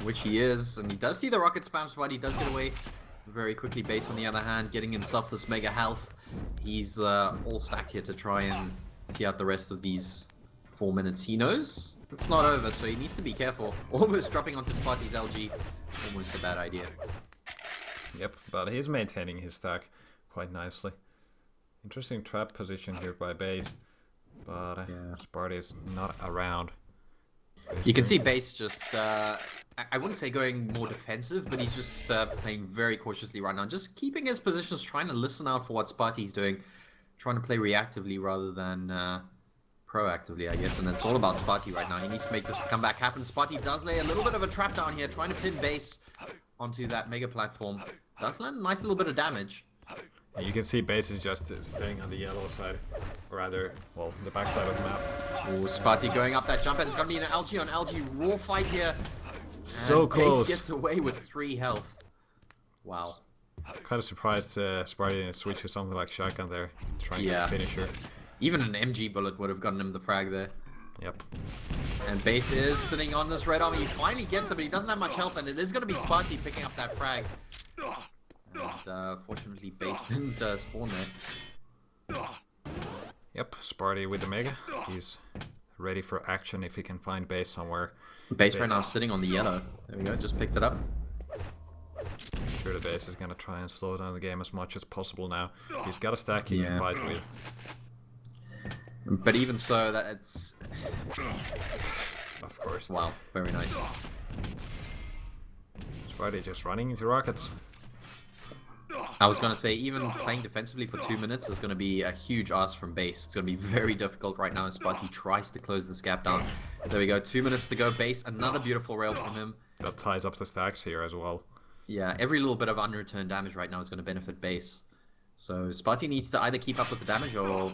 Which he is. And he does see the rocket spam. Sparty does get away very quickly. Base on the other hand getting himself this mega health. He's all stacked here to try and see out the rest of these 4 minutes. He knows it's not over, so he needs to be careful. Almost dropping onto Sparty's LG. Almost a bad idea. Yep, but he's maintaining his stack quite nicely. Interesting trap position here by Base, but Sparty is not around. You can see Base just, I wouldn't say going more defensive, but he's just playing very cautiously right now. Just keeping his positions, trying to listen out for what Sparty's doing. Trying to play reactively rather than proactively, I guess. And it's all about Sparty right now. He needs to make this comeback happen. Sparty does lay a little bit of a trap down here, trying to pin Base onto that mega platform. Does land a nice little bit of damage. And you can see Base is just staying on the yellow side, or rather, well, the back side of the map. Oh, Sparty going up that jump, and it's going to be an LG on LG raw fight here. So and close. Base gets away with 3 health. Wow. Kind of surprised Sparty didn't switch to something like shotgun there, trying to finish her. Even an MG bullet would have gotten him the frag there. Yep. And Base is sitting on this red army. He finally gets it, but he doesn't have much health, and it is going to be Sparty picking up that frag. And fortunately, Base didn't spawn there. Yep, Sparty with the mega. He's ready for action if he can find Base somewhere. Base right now sitting on the yellow. There we go, just picked it up. Sure, the Base is gonna try and slow down the game as much as possible now. He's got a stack he can fight with. But even so, that's... Of course. Wow, very nice. Sparty just running into rockets. I was going to say, even playing defensively for 2 minutes is going to be a huge ask from Base. It's going to be very difficult right now as Sparty tries to close this gap down. There we go, 2 minutes to go. Base, another beautiful rail from him. That ties up the stacks here as well. Yeah, every little bit of unreturned damage right now is going to benefit Base. So Sparty needs to either keep up with the damage or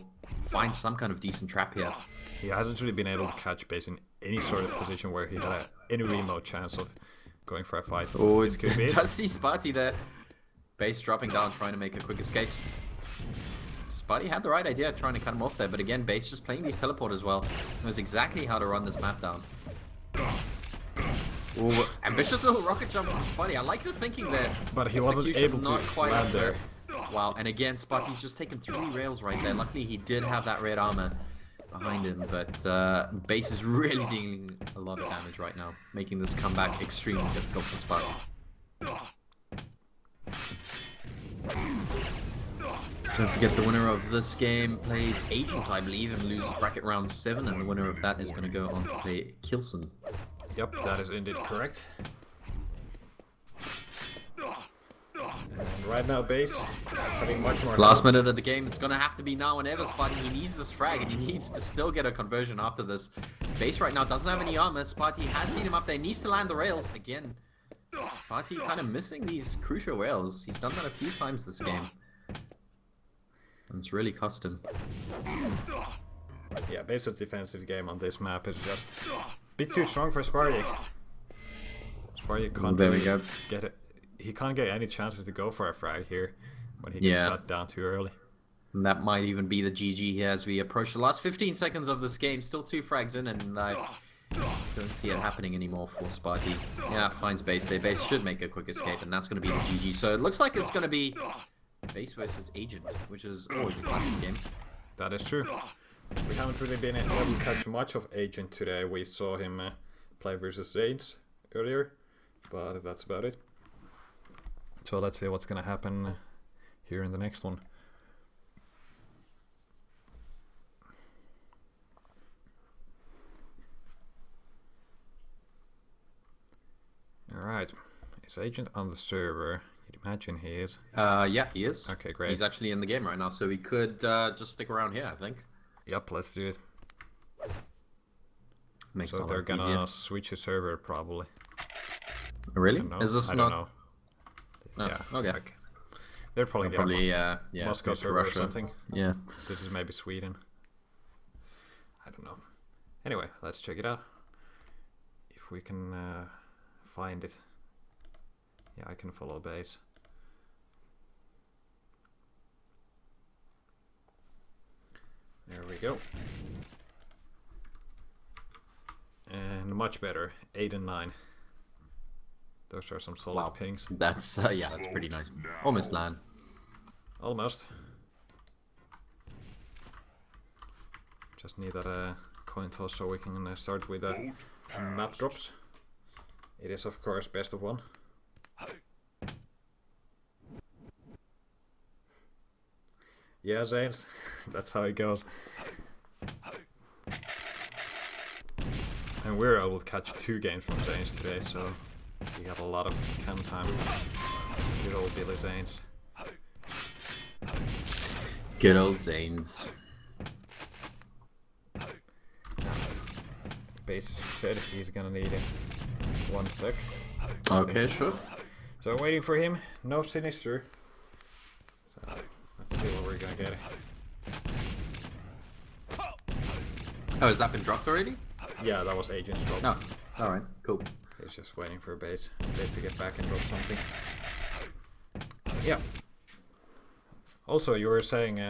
find some kind of decent trap here. He hasn't really been able to catch base in any sort of position where he had any remote chance of going for a fight. Oh, This could be it. does see Sparty there. Base dropping down, trying to make a quick escape. Sparty had the right idea, trying to cut him off there, but again, Base just playing these teleporters well. Knows exactly how to run this map down. Ooh, ambitious little rocket jump from Sparty. I like the thinking there. But he wasn't Execution able to not quite land up there. Wow, and again, Sparty's just taken 3 rails right there. Luckily, he did have that red armor behind him, but Base is really dealing a lot of damage right now, making this comeback extremely difficult for Sparty. Don't forget the winner of this game plays Agent, I believe, and loses bracket round 7, and the winner of that is going to go on to play Kilson. Yep, that is indeed correct. And right now, Base having much more. Last minute of the game, it's going to have to be now and ever, Sparty. He needs this frag, and he needs to still get a conversion after this. Base right now doesn't have any armor. Sparty has seen him up there, needs to land the rails. Again, Sparty kind of missing these crucial rails. He's done that a few times this game. And it's really cost him. Yeah, Base's defensive game on this map is just a bit too strong for Sparty. Sparty can't There we really go. get it. He can't get any chances to go for a frag here when he gets shut down too early. And that might even be the GG here as we approach the last 15 seconds of this game. Still 2 frags in, and I don't see it happening anymore for Sparty. Yeah, finds Base there. Base should make a quick escape, and that's going to be the GG. So it looks like it's going to be Base versus Agent, which is always a classic game. That is true. We haven't really been able to catch much of Agent today. We saw him play versus Zanes earlier, but that's about it. So let's see what's going to happen here in the next one. Alright, is Agent on the server? You'd imagine he is. Yeah, he is. Okay, great. He's actually in the game right now, so we could just stick around here, I think. Yep, let's do it. Makes So it they're a lot gonna easier. switch the server probably. Really? I don't know. Is this I not? don't know. No. Yeah, Okay. They're probably gonna Probably, yeah. Moscow go to server or Russia. something. Yeah. This is maybe Sweden. I don't know. Anyway, let's check it out. If we can find it. Yeah, I can follow Base. There we go. And much better, 8 and 9. Those are some solid Wow. pings. That's yeah, that's pretty nice. Almost land. Almost. Just need that coin toss so we can start with map drops. It is of course best of 1. Yeah, Zanes, that's how it goes. And we're able to catch 2 games from Zanes today, so we got a lot of cam time. Good old Billy Zanes. Good old Zanes. Base said he's gonna need 1 sec. Okay, sure. So waiting for him, no sinister. So, let's see what we're gonna get. Oh, has that been dropped already? Yeah, that was Agent's drop. No. All right. Cool. He's just waiting for Base to get back and drop something. Yeah. Also, you were saying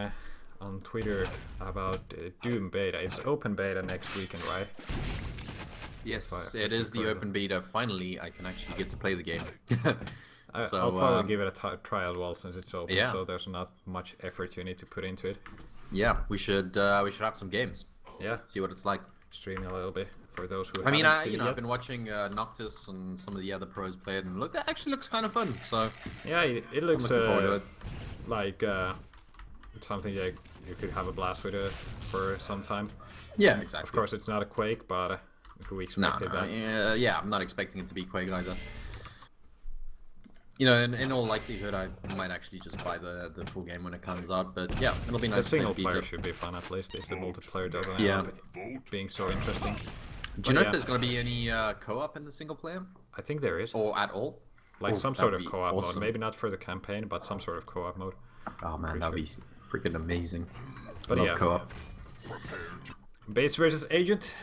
on Twitter about Doom beta. It's open beta next weekend, right? Yes, If it is the further. open beta. Finally, I can actually get to play the game. So, I'll probably give it a try as well since it's open. yeah. So there's not much effort you need to put into it. Yeah, we should have some games. Yeah, See what it's like. stream a little bit for those who I mean, haven't seen it I've yet. been watching Noctis and some of the other pros play it, and look, it actually looks kind of fun. So Yeah, it looks looking forward to it. like something that you could have a blast with for some time. yeah, exactly. Of course, it's not a Quake, but who No, expected no, that? yeah, I'm not expecting it to be Quake either. You know, in all likelihood, I might actually just buy the full game when it comes out. But yeah, it'll be The nice to play single the player beta. should be fun at least if the multiplayer doesn't Yeah. end up being so interesting. Do But you know yeah, if there's going to be any co-op in the single player I think there is or at all? like Oh, some that sort would of be co-op awesome. mode. Maybe not for the campaign, but some sort of co-op mode. Oh man, that'd be freaking amazing. But Love yeah, co-op. Base versus Agent.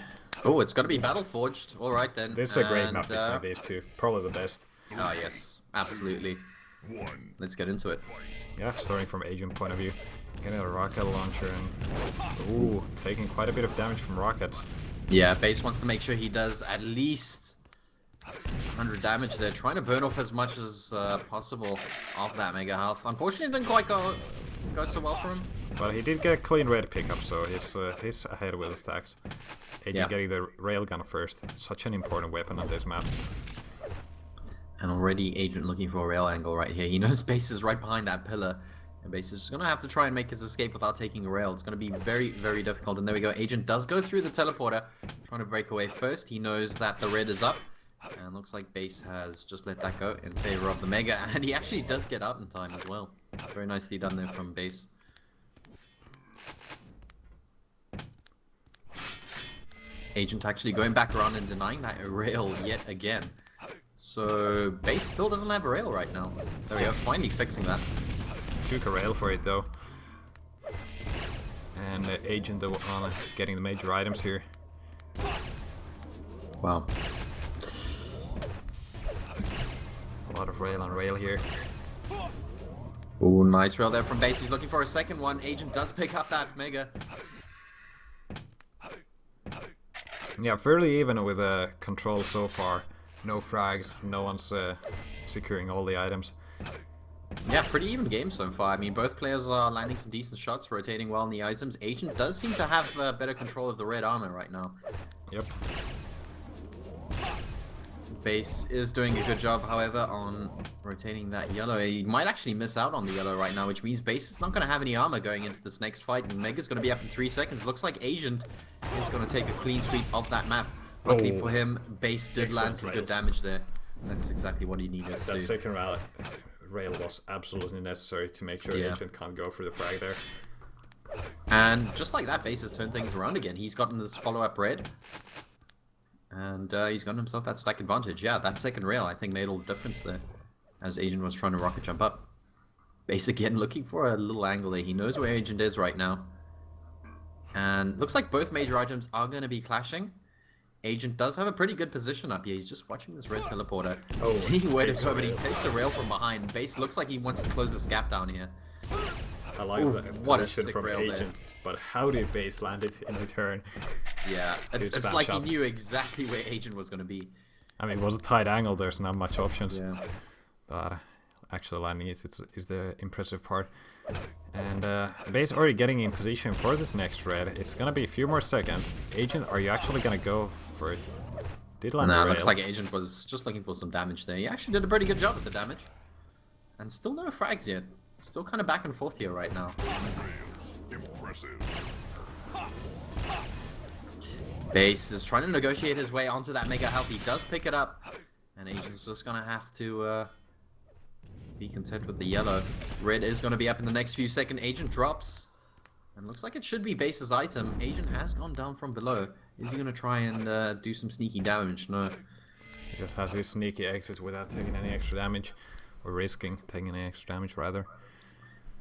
Oh, it's gonna be Battle Forged. All right then. This is a great And, map, this my base too. Probably the best. Oh yes, absolutely. 1. Let's get into it. Yeah, starting from Agent point of view. Getting a rocket launcher and... Ooh, taking quite a bit of damage from rockets. Yeah, base wants to make sure he does at least 100 damage there, trying to burn off as much as possible off that mega health. Unfortunately, it didn't quite go so well for him. But he did get a clean red pickup, so he's ahead with the stacks. Agent Yeah. getting the railgun first. Such an important weapon on this map. And already Agent looking for a rail angle right here. He knows base is right behind that pillar. And base is going to have to try and make his escape without taking a rail. It's going to be very, very difficult. And there we go. Agent does go through the teleporter, trying to break away first. He knows that the red is up. And looks like base has just let that go in favor of the mega. And he actually does get out in time as well. Very nicely done there from base. Agent actually going back around and denying that rail yet again. So base still doesn't have a rail right now. There we go, finally fixing that. Took a rail for it though. And Agent though on getting the major items here. Wow. A lot of rail on rail here. Oh, nice rail there from base. He's looking for a second one. Agent does pick up that mega. Yeah, fairly even with control so far. No frags, no one's securing all the items. Yeah, pretty even game so far. I mean, both players are landing some decent shots, rotating well in the items. Agent does seem to have better control of the red armor right now. Yep. Base is doing a good job, however, on rotating that yellow. He might actually miss out on the yellow right now, which means base is not going to have any armor going into this next fight, and Mega's going to be up in 3 seconds. Looks like Agent is going to take a clean sweep of that map. Luckily for him, base did land some good damage there. That's exactly what he needed to That do. second rail was absolutely necessary to make sure Agent can't go for the frag there. And just like that, base has turned things around again. He's gotten this follow-up red. And he's gotten himself that stack advantage. Yeah, that second rail, I think, made all the difference there. As Agent was trying to rocket jump up. Base again looking for a little angle there. He knows where Agent is right now. And looks like both major items are going to be clashing. Agent does have a pretty good position up here. He's just watching this red teleporter. Seeing where to go, but he takes a rail from behind. Base looks like he wants to close this gap down here. I like that what a position sick from rail Agent. there. But how did base land it in return? Yeah, it's Huge like spam he knew exactly where Agent was going to be. I mean, it was a tight angle. There's not much options. Yeah. But actually landing it is the impressive part. And base already getting in position for this next red. It's gonna be a few more seconds. Agent, are you actually gonna go for it? Did land the Nah, rail. looks like Agent was just looking for some damage there. He actually did a pretty good job with the damage. And still no frags yet. Still kind of back and forth here right now. Impressive. Base is trying to negotiate his way onto that mega health. He does pick it up. And Agent's just gonna have to be content with the yellow. Red is gonna be up in the next few seconds. Agent drops. And looks like it should be Base's item. Agent has gone down from below. Is he gonna try and do some sneaky damage? No. He just has his sneaky exit without taking any extra damage. Or risking taking any extra damage, rather.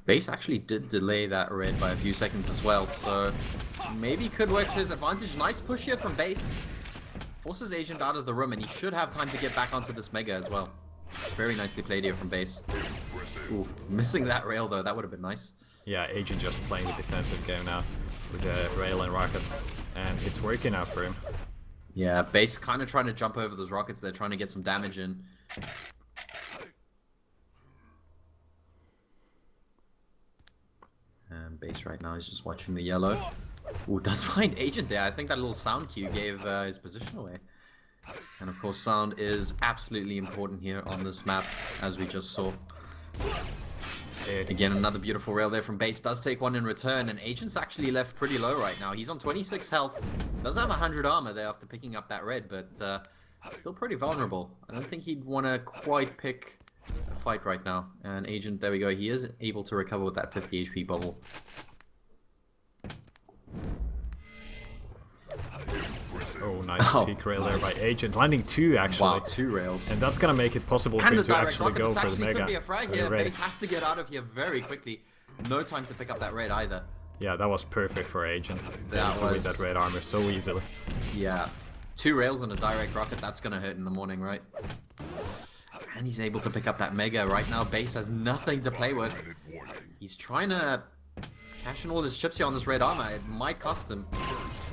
Base actually did delay that red by a few seconds as well, so maybe could work to his advantage. Nice push here from Base. Forces Agent out of the room, and he should have time to get back onto this mega as well. Very nicely played here from Base. Ooh, missing that rail though, that would have been nice. Yeah, Agent just playing the defensive game now with the rail and rockets. And it's working out for him. Yeah, Base kind of trying to jump over those rockets. They're trying to get some damage in. And Base right now is just watching the yellow. Ooh, does find Agent there. I think that little sound cue gave his position away. And of course, sound is absolutely important here on this map, as we just saw. Again, another beautiful rail there from Base. Does take one in return, and Agent's actually left pretty low right now. He's on 26 health. Does have 100 armor there after picking up that red, but still pretty vulnerable. I don't think he'd want to quite pick a fight right now. And Agent, there we go. He is able to recover with that 50 HP bubble. Oh, nice peak rail there by Agent. Landing 2, actually. Wow, 2 rails. And that's gonna make it possible for And him the to direct actually rocket. go This for the actually mega. could be a frag the here. red. Base has to get out of here very quickly. No time to pick up that red either. Yeah, that was perfect for Agent. That to win was- that red armor so easily. Yeah. 2 rails and a direct rocket, that's gonna hurt in the morning, right? And he's able to pick up that Mega. Right now, Base has nothing to play with. He's trying to cash in all his chips here on this red armor. It might cost him.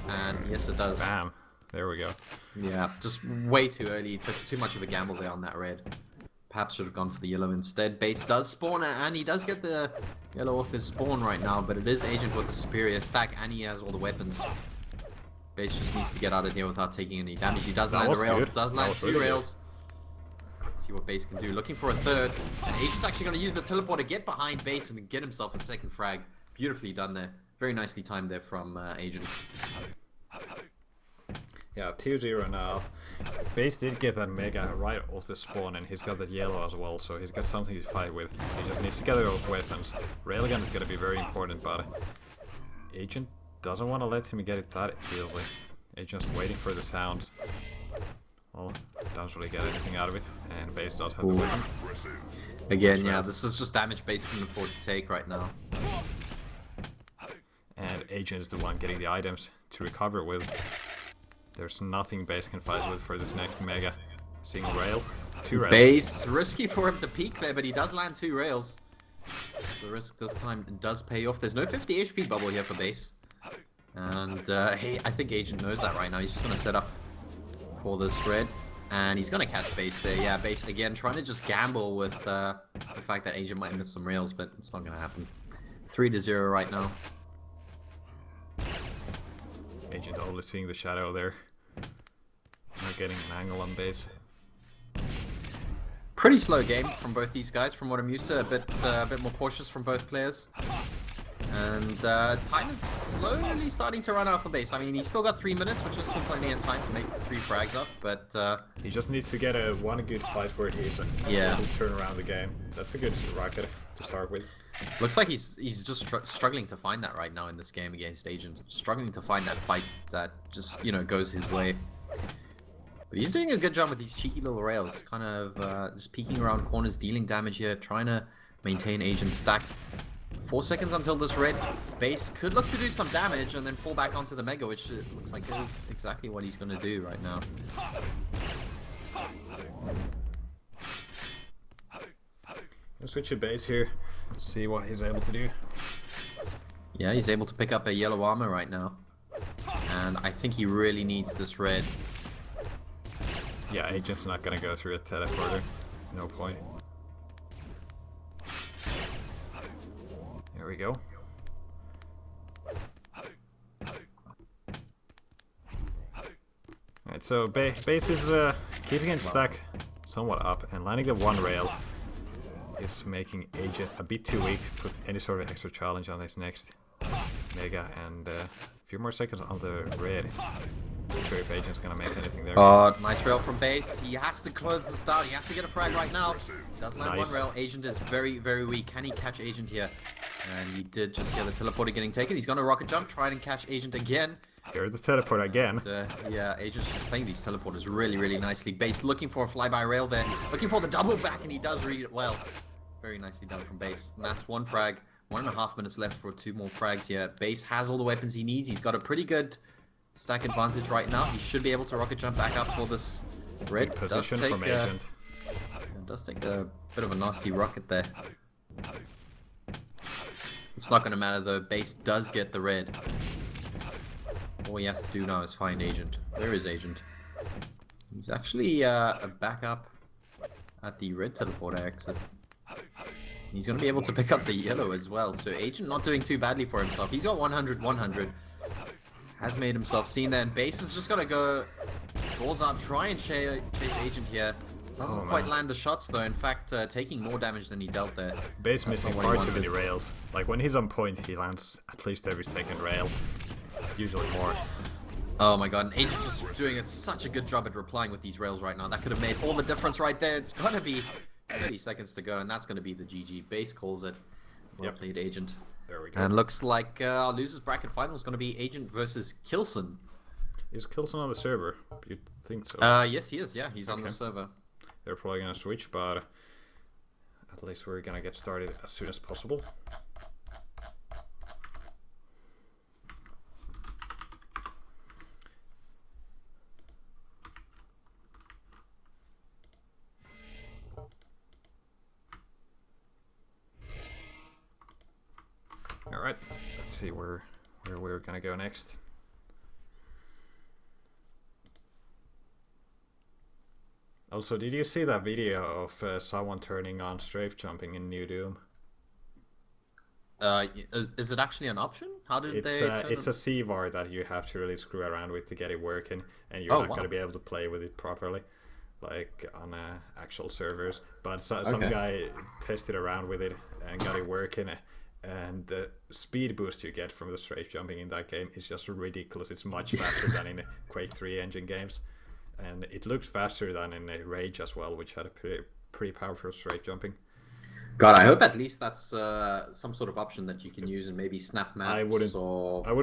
And yes, it does. Bam. There we go. Yeah, just way too early. He took too much of a gamble there on that red. Perhaps should have gone for the yellow instead. Base does spawn, and he does get the yellow off his spawn right now, but it is Agent with the superior stack, and he has all the weapons. Base just needs to get out of here without taking any damage. He does That land a was rail, good. does That land was 2 really good. rails. Let's see what Base can do. Looking for a third, and Agent's actually going to use the teleport to get behind Base and get himself a second frag. Beautifully done there. Very nicely timed there from Agent. Yeah, 2-0 now. Base did get that Mega right off the spawn, and he's got that yellow as well, so he's got something to fight with. He just needs to get those weapons. Railgun is going to be very important, but Agent doesn't want to let him get it that easily. Agent's waiting for the sounds. Well, doesn't really get anything out of it, and Base does have the weapon. Again, yeah, this is just damage Base can afford to take right now. And Agent is the one getting the items to recover with. There's nothing Base can fight with for this next Mega. Single rail, 2 rails. Base, risky for him to peek there, but he does land 2 rails. The risk this time does pay off. There's no 50 HP bubble here for Base. And hey, I think Agent knows that right now. He's just going to set up for this red. And he's going to catch Base there. Yeah, Base again trying to just gamble with the fact that Agent might miss some rails, but it's not going to happen. 3-0 right now. Agent only seeing the shadow there. Not getting an angle on Base. Pretty slow game from both these guys, from what I'm used to. A bit more cautious from both players. And time is slowly starting to run out for Base. I mean, he's still got 3 minutes, which is still plenty of time to make 3 frags up. But He just needs to get one good fight where he's Yeah. able to turn around the game. That's a good rocket to start with. looks like he's just struggling to find that right now in this game against Agent. Struggling to find that fight that just, you know, goes his way. But he's doing a good job with these cheeky little rails. Kind of just peeking around corners, dealing damage here, trying to maintain Agent's stack. 4 seconds until this red. Base could look to do some damage and then fall back onto the Mega, which looks like is exactly what he's going to do right now. Let's switch to Base here. See what he's able to do. Yeah, he's able to pick up a yellow armor right now. And I think he really needs this red. Yeah, Agent's not gonna go through a teleporter. No point. There we go. Alright, so Base is keeping his stack somewhat up, and landing the 1 rail is making Agent a bit too weak to put any sort of extra challenge on his next Mega, and a few more seconds on the red. Not sure if Agent's gonna make anything there. Oh, nice rail from Base. He has to close this down. He has to get a frag right now. Doesn't land Nice. 1 rail. Agent is very, very weak. Can he catch Agent here? And he did just get the teleporter getting taken. He's gonna rocket jump, try and catch Agent again. Here's the teleport again. Yeah, Agent's just playing these teleporters really, really nicely. Base looking for a flyby rail there. Looking for the double back, and he does read it well. Very nicely done from Base. And that's 1 frag. 1.5 minutes left for 2 more frags here. Base has all the weapons he needs. He's got a pretty good stack advantage right now. He should be able to rocket jump back up for this red. Good position from Agent. Does take a bit of a nasty rocket there. It's not going to matter though. Base does get the red. All he has to do now is find Agent. Where is Agent? He's actually a backup at the red teleporter exit. He's going to be able to pick up the yellow as well. So Agent not doing too badly for himself. He's got 100. Has made himself seen there. And Base is just going to go balls out, try and chase Agent here. Doesn't quite land the shots though. In fact, taking more damage than he dealt there. Base That's missing not what he far too many wanted. rails. Like when he's on point, he lands at least every second rail. Usually more. Oh my god, and Agent just doing such a good job at replying with these rails right now. That could have made all the difference right there. It's gonna be 30 seconds to go, and that's gonna be the GG. Base calls it. Well played, Agent. There we go. And looks like our losers bracket final is gonna be Agent versus Kilson. Is Kilson on the server? You'd think so. Yes, he is. Yeah, he's on the Okay. server. They're probably gonna switch, but at least we're gonna get started as soon as possible. Alright, let's see where we're gonna go next. Also, did you see that video of someone turning on strafe jumping in New Doom? Is it actually an option? How did It's they? it's a C-var that you have to really screw around with to get it working, and you're not wow. going to be able to play with it properly, like on actual servers. But some guy tested around with it and got it working, and the speed boost you get from the strafe jumping in that game is just ridiculous. It's much faster than in the Quake 3 engine games, and it looks faster than in Rage as well, which had a pretty powerful strafe jumping. God, I hope at least that's some sort of option that you can use in maybe Snap Maps I wouldn't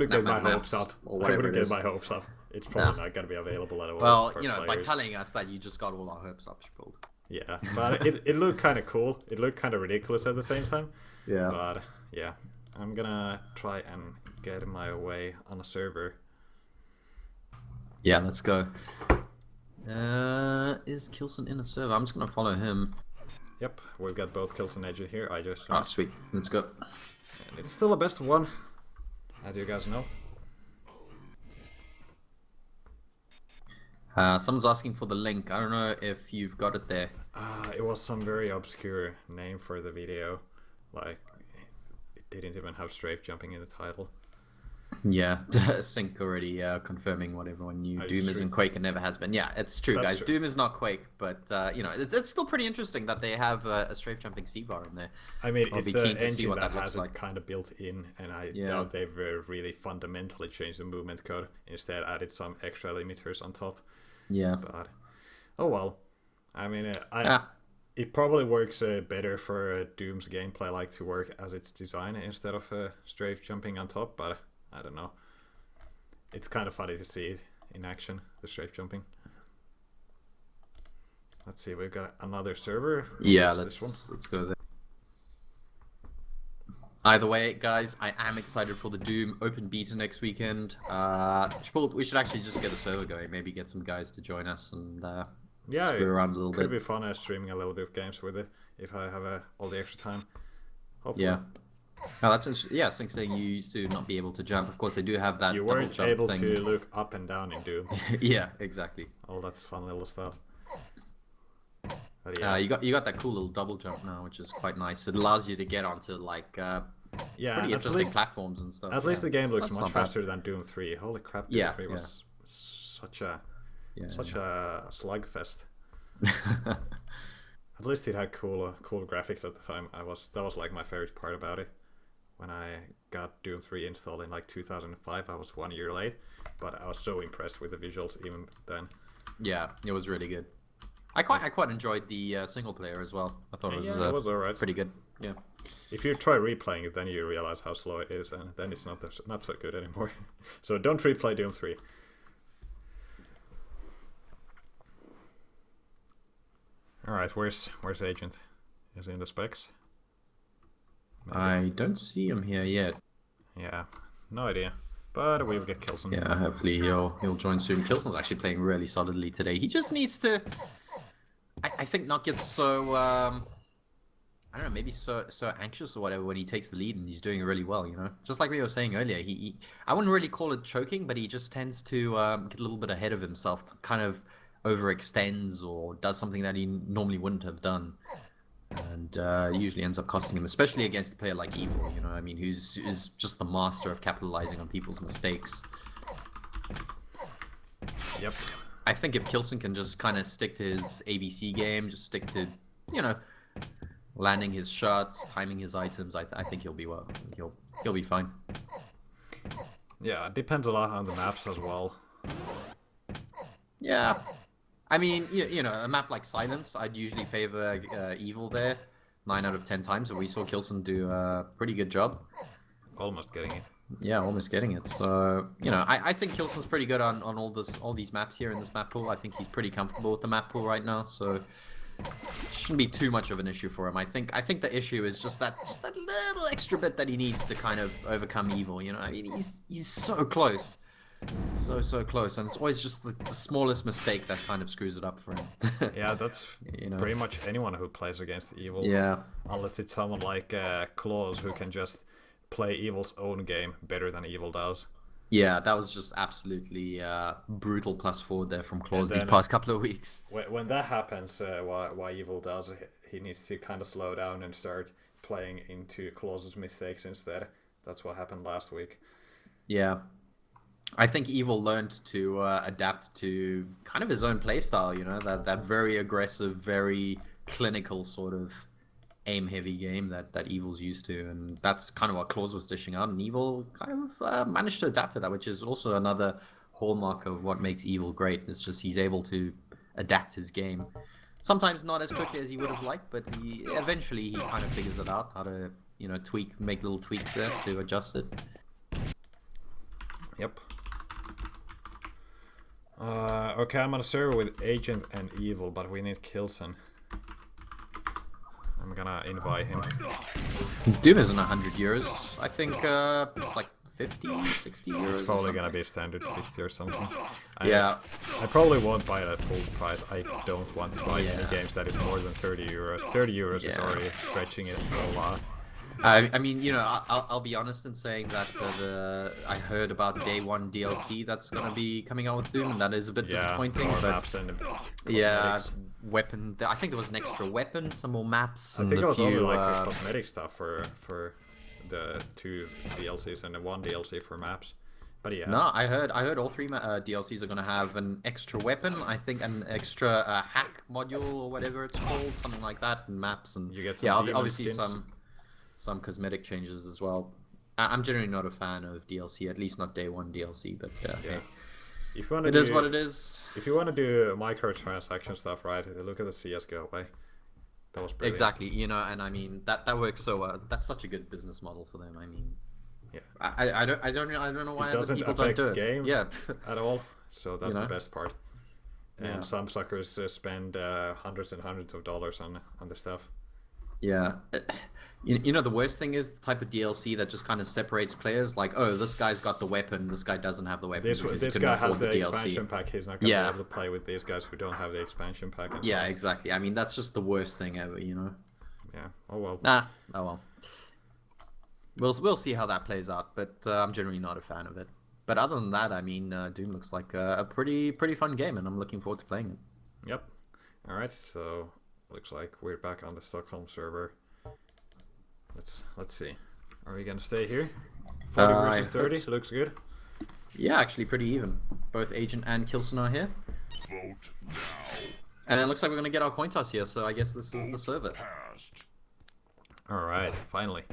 get my hopes up. I wouldn't get my hopes up. It's probably not going to be available at all. Well, for by players. telling us that, you just got all our hopes up, Sproul. Yeah, but it looked kind of cool. It looked kind of ridiculous at the same time. Yeah. But yeah, I'm gonna try and get my way on a server. Yeah, let's go. Is Kilson in a server? I'm just gonna follow him. Yep, we've got both Kilson edges here. I just Oh, sweet. Let's go. and it's still the best one, as you guys know. Someone's asking for the link. I don't know if you've got it there. It was some very obscure name for the video, like it didn't even have strafe jumping in the title. Yeah, Sync already confirming what everyone knew. It's Doom true. isn't Quake and never has been. Yeah, it's true, That's guys. true. Doom is not Quake, but it's still pretty interesting that they have a strafe jumping C-bar in there. I mean, I'll it's be an keen to see engine what that that has looks it like. kind of built in, and I Yeah. doubt they've really fundamentally changed the movement code. Instead, added some extra limiters on top. Yeah. But oh well. I mean, Ah. it probably works better for Doom's gameplay like to work as it's designed instead of strafe jumping on top. But I don't know. It's kind of funny to see it in action, the strafe jumping. Let's see, we've got another server. Yeah, What's this one? let's go there. Either way, guys, I am excited for the Doom open beta next weekend. We should actually just get a server going. Maybe get some guys to join us and Yeah, screw around a little could bit. be fun streaming a little bit of games with it if I have all the extra time. Hopefully. Yeah. Oh, that's interesting. Yeah, Sync saying you used to not be able to jump. Of course, they do have that You double weren't jump able thing. to look up and down in Doom. Yeah, exactly. All that's fun little stuff. But yeah, You got that cool little double jump now, which is quite nice. It allows you to get onto like yeah, pretty at interesting least, platforms and stuff. At least the game looks that's much not bad. faster than Doom 3. Holy crap, Doom Yeah, 3 was such a slugfest. At least it had cool graphics at the time. That was like my favorite part about it. When I got Doom 3 installed in like 2005, I was 1 year late, but I was so impressed with the visuals even then. Yeah, it was really good. I quite enjoyed the single player as well. I thought it was alright. pretty good. Yeah. If you try replaying it, then you realize how slow it is, and then it's not so good anymore. So don't replay Doom 3. Alright, where's Agent? Is he in the specs? Maybe. I don't see him here yet. Yeah, no idea. But we'll get Kilson. Yeah, hopefully he'll join soon. Kilson's actually playing really solidly today. He just needs to, I think, not get so I don't know, maybe so anxious or whatever when he takes the lead and he's doing really well. Just like we were saying earlier, I wouldn't really call it choking, but he just tends to get a little bit ahead of himself, kind of overextends or does something that he normally wouldn't have done. And usually ends up costing him, especially against a player like Evil, I mean, who's just the master of capitalizing on people's mistakes. Yep. I think if Kilson can just kind of stick to his ABC game, just stick to, landing his shots, timing his items, I think he'll be well. He'll be fine. Yeah, it depends a lot on the maps as well. Yeah. I mean, a map like Silence, I'd usually favor Evil there 9 out of 10 times, and we saw Kilson do a pretty good job. Almost getting it. Yeah, almost getting it. So, I think Kilson's pretty good on all these maps here in this map pool. I think he's pretty comfortable with the map pool right now, so it shouldn't be too much of an issue for him. I think the issue is just that little extra bit that he needs to kind of overcome Evil. I mean, he's so close. So close, and it's always just the smallest mistake that kind of screws it up for him. Yeah, that's pretty much anyone who plays against Evil. Yeah. Unless it's someone like Claus who can just play Evil's own game better than Evil does. Yeah, that was just absolutely brutal plus forward there from Claus these then, past couple of weeks. When that happens, why Evil does, he needs to kind of slow down and start playing into Claus's mistakes instead. That's what happened last week. Yeah. I think Evil learned to adapt to kind of his own playstyle, you know, that very aggressive, very clinical sort of aim-heavy game that Evil's used to, and that's kind of what Claus was dishing out, and Evil kind of managed to adapt to that, which is also another hallmark of what makes Evil great. It's just he's able to adapt his game. Sometimes not as quickly as he would have liked, but eventually he kind of figures it out, how to, you know, make little tweaks there to adjust it. Yep. Okay, I'm on a server with Agent and Evil, but we need Kilson. I'm gonna invite him. Doom isn't 100 euros. I think it's like 50, 60 euros. It's probably gonna be standard 60 or something. Yeah. I probably won't buy it at full price. I don't want to buy any games that is more than 30 euros. 30 euros is already stretching it a lot. I mean, you know, I'll be honest in saying that I heard about Day 1 DLC that's gonna be coming out with Doom, and that is a bit disappointing. More but maps and yeah, weapon. I think there was an extra weapon, some more maps. I and think it was only like few, cosmetic stuff for the 2 DLCs and the 1 DLC for maps. But yeah. No, I heard all 3 DLCs are gonna have an extra weapon. I think an extra hack module or whatever it's called, something like that, and maps and you get some obviously skins. some cosmetic changes as well. I'm generally not a fan of DLC, at least not Day 1 DLC, but hey, If you want to it is what it is. If you want to do microtransaction stuff, right, look at the CS:GO way. That was brilliant. Exactly, you know, and I mean that works so well. That's such a good business model for them. I mean, yeah, I don't know why it other doesn't people affect don't do it. game Yeah, at all. So that's You know? the best part. And Yeah. some suckers spend hundreds and hundreds of dollars on the stuff. yeah. You know, the worst thing is the type of DLC that just kind of separates players. Like, oh, this guy's got the weapon, this guy doesn't have the weapon. This because he this couldn't guy afford has the DLC. expansion pack. He's not gonna Yeah. be able to play with these guys who don't have the expansion pack. And so Yeah, on. exactly. I mean, that's just the worst thing ever. You know. Yeah. Oh well. Nah. Oh well. We'll see how that plays out, but I'm generally not a fan of it. But other than that, I mean, Doom looks like a pretty fun game, and I'm looking forward to playing it. Yep. All right. So looks like we're back on the Stockholm server. Let's see. Are we gonna stay here? 40 versus I 30 hope so. looks good. Yeah, actually pretty even. Both Agent and Kilson are here. Vote now. And it looks like we're going to get our coin toss here, so I guess this is the server. Passed. All right, finally.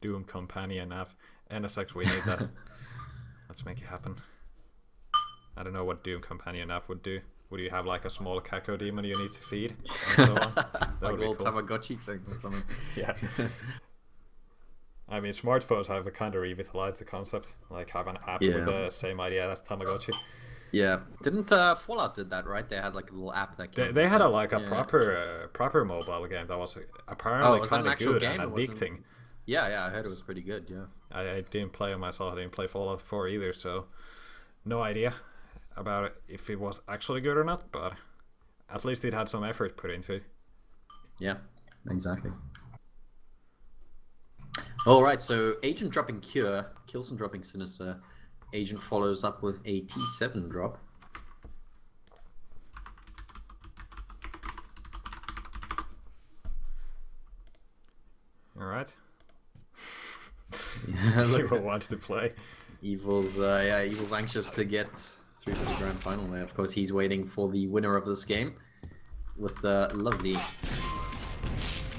Doom companion app. NSX, we need that. Let's make it happen. I don't know what Doom companion app would do. Would you have like a small Gecko demon you need to feed? And so on? That Like a would be little cool. Tamagotchi thing or something. Yeah. I mean, smartphones have kind of revitalized the concept. Like have an app with Yeah. the same idea as Tamagotchi. Yeah. Didn't Fallout did that, right? They had like a little app that came They had a Yeah. proper mobile game that was Oh, apparently was that an kind of actual good game? and It addicting. wasn't- Yeah, I heard it was pretty good, yeah. I didn't play it myself. I didn't play Fallout 4 either, so no idea about it, if it was actually good or not. But at least it had some effort put into it. Yeah, exactly. Alright, so Agent dropping Cure, Kilson dropping Sinister. Agent follows up with a T7 drop. All right. Yeah, look, Evil wants to play. Evil's anxious to get through to the grand final there. Of course, he's waiting for the winner of this game with the lovely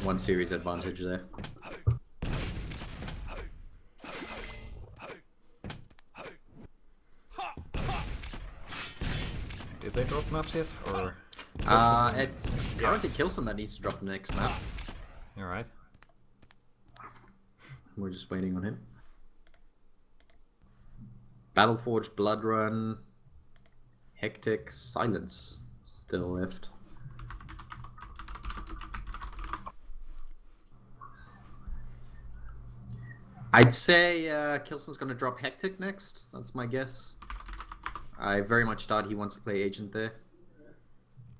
1 series advantage there. Did they drop maps yet? Or It's currently Kilson that needs to drop the next map. all right. We're just waiting on him. Battleforge, Blood Run, Hectic, Silence still left. I'd say Kilson's going to drop Hectic next. That's my guess. I very much doubt he wants to play Agent there.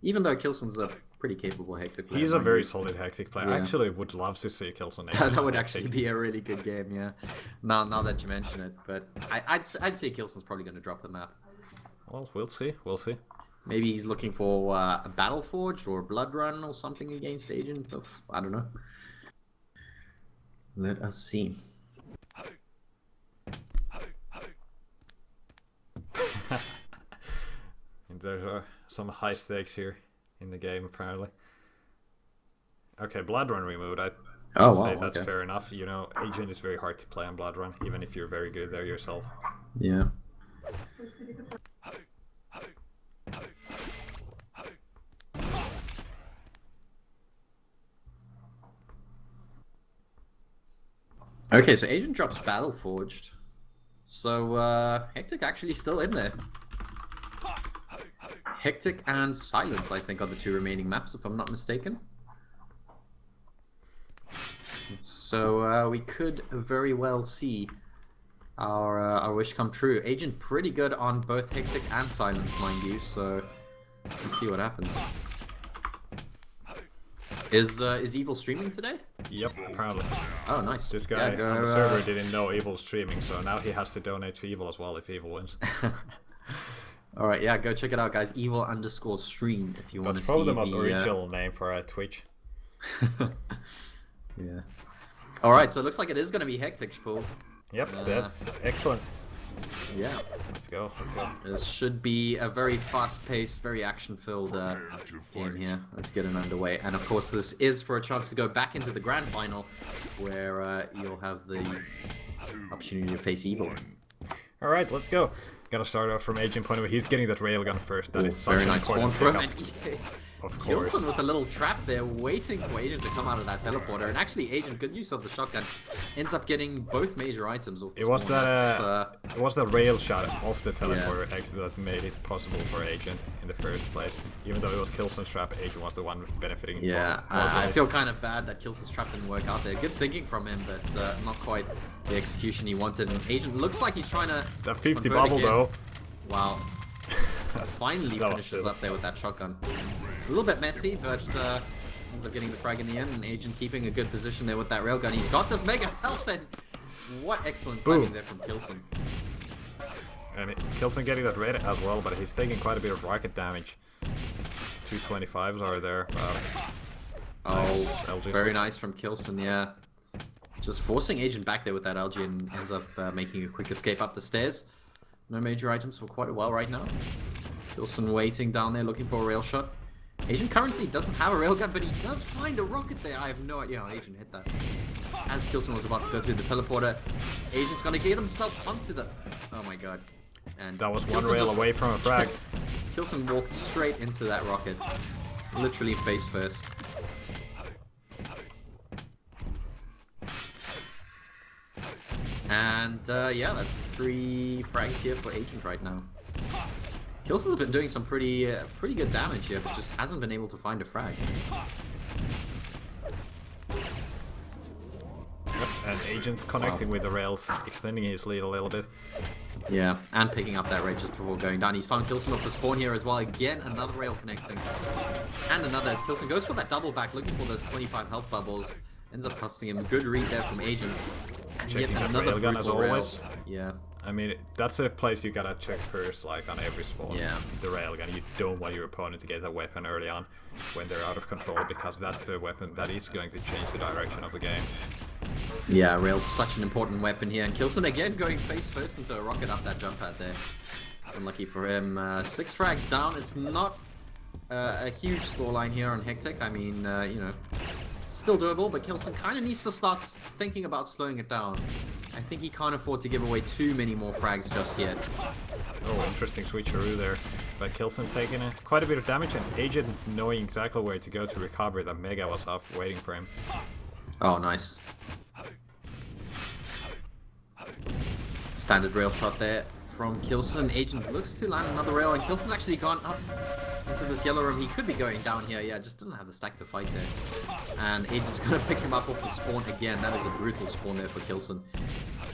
Even though Kilson's a pretty capable Hectic player. He's a very solid Hectic player. I Yeah. actually would love to see Kilson. That would actually be a really good game, yeah. Now that you mention it, but I'd say Kilson's probably going to drop the map. Well, we'll see. We'll see. Maybe he's looking for a Battle Forge or Blood Run or something against Agent. I don't know. Let us see. There's some high stakes here in the game, apparently. Okay, Blood Run removed. I'd say that's fair enough. You know, Agent is very hard to play on Blood Run, even if you're very good there yourself. Yeah. Okay, so Agent drops Battle Forged. So, Hectic actually still in there. Hectic and Silence, I think, are the two remaining maps, if I'm not mistaken. So, we could very well see our wish come true. Agent pretty good on both Hectic and Silence, mind you, so let's see what happens. Is Evil streaming today? Yep, apparently. Oh, nice. This guy on the server didn't know Evil's streaming, so now he has to donate to Evil as well if Evil wins. Alright, yeah, go check it out, guys. Evil_stream if you want to see. That's probably the most original name for Twitch. Yeah. Alright, so it looks like it is going to be Hectic, Spool. Yep, that's excellent. Yeah. Let's go, let's go. This should be a very fast-paced, very action-filled game here. Let's get it underway. And of course, this is for a chance to go back into the grand final, where you'll have the opportunity to face Evil. Alright, let's go. Gotta start off from Agent point of view. He's getting that railgun first. That is such Very an nice spawn important throw. pickup. Of course. Kilson with a little trap there, waiting for Agent to come out of that teleporter. And actually, Agent, good use of the shotgun, ends up getting both major items off the It was spawn. that it was the rail shot off the teleporter actually that made it possible for Agent in the first place. Even though it was Kilson's trap, Agent was the one benefiting. Yeah, I feel kind of bad that Kilson's trap didn't work out there. Good thinking from him, but not quite the execution he wanted. And Agent looks like he's trying to. That 50 convert bubble again. though. Wow. Finally That was finishes silly. up there with that shotgun. A little bit messy, but ends up getting the frag in the end, and Agent keeping a good position there with that railgun. He's got this mega health, and what excellent timing there from Kilson. And Kilson getting that red as well, but he's taking quite a bit of rocket damage. 225s are there. Oh, LG very switch. nice from Kilson, yeah. Just forcing Agent back there with that LG and ends up making a quick escape up the stairs. No major items for quite a while right now. Kilson waiting down there looking for a rail shot. Agent currently doesn't have a railgun, but he does find a rocket there. I have no idea how Agent hit that. As Kilson was about to go through the teleporter, Agent's gonna get himself onto the... Oh my god. And That was one Kilson rail just- away from a frag. Kilson walked straight into that rocket. Literally face first. And yeah, that's 3 frags here for Agent right now. Kilson's been doing some pretty good damage here, but just hasn't been able to find a frag. And Agent connecting with the rails, extending his lead a little bit. Yeah, and picking up that raid just before going down. He's found Kilson off the spawn here as well. Again, another rail connecting. And another as Kilson goes for that double back, looking for those 25 health bubbles. Ends up costing him. Good read there from Agent. And Checking yet that another railgun as brutal rail. always. Yeah. I mean, that's a place you gotta check first, like on every spawn. Yeah. The railgun. You don't want your opponent to get that weapon early on when they're out of control, because that's the weapon that is going to change the direction of the game. Yeah, rail's such an important weapon here. And Kilson again going face first into a rocket up that jump pad there. Unlucky for him. 6 frags down. It's not a huge scoreline here on Hectic. I mean, you know, still doable, but Kilson kind of needs to start thinking about slowing it down. I think he can't afford to give away too many more frags just yet. Oh, interesting switcheroo there. But Kilson taking quite a bit of damage, and Agent knowing exactly where to go to recover. That Mega was off waiting for him. Oh, nice. Standard rail shot there from Kilson. Agent looks to land another rail, and Kilson's actually gone up into this yellow room. He could be going down here, yeah, just doesn't have the stack to fight there. And Agent's gonna pick him up off the spawn again. That is a brutal spawn there for Kilson.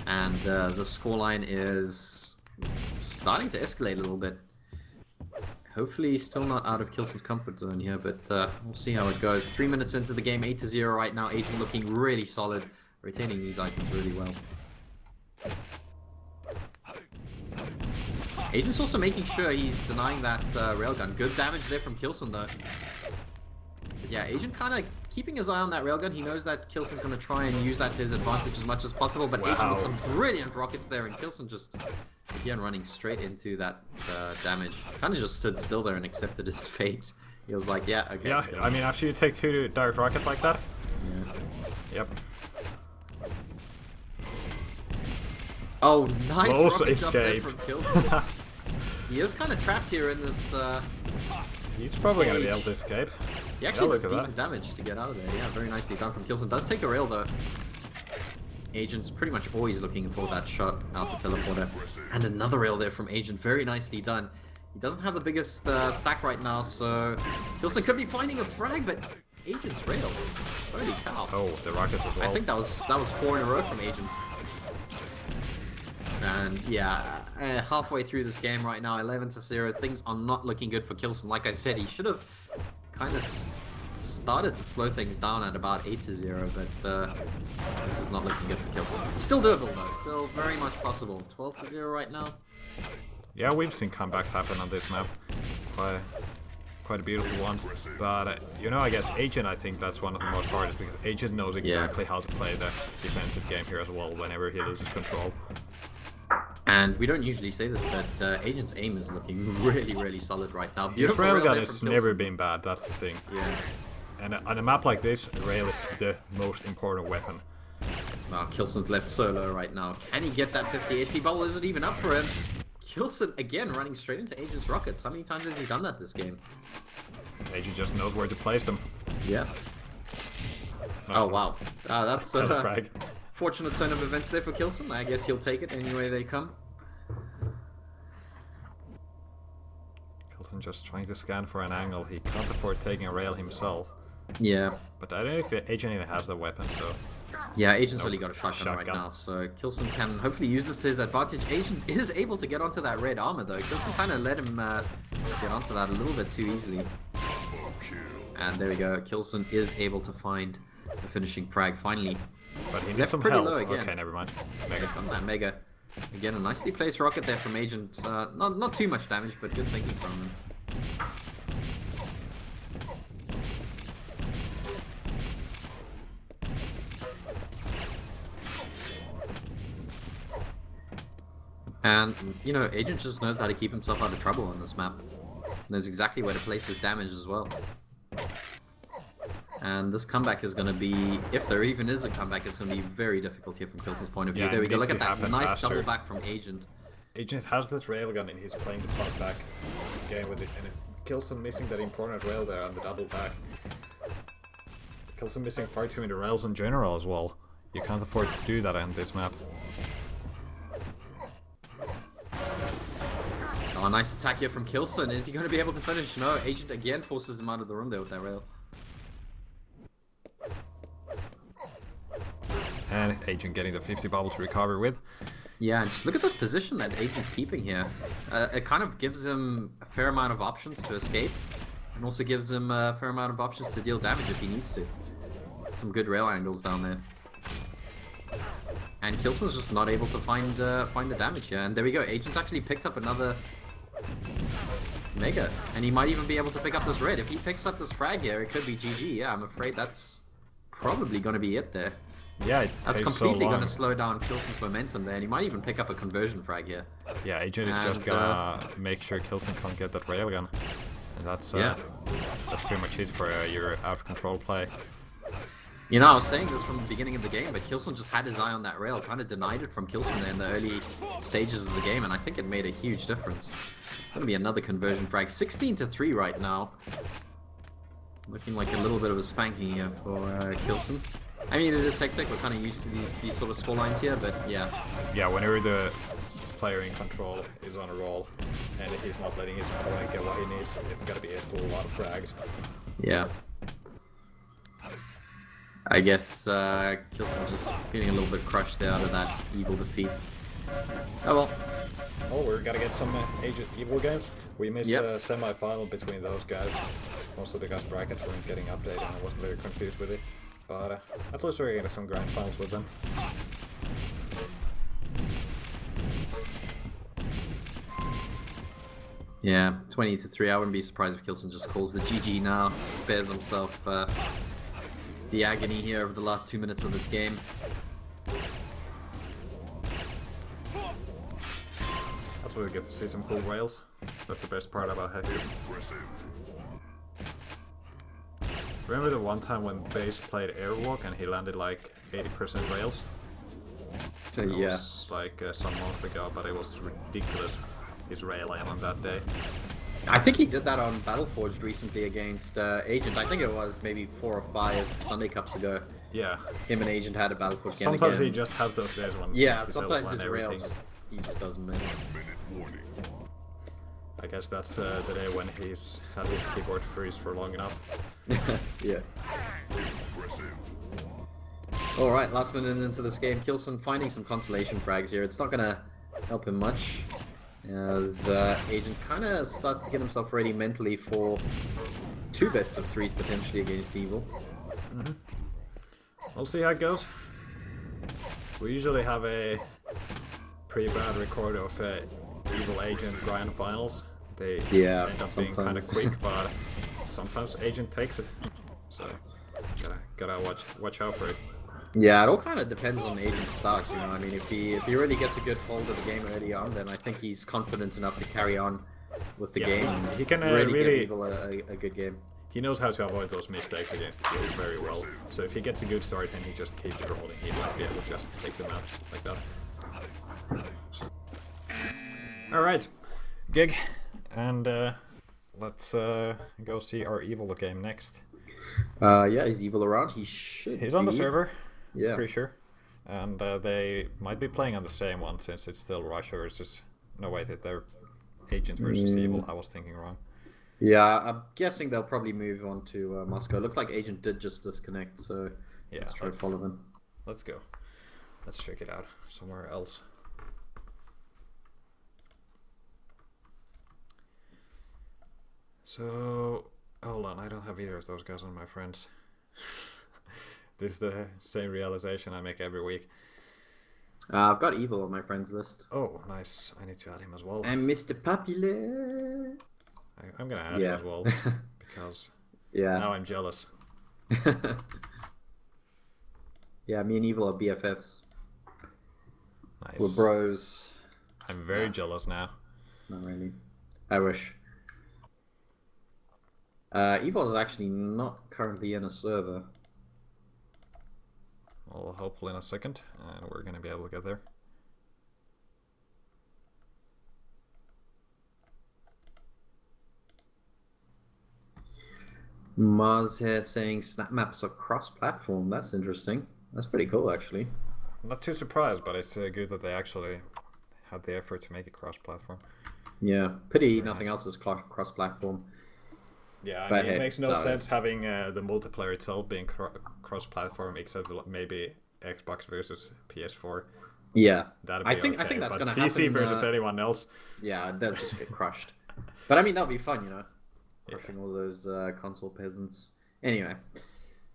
And the scoreline is starting to escalate a little bit. Hopefully he's still not out of Kilson's comfort zone here, but we'll see how it goes. 3 minutes into the game, 8-0 right now. Agent looking really solid, retaining these items really well. Agent's also making sure he's denying that railgun. Good damage there from Kilson though. But yeah, Agent kind of keeping his eye on that railgun. He knows that Kilson's going to try and use that to his advantage as much as possible, but Agent with some brilliant rockets there, and Kilson just, again, running straight into that damage. Kind of just stood still there and accepted his fate. He was like, yeah, okay. Yeah, I mean, after you take 2 direct rockets like that. Yeah. Yep. Oh, nice Close rocket jump there escape. from Kilson. He is kind of trapped here in this He's probably going to be able to escape. He actually look does at decent damage to get out of there. Yeah, very nicely done from Kilson. Does take a rail though. Agent's pretty much always looking for that shot out the teleporter. And another rail there from Agent. Very nicely done. He doesn't have the biggest stack right now, so Kilson could be finding a frag, but Agent's rail. Holy cow. Oh, the rockets as well. I think that was 4 in a row from Agent. And yeah, halfway through this game right now, 11-0. Things are not looking good for Kilson. Like I said, he should have kind of started to slow things down at about 8-0, but this is not looking good for Kilson. Still doable though, still very much possible. 12-0 right now. Yeah, we've seen comebacks happen on this map. Quite a beautiful one. But, you know, I guess Agent, I think that's one of the most hardest, because Agent knows exactly how to play the defensive game here as well whenever he loses control. And we don't usually say this, but Agent's aim is looking really, really solid right now. His Beautiful rail railgun there has from never Kilson. been bad, that's the thing. Yeah. And on a map like this, rail is the most important weapon. Wow, Kilson's left solo right now. Can he get that 50 HP bubble? Is it even up for him? Kilson again running straight into Agent's rockets. How many times has he done that this game? Agent just knows where to place them. Yeah. Nice Oh one. wow. That's Another frag. fortunate turn of events there for Kilson. I guess he'll take it any way they come. Kilson just trying to scan for an angle. He can't afford taking a rail himself. Yeah. But I don't know if Agent even has the weapon, so... Yeah, Agent's Nope. only got a shotgun right Shotgun. now, so Kilson can hopefully use this to his advantage. Agent is able to get onto that red armor though. Kilson kind of let him get onto that a little bit too easily. And there we go. Kilson is able to find the finishing frag finally. But he needs Left some pretty health. low again. Okay, never mind. Mega's got that Mega. Again, a nicely placed rocket there from Agent. Not too much damage, but good thinking from him. And, you know, Agent just knows how to keep himself out of trouble on this map. Knows exactly where to place his damage as well. And this comeback is going to be, if there even is a comeback, it's going to be very difficult here from Kilson's point of view. Yeah, There we it go, needs look at to that happen nice faster. double back from Agent. Agent has this railgun and he's playing the front back game with it. And Kilson missing that important rail there on the double back. Kilson missing far too many rails in general as well. You can't afford to do that on this map. Oh, nice attack here from Kilson. Is he going to be able to finish? No, Agent again forces him out of the room there with that rail. And Agent getting the 50 bubble to recover with. Yeah, and just look at this position that Agent's keeping here. It kind of gives him a fair amount of options to escape, and also gives him a fair amount of options to deal damage if he needs to. Some good rail angles down there. And Kilson's just not able to find the damage here. And there we go. Agent's actually picked up another Mega, and he might even be able to pick up this red. If he picks up this frag here, it could be GG. Yeah, I'm afraid that's probably going to be it there. Yeah, it That's takes completely so long. going to slow down Kilson's momentum there, and he might even pick up a conversion frag here. Yeah, Agent is just And, gonna make sure Kilson can't get that railgun. And that's Yeah. that's pretty much it for your out of control play. You know, I was saying this from the beginning of the game, but Kilson just had his eye on that rail, kind of denied it from Kilson there in the early stages of the game, and I think it made a huge difference. Gonna be another conversion frag. 16-3 right now. Looking like a little bit of a spanking here for Kilson. I mean, it is hectic. We're kind of used to these sort of score lines here, but yeah. Yeah, whenever the player in control is on a roll and he's not letting his opponent get what he needs, it's gotta be a whole lot of frags. Yeah. I guess Kilson just feeling a little bit crushed there out of that evil defeat. Oh well. Oh, we're gonna get some Agent Evil games. We missed Yep. the semi-final between those guys. Most of the guys' brackets weren't getting updated, and I wasn't very confused with it. But at least we're getting some grand finals with them. Yeah, 20-3. I wouldn't be surprised if Kilson just calls the GG now, spares himself the agony here over the last 2 minutes of this game. That's where we get to see some cool rails. That's the best part about Heavy. Remember the one time when Base played Airwalk and he landed like 80% rails? So That yeah. was like some months ago, but it was ridiculous. His rail aim on that day. I think he did that on Battleforged recently against Agent. I think it was maybe 4 or 5 Sunday Cups ago. Yeah. Him and Agent had a Battleforged game Sometimes again. he just has those days when Yeah, his sometimes rails his land rail everything. he just doesn't miss. I guess that's the day when he's had his keyboard freeze for long enough. Yeah. Alright, last minute into this game. Kilson finding some consolation frags here. It's not gonna help him much. As Agent kind of starts to get himself ready mentally for 2 best of 3s potentially against Evil. We'll see how it goes. We usually have a pretty bad record of Evil Agent grand finals. They Yeah, end up being kind of sometimes. quick, but sometimes Agent takes it. So gotta watch out for it. Yeah, it all kind of depends on Agent's start, you know. I mean, if he really gets a good hold of the game early on, then I think he's confident enough to carry on with the game. And He can really give really. Evil a good game. He knows how to avoid those mistakes against the field very well. So if he gets a good start and he just keeps it rolling, he might be able to just take them out like that. Alright, Gig. And let's go see our Evil game next. Yeah, is Evil around? He should He's on the be. server, Yeah. pretty sure. And they might be playing on the same one since it's still Russia versus... No, wait, they're Agent versus Evil. I was thinking wrong. Yeah, I'm guessing they'll probably move on to Moscow. Looks like Agent did just disconnect, so Yeah, let's try to follow them. Let's go. Let's check it out somewhere else. So, hold on, I don't have either of those guys on my friends. This is the same realization I make every week. I've got Evil on my friends list. Oh, nice. I need to add him as well. And Mr. Popular. I'm gonna add him Yeah. as well, because Yeah. now I'm jealous. Yeah, me and Evil are BFFs. Nice. We're bros. I'm very Yeah. jealous now. Not really. I wish. Evil is actually not currently in a server. Well, hopefully in a second, and we're gonna be able to get there. Mars here saying snap maps are cross-platform. That's interesting. That's pretty cool, actually. I'm not too surprised, but it's good that they actually had the effort to make it cross-platform. Yeah, pity Very nothing nice. else is cross-platform. Yeah, I But mean, hey, it makes no so sense is- having the multiplayer itself being cross-platform, except maybe Xbox versus PS4. Yeah, That'd I be think okay, I think that's but gonna PC happen. versus anyone else. Yeah, they'll just get crushed. But I mean, that'll be fun, you know, crushing all those console peasants. Anyway,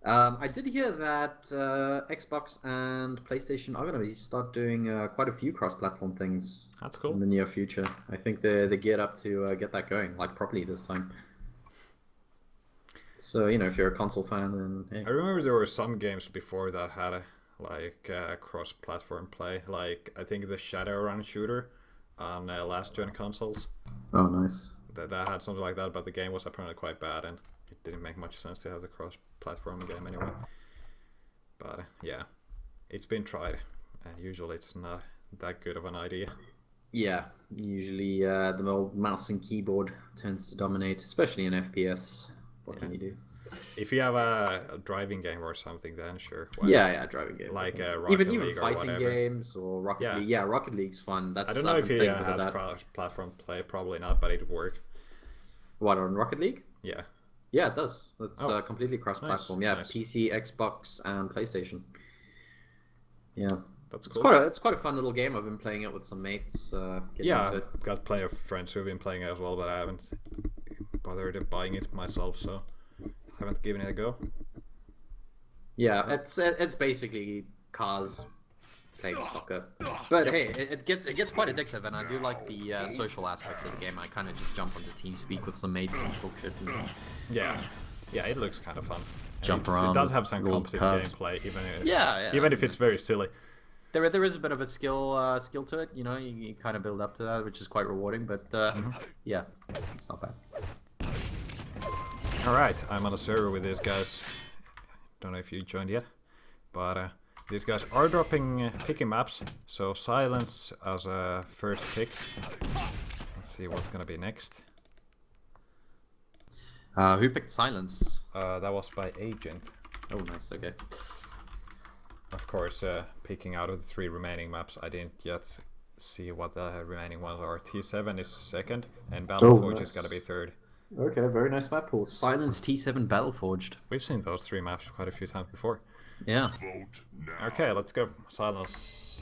I did hear that Xbox and PlayStation are going to start doing quite a few cross-platform things That's in cool. the near future. I think they're geared up to get that going, like properly this time. So you know, if you're a console fan, then hey. I remember there were some games before that had a cross-platform play. Like I think the Shadowrun shooter on last-gen consoles. Oh, nice. That had something like that, but the game was apparently quite bad, and it didn't make much sense to have the cross-platform game anyway. But yeah, it's been tried, and usually it's not that good of an idea. Yeah, usually the old mouse and keyboard tends to dominate, especially in FPS. What can you do? If you have a driving game or something, then sure. why Yeah, driving games. Like definitely. Rocket even League or fighting whatever. games or Rocket Yeah. League. Yeah, Rocket League's fun. That's I don't know if been it playing a bit of has that. cross-platform play, probably not, but it would work. What, on Rocket League? Yeah. Yeah, it does. It's Oh, completely cross-platform. nice, Yeah, nice. PC, Xbox, and PlayStation. Yeah. That's It's cool. quite a fun little game. I've been playing it with some mates. Getting Yeah, into it. I've got plenty of friends who've been playing it as well, but I haven't bothered buying it myself, so I haven't given it a go. Yeah, it's basically cars playing soccer. But hey, it gets quite addictive, and I do like the social aspect of the game. I kind of just jump onto TeamSpeak with some mates and talk shit. And Yeah, it looks kind of fun. Jump It around does have with some little competitive cars. gameplay, Yeah, even if it's very silly. there is a bit of a skill to it. You know, you kind of build up to that, which is quite rewarding. But yeah, it's not bad. All right, I'm on a server with these guys. Don't know if you joined yet, but these guys are picking maps. So silence as a first pick. Let's see what's gonna be next. Who picked silence? That was by Agent. Oh, nice. Okay. Of course, picking out of the 3 remaining maps, I didn't yet see what the remaining ones are. T7 is second, and Battleforge is gonna be third. Okay, very nice map pool. Silence T7 Battleforged. We've seen those 3 maps quite a few times before. Yeah. Vote now. Okay, let's go. Silence.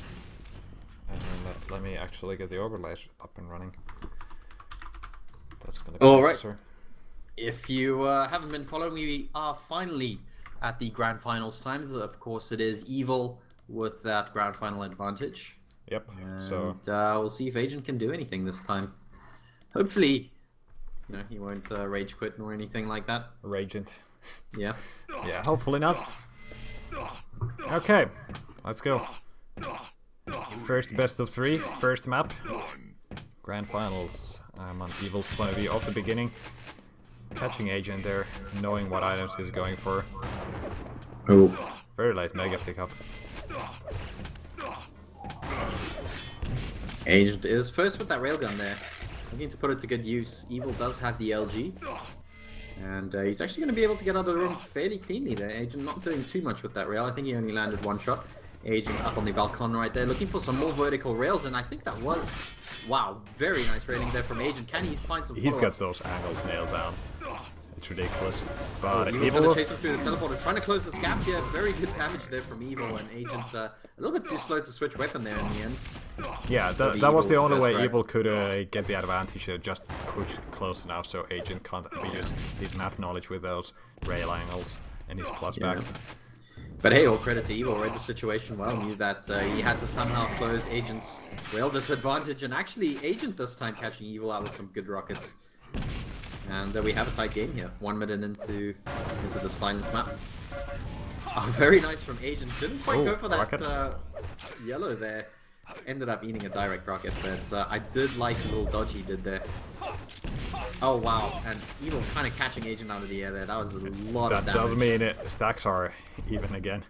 And let me actually get the overlays up and running. That's gonna be All right. necessary. If you haven't been following, we are finally at the grand finals times. Of course, it is Evil with that grand final advantage. Yep. And So we'll see if Agent can do anything this time. Hopefully, you know, he won't rage quit or anything like that. Ragent. Yeah. Yeah, hopefully not. Okay, let's go. First best of 3, first map. Grand finals. I'm on Evil's point of view off the beginning. Catching Agent there, knowing what items he's going for. Oh. Very late mega pickup. Agent is first with that railgun there. Looking to put it to good use. Evil does have the LG. And he's actually going to be able to get out of the room fairly cleanly there. Agent not doing too much with that rail. I think he only landed 1 shot. Agent up on the balcony right there, looking for some more vertical rails, and I think that was... Wow, very nice railing there from Agent. Can he find some He's got follow-ups? those angles nailed down. It's ridiculous. But Evil's Evil going to chase him through the teleporter, trying to close this gap here. Very good damage there from Evil, and Agent a little bit too slow to switch weapon there in the end. yeah, So that was the Evil only first way frag. Evil could get the advantage. Just push close enough so Agent can't abuse his map knowledge with those rail angles and his plus Yeah. back. But hey, all credit to Evil, read the situation well, knew that he had to somehow close Agent's rail disadvantage, and actually Agent this time catching Evil out with some good rockets. And we have a tight game here, 1 minute into the silence map. Oh, very nice from Agent, didn't quite Oh, go for that rocket. yellow there. Ended up eating a direct rocket, but I did like the little dodge he did there. Oh wow, and Evil kind of catching Agent out of the air there, that was a lot of That damage. does mean stacks are even again.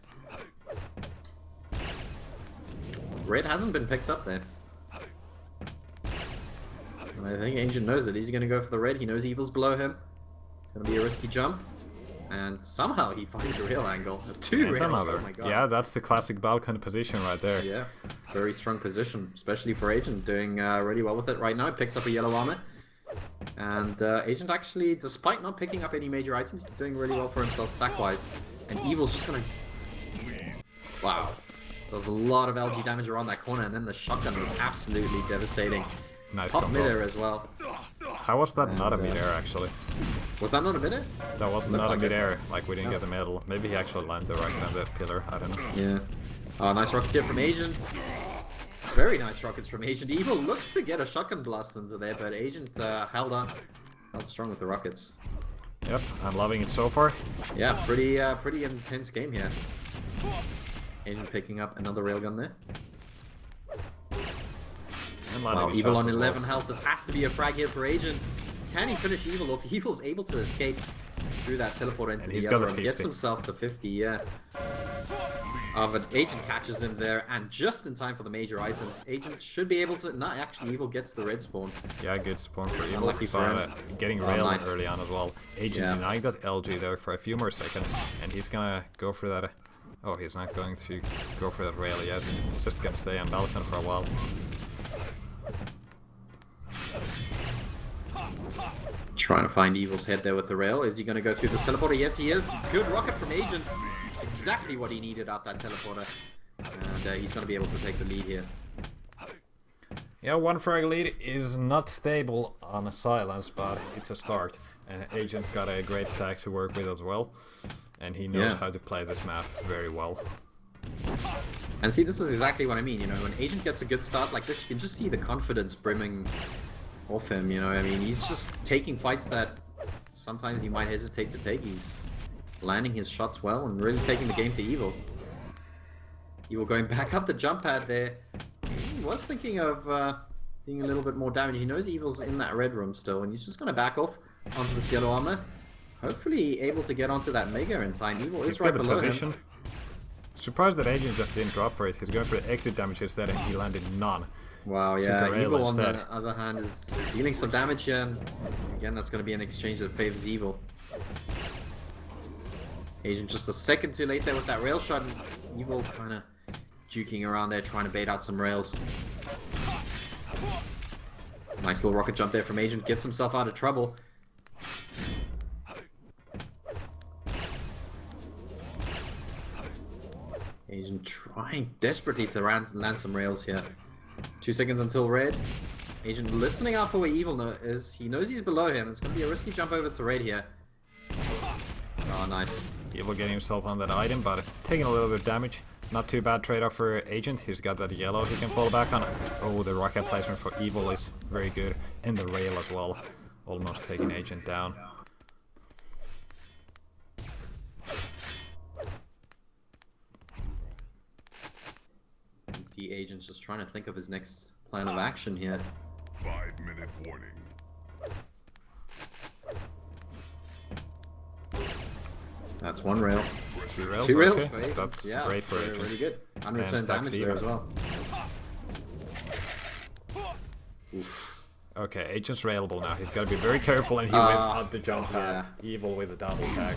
Red hasn't been picked up there. And I think Agent knows it. He's going to go for the red. He knows Evil's below him. It's going to be a risky jump. And somehow he finds a real angle. 2 And rails. another. Oh my god. Yeah, that's the classic balcony position right there. Yeah. Very strong position, especially for Agent. Doing really well with it right now. Picks up a yellow armor. And Agent actually, despite not picking up any major items, he's doing really well for himself stack-wise. And Evil's just going to... Wow. There was a lot of LG damage around that corner, and then the shotgun was absolutely devastating. Nice Top combo. midair as well. How was that not a And, midair actually? Was that not a midair? That was Looked not a like it. midair, like we didn't get the medal. Maybe he actually landed right on the pillar, I don't know. Yeah. Oh, nice rocket here from Agent. Very nice rockets from Agent. Evil looks to get a shotgun blast into there, but Agent held up. Held strong with the rockets. Yep, I'm loving it so far. Yeah, pretty intense game here. Agent picking up another railgun there. And landing Wow, the Evil shots on as well. 11 health. This has to be a frag here for Agent. Can he finish Evil off? Evil's able to escape through that teleporter into And the he's other got a room. Gets 50. himself to 50, yeah. But Agent catches him there, and just in time for the major items. Agent should be able to... Not actually, Evil gets the red spawn. Yeah, good spawn for Evil. Unlucky for But, him. getting Oh, rail nice. early on as well. Agent Yeah. denying that LG there for a few more seconds, and he's gonna go for that. Oh, he's not going to go for that rail yet. He's just gonna stay on balcony for a while. Trying to find Evil's head there with the rail. Is he going to go through this teleporter? Yes, he is. Good rocket from Agent. It's exactly what he needed out that teleporter. And he's going to be able to take the lead here. Yeah, one frag lead is not stable on a silence, but it's a start. And Agent's got a great stack to work with as well. And he knows how to play this map very well. And see, this is exactly what I mean, you know, when Agent gets a good start like this, you can just see the confidence brimming off him, you know, I mean, he's just taking fights that sometimes he might hesitate to take. He's landing his shots well and really taking the game to Evil. Evil going back up the jump pad there. He was thinking of doing a little bit more damage. He knows Evil's in that red room still, and he's just going to back off onto this yellow armor. Hopefully able to get onto that Mega in time. Evil is right below him. Surprised that Agent just didn't drop for it. He's going for the exit damage instead, and he landed none. Wow, yeah. Evil on instead. the other hand is dealing some damage here, and again, that's going to be an exchange that favors Evil. Agent just a second too late there with that rail shot, and Evil kind of juking around there, trying to bait out some rails. Nice little rocket jump there from Agent, gets himself out of trouble. Agent trying desperately to land some rails here. 2 seconds until red. Agent listening out for where Evil is. He knows he's below him. It's going to be a risky jump over to red here. Oh, nice. Evil getting himself on that item, but taking a little bit of damage. Not too bad trade-off for Agent. He's got that yellow he can fall back on. Oh, the rocket placement for Evil is very good. And the rail as well. Almost taking Agent down. You can see Agent's just trying to think of his next plan of action here. 5-minute warning. That's one rail. 2 rails? Two rails Okay. for Agent. That's Yeah, great for Agent. really good. Unreturned And stacks damage there even. as well. Oof. Okay, Agent's railable now. He's got to be very careful, and he went up the jump pad. Evil with a double tag.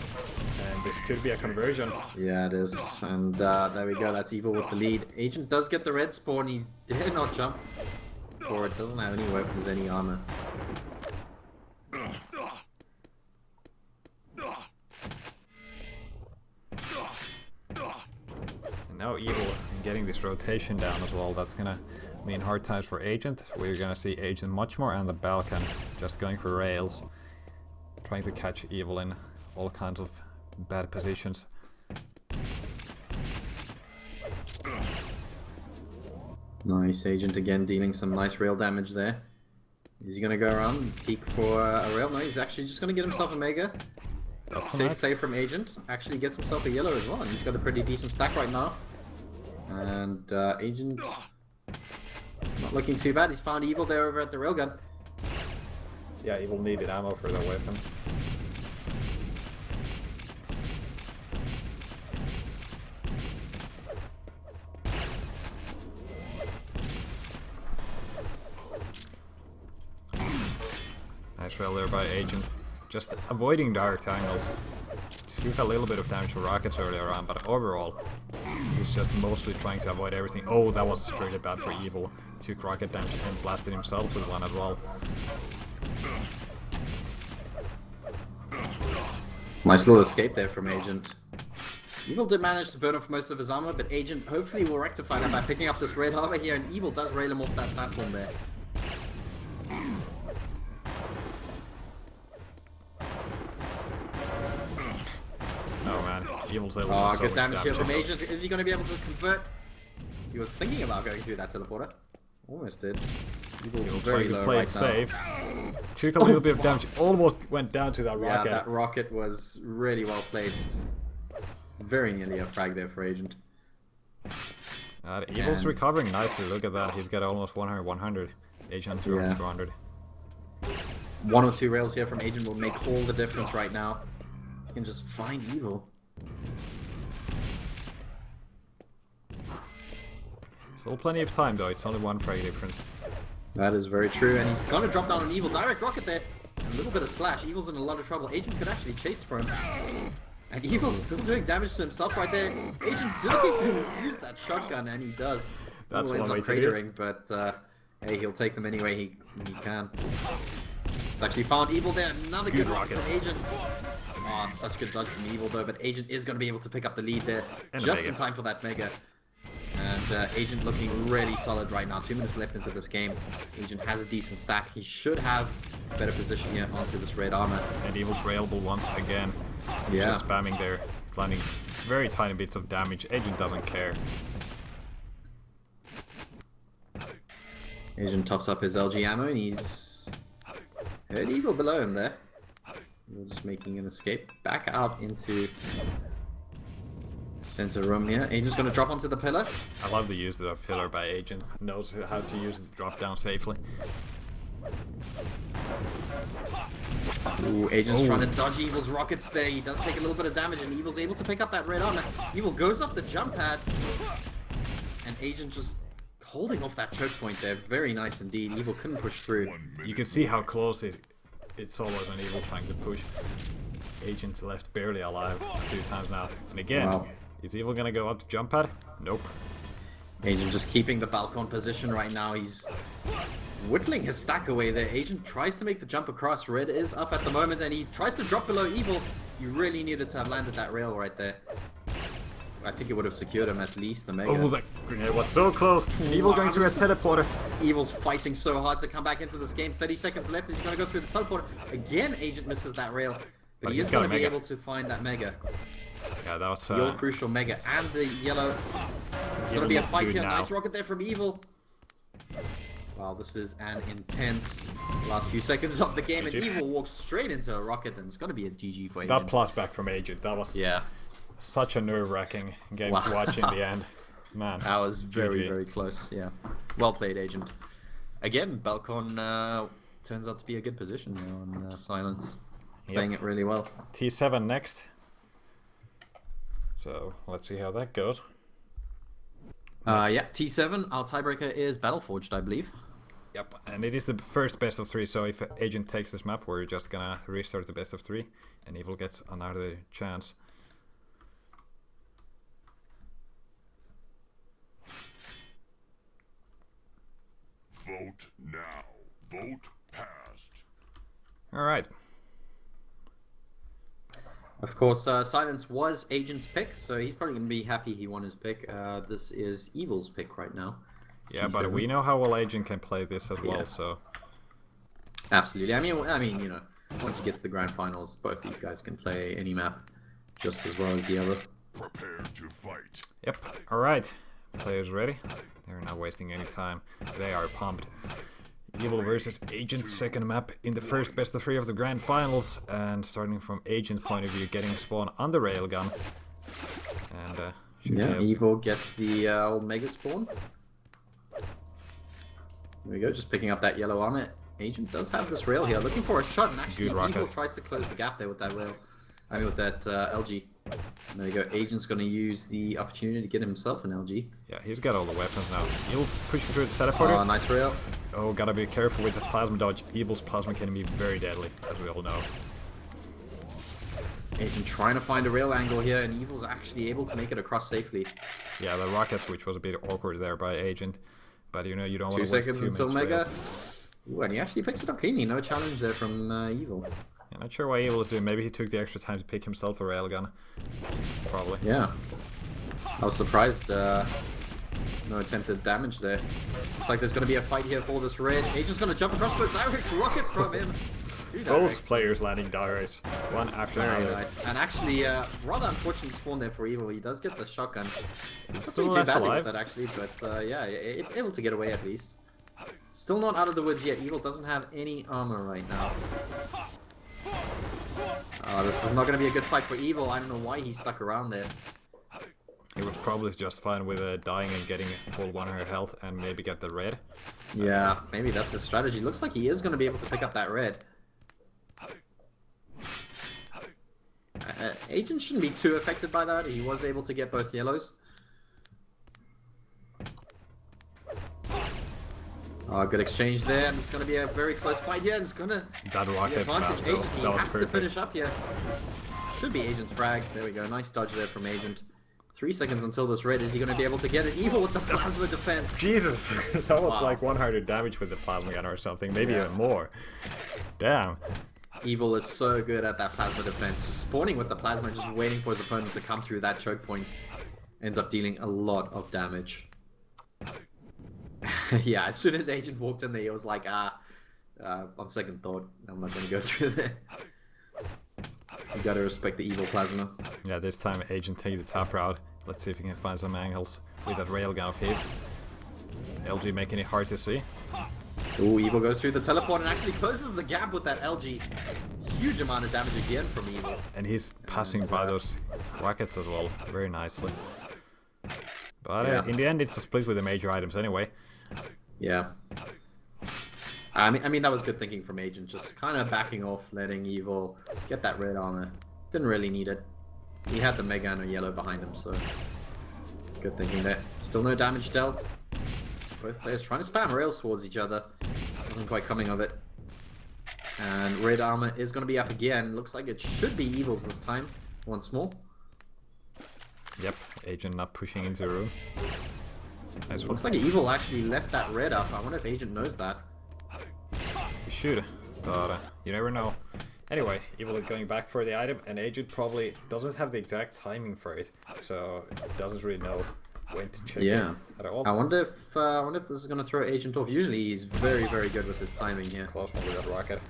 And this could be a conversion. Yeah, it is. And there we go. That's Evil with the lead. Agent does get the red spawn. He dare not jump for it. Doesn't have any weapons, any armor. And now Evil getting this rotation down as well. That's gonna mean hard times for Agent. We're gonna see Agent much more on the balcony, just going for rails, trying to catch Evil in all kinds of bad positions. Nice. Agent again dealing some nice rail damage there. Is he going to go around and peek for a rail? No, he's actually just going to get himself a Mega. That's Safe nice. play from Agent. Actually gets himself a yellow as well. And he's got a pretty decent stack right now. And Agent not looking too bad. He's found Evil there over at the railgun. Yeah, Evil needed ammo for that weapon. Nice rail there by Agent. Just avoiding dark angles. Took a little bit of damage for rockets earlier on, but overall, he's just mostly trying to avoid everything. Oh, that was really bad for Evil. Took rocket damage and blasted himself with one as well. Nice little escape there from Agent. Evil did manage to burn off most of his armor, but Agent hopefully will rectify that by picking up this red armor here, and Evil does rail him off that platform there. Oh man, Evil's able to Oh, do so good much damage here from though. Agent. Is he going to be able to convert? He was thinking about going through that teleporter. Almost did. Evil He'll very try to low play right it now. safe. Took a little bit of damage. Almost went down to that Yeah, rocket. that rocket was really well placed. Very nearly a frag there for Agent. Evil's And- recovering nicely. Look at that. He's got almost 100. Agent Yeah. 200. 1 or 2 rails here from Agent will make all the difference right now. He can just find Evil. Still plenty of time though. It's only 1 frag difference. That is very true, and he's gonna drop down an Evil direct rocket there. A little bit of splash. Evil's in a lot of trouble. Agent could actually chase for him. And Evil's still doing damage to himself right there. Agent looking to use that shotgun, and he does. That's Evil ends one up way to do cratering, but hey, he'll take them any way he can. He's actually found Evil there. Another good rocket rockets. from Agent. Oh, such good dodge from Evil though, but Agent is going to be able to pick up the lead there And a just Mega. in time for that Mega. And Agent looking really solid right now. 2 minutes left into this game. Agent has a decent stack. He should have a better position here onto this red armor. And Evil's railable once again. He's Yeah. just spamming there, landing very tiny bits of damage. Agent doesn't care. Agent tops up his LG ammo and he's heard Evil below him there. We're just making an escape back out into center room here. Agent's gonna drop onto the pillar. I love the use of the pillar by Agent. Knows how to use the drop down safely. Ooh, Agent's trying to dodge Evil's rockets there. He does take a little bit of damage and Evil's able to pick up that red armor. Evil goes up the jump pad and Agent just holding off that choke point there. Very nice indeed. Evil couldn't push through. You can see how close it's always an Evil trying to push. Agent's left barely alive a few times now. And again, Wow. is Evil gonna go up to jump pad? Nope. Agent just keeping the balcon position right now. He's whittling his stack away there. Agent tries to make the jump across. Red is up at the moment and he tries to drop below Evil. You really needed to have landed that rail right there. I think it would have secured him at least, the Mega. Oh, that grenade was so close. Evil going through a teleporter. Evil's fighting so hard to come back into this game. 30 seconds left. He's going to go through the teleporter. Again, Agent misses that rail. But he he's is got going to a be Mega. able to find that Mega. Yeah, that was Your crucial Mega and the yellow. It's going to be a needs to fight do it here. now. Nice rocket there from Evil. Wow, this is an intense last few seconds of the game. And GG. Evil walks straight into a rocket. And it's going to be a GG for that Agent. plus back from Agent. That was such a nerve-wracking game Wow. to watch in the end. Man, That was very, GG. very close. Yeah. Well played, Agent. Again, Balcon turns out to be a good position there on Silence. Playing it really well. T7 next. So let's see how that goes. Yeah, T7. Our tiebreaker is Battleforged, I believe. Yep, and it is the first best of 3. So if Agent takes this map, we're just gonna restart the best of 3, and Evil gets another chance. Vote now. Vote passed. All right. Of course, Silence was Agent's pick, so he's probably going to be happy he won his pick. This is Evil's pick right now. Yeah, but T7. we know how well Agent can play this as well. Yeah. So Absolutely. I mean, you know, once you get to the grand finals, both these guys can play any map just as well as the other. Prepare to fight. yep. All right. Players ready? They're not wasting any time. They are pumped. Evil versus Agent, second map in the first best of 3 of the grand finals, and starting from Agent's point of view, getting spawn on the railgun. And should be Yeah, able to- Evil gets the old Mega Spawn. There we go, just picking up that yellow armor. Agent does have this rail here, looking for a shot, and actually Good rocket. Evil tries to close the gap there with that rail. I mean, with that LG. There you go. Agent's going to use the opportunity to get himself an LG. Yeah, he's got all the weapons now. Evil pushing through the teleporter. Oh, nice rail. Oh, gotta be careful with the plasma dodge. Evil's plasma can be very deadly, as we all know. Agent trying to find a rail angle here, and Evil's actually able to make it across safely. Yeah, the rocket switch was a bit awkward there by Agent, but you know you don't 2 want to waste seconds too until many Mega. trails. Ooh, and he actually picks it up cleanly. No challenge there from Evil. I'm not sure why Evil is doing. Maybe he took the extra time to pick himself a railgun. Probably. Yeah. I was surprised. No attempted damage there. Looks like there's going to be a fight here for this red. Agent's going to jump across for a direct rocket from him. Two Both directs. players landing directs, one after Very another. nice. And actually, rather unfortunate spawn there for Evil. He does get the shotgun. Not still doing too left badly alive. with that actually, but yeah, able to get away at least. Still not out of the woods yet. Evil doesn't have any armor right now. This is not going to be a good fight for Evil. I don't know why he stuck around there. He was probably just fine with dying and getting full 100 health and maybe get the red. Yeah, maybe that's his strategy. Looks like he is going to be able to pick up that red. Agent shouldn't be too affected by that. He was able to get both yellows. Good exchange there. And it's going to be a very close fight here. And it's going to That be rocket advantage bounced, Agent. though. He That was has to perfect. finish up here. Should be Agent's frag. There we go. Nice dodge there from Agent. 3 seconds until this red. Is he going to be able to get it? Evil with the plasma defense. Jesus, that was Wow. like 100 damage with the plasma gun or something, maybe Yeah. even more. Damn. Evil is so good at that plasma defense. Just spawning with the plasma, just waiting for his opponent to come through that choke point. Ends up dealing a lot of damage. Yeah, as soon as Agent walked in there, he was like, on second thought, I'm not gonna go through there. You gotta respect the evil plasma. Yeah, this time Agent take the top route. Let's see if we can find some angles with that railgun of his. LG making it hard to see. Ooh, Evil goes through the teleport and actually closes the gap with that LG. Huge amount of damage again from Evil. And he's passing by those rockets as well, very nicely. But in the end, it's a split with the major items anyway. Yeah. I mean that was good thinking from Agent, just kind of backing off, letting Evil get that red armor. Didn't really need it. He had the Mega and a yellow behind him, so good thinking there. Still no damage dealt. Both players trying to spam rails towards each other. Nothing quite coming of it. And red armor is going to be up again. Looks like it should be Evil's this time. Once more. Yep, Agent not pushing into a room. Nice. Looks like Evil actually left that red up. I wonder if Agent knows that. You should, but you never know. Anyway, Evil is going back for the item, and Agent probably doesn't have the exact timing for it, so doesn't really know when to check it at all. I wonder if this is going to throw Agent off. Usually he's very, very good with his timing here. Close one with that rocket.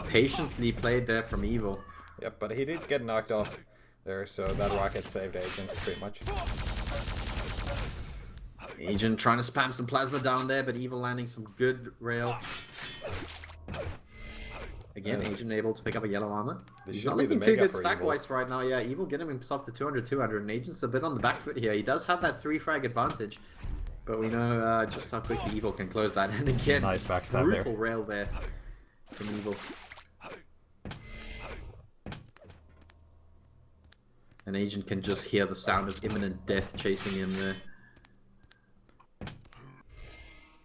Patiently played there from Evil. Yep, but he did get knocked off there, so that rocket saved Agent pretty much. Agent trying to spam some plasma down there, but Evil landing some good rail. Again, Agent able to pick up a yellow armor. He's not looking too good stack-wise right now. Yeah, Evil getting himself to 200, and Agent's a bit on the back foot here. He does have that 3-frag advantage, but we know just how quickly Evil can close that. And again, nice backstab brutal there. Rail there from Evil. And Agent can just hear the sound of imminent death chasing him there.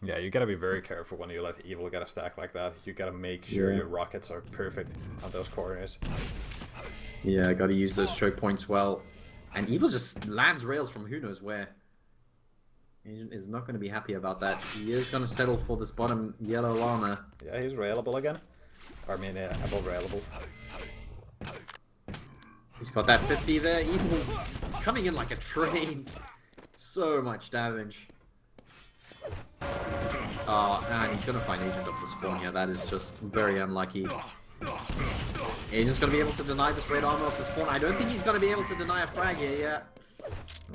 Yeah, you gotta be very careful when you let Evil get a stack like that. You gotta make sure your rockets are perfect on those corners. Yeah, gotta use those choke points well. And Evil just lands rails from who knows where. Agent is not gonna be happy about that. He is gonna settle for this bottom yellow armor. Yeah, he's railable again. I mean, above railable. He's got that 50 there. Evil coming in like a train. So much damage. Oh, and he's gonna find Agent up the spawn here. That is just very unlucky. Agent's gonna be able to deny this red armor off the spawn. I don't think he's gonna be able to deny a frag here yet.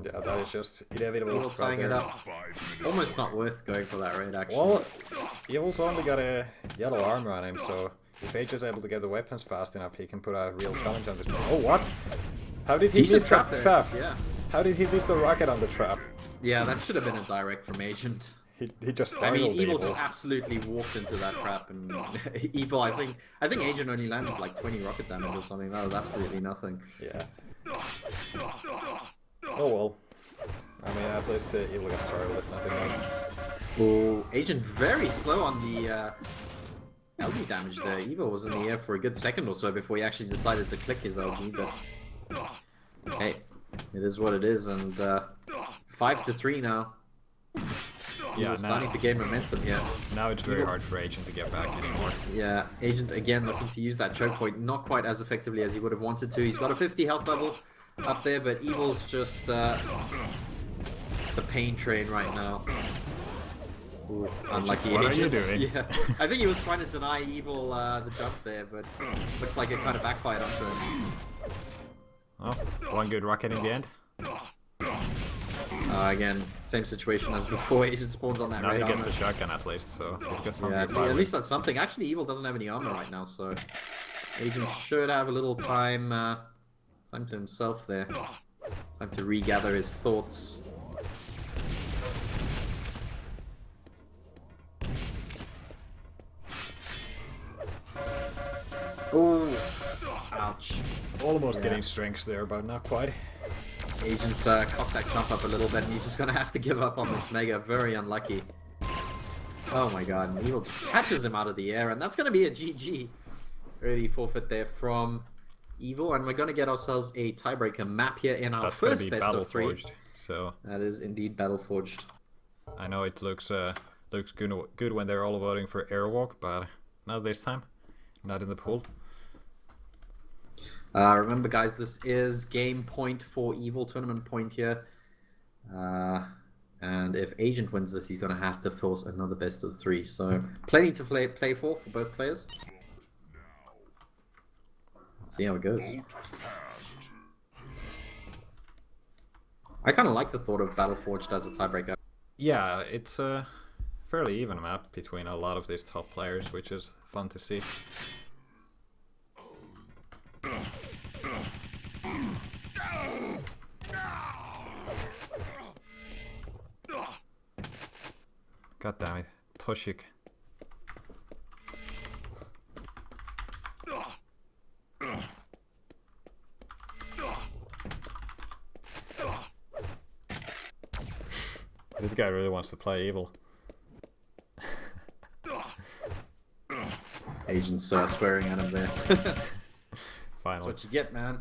Yeah, that is just inevitable. Evil tying it up. Almost not worth going for that raid, actually. Well, Evil's only got a yellow armor on him, so if Age is able to get the weapons fast enough, he can put a real challenge on this. Oh, what? How did he miss that trap? Yeah. How did he miss the rocket on the trap? Yeah, that should have been a direct from Agent. He just I mean, startled Evil just absolutely walked into that trap, and Evil, I think Agent only landed like 20 rocket damage or something. That was absolutely nothing. Yeah. Oh well. I mean, at least Evil got started with nothing else. Oh, Agent very slow on the LG damage there. Evil was in the air for a good second or so before he actually decided to click his LG, but hey, it is what it is, and 5-3 now. Yeah, starting to gain momentum here. Now it's very hard for Agent to get back anymore. Yeah, Agent again looking to use that choke point, not quite as effectively as he would have wanted to. He's got a 50 health bubble up there, but Evil's just the pain train right now. Ooh, unlucky What Agent. are you doing? Yeah, I think he was trying to deny Evil the jump there, but looks like it kind of backfired onto him. Oh, one good rocket in the end. Again, same situation as before. Agent spawns on that Now red he gets armor. the shotgun at least, so he's got something Yeah, to fight at with. least that's something. Actually, Evil doesn't have any armor right now, so Agent should have a little time to himself there. Time to regather his thoughts. Oh, ouch. Almost getting strengths there, but not quite. Agent cocked that jump up a little bit, and he's just gonna have to give up on this Mega. Very unlucky. Oh my god, and Evil just catches him out of the air, and that's gonna be a GG. Early forfeit there from Evil, and we're gonna get ourselves a tiebreaker map here in our That's gonna first be best of 3. Battleforged. So That is indeed Battleforged. I know it looks good when they're all voting for Airwalk, but not this time. Not in the pool. Remember, guys, this is game point for Evil, tournament point here. And if Agent wins this, he's going to have to force another best of 3. So, plenty to play for both players. Let's see how it goes. I kind of like the thought of Battle Forged as a tiebreaker. Yeah, it's a fairly even map between a lot of these top players, which is fun to see. God damn it, Toshik. This guy really wants to play Evil. Agent's swearing at him there. Finally. That's what you get, man.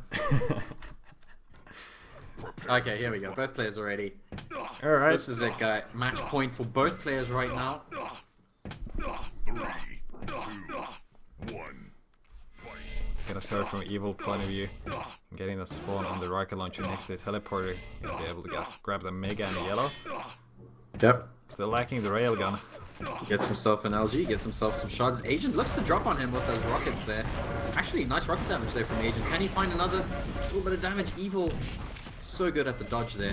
Okay, here we go. Both players are ready. Alright. This is it, guy. Match point for both players right now. 3, 2, 1. Fight. Gotta start from Evil point of view. Getting the spawn on the rocket launcher next to the teleporter. Gonna be able to grab the Mega and the yellow. Yep. Still lacking the railgun. Gets himself an LG, gets himself some shots. Agent looks to drop on him with those rockets there. Actually, nice rocket damage there from Agent. Can he find another little bit of damage? Evil, so good at the dodge there.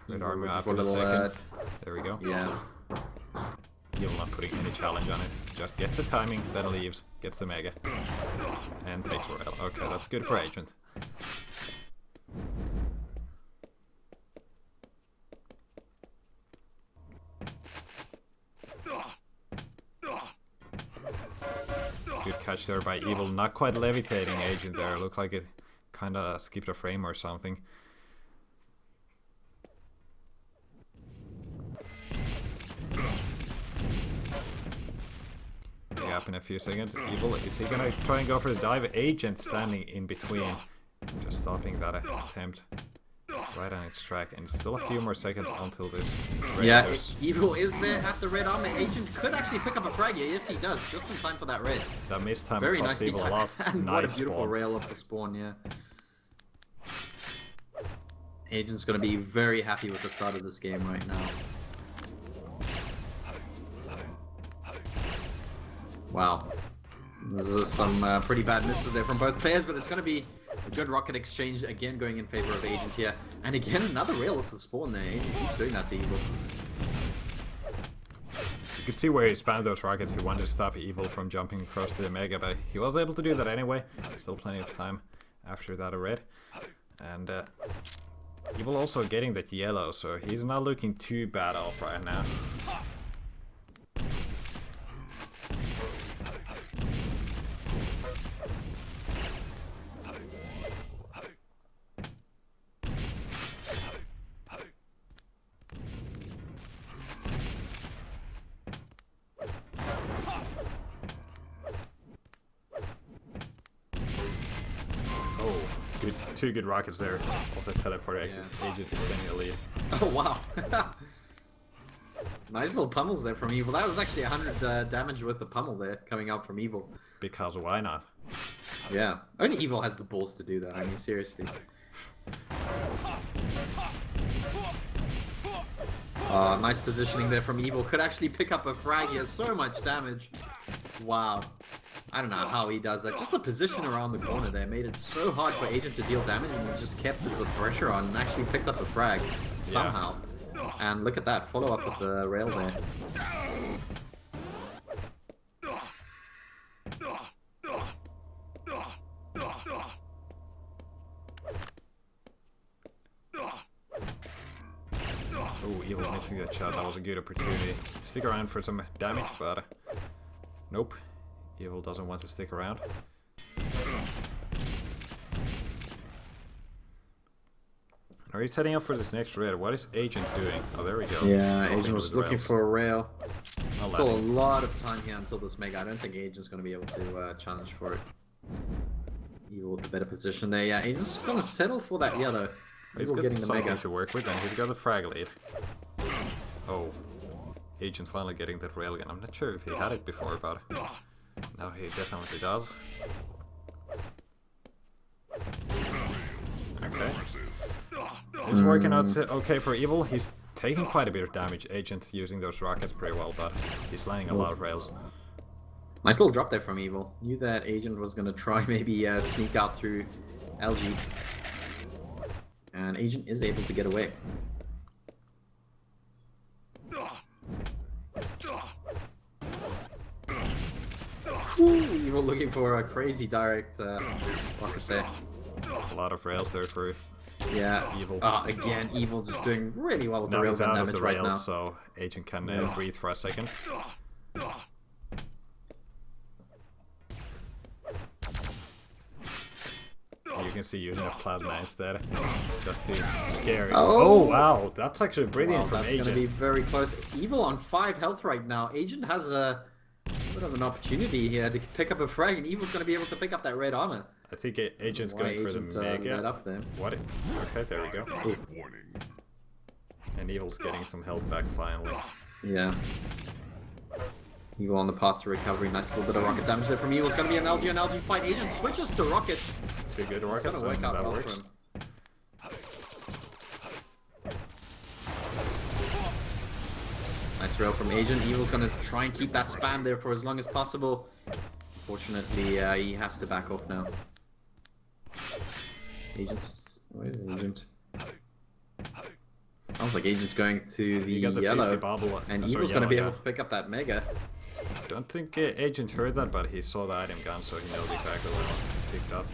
Good armor For after a the little, second. There we go. Yeah. Evil not putting any challenge on it. Just gets the timing, then leaves, gets the Mega. And takes Royal. Okay, that's good for Agent. Good catch there by Evil. Not quite levitating Agent there. Looked like it kinda skipped a frame or something. Gap in a few seconds. Evil, is he gonna try and go for the dive? Agent standing in between, just stopping that attempt right on its track, and still a few more seconds until this. Yeah, Evil is there at the red armor. Agent could actually pick up a frag. Yes, he does, just in time for that red. That missed time Very cost nicely Evil a timed. lot. And Nice what a beautiful spawn. rail of the spawn, yeah. Agent's gonna be very happy with the start of this game right now. Wow. There's some pretty bad misses there from both players, but it's going to be a good rocket exchange again going in favor of Agent here. And again, another rail with the spawn there. Agent keeps doing that to Evil. You could see where he spammed those rockets. He wanted to stop Evil from jumping across to the Mega, but he was able to do that anyway. Still plenty of time after that red. And Evil also getting that yellow, so he's not looking too bad off right now. Good, 2 good rockets there. Also teleporter Agent extending the lead. Oh, wow. Nice little pummels there from Evil. That was actually 100 damage with the pummel there coming out from Evil. Because why not? Yeah. Only Evil has the balls to do that. I mean, seriously. Nice positioning there from Evil. Could actually pick up a frag. He has so much damage. Wow. I don't know how he does that. Just the position around the corner there made it so hard for Agent to deal damage, and he just kept the pressure on and actually picked up a frag somehow. Yeah. And look at that, follow up with the rail there. Oh, Evil missing that shot. That was a good opportunity. Stick around for some damage, but nope. Evil doesn't want to stick around. Are you setting up for this next raid? What is Agent doing? Oh, there we go. Yeah, Agent was looking for a rail. I'll Still a lot of time here until this Mega. I don't think Agent's going to be able to challenge for it. Evil with the better position there. Yeah, Agent's going to settle for that yellow. He's Evil got getting the something mega. to work with, and he's got the frag lead. Oh, Agent finally getting that railgun. I'm not sure if he had it before, but now he definitely does. Okay. It's working out okay for Evil. He's taking quite a bit of damage. Agent using those rockets pretty well, but he's landing a lot of rails. Nice little drop there from Evil. Knew that Agent was gonna try maybe sneak out through LG. And Agent is able to get away. Ooh, Evil looking for a crazy direct rocket there. A lot of rails there for Yeah. Evil. Again, Evil just doing really well with the Now he's railgun out of damage the right rails, now. so Agent can breathe for a second. You can see using a plasma instead, just to scare it. Oh. Oh wow, that's actually brilliant Wow, from that's Agent. going to be very close. Evil on 5 health right now. Agent has a bit of an opportunity here to pick up a frag, and Evil's going to be able to pick up that red armor. I think Agent's Why going for Agent, the let mega. up there. What? Okay, there we go. Warning. And Evil's getting some health back finally. Yeah. Evil on the path to recovery. Nice little bit of rocket damage there from Evil. It's going to be an LG and LG fight. Agent switches to rockets. Two good It's rockets, going to work and out that well works. for him. Nice rail from Agent. Evil's going to try and keep that spam there for as long as possible. Fortunately, he has to back off now. Agent's... Where is Agent? Sounds like Agent's going to the You got the yellow. 50 bubble. And sorry, Evil's going to be yellow, able to pick up that mega. Don't think Agent heard that, but he saw the item gun, so he knows exactly what was picked up.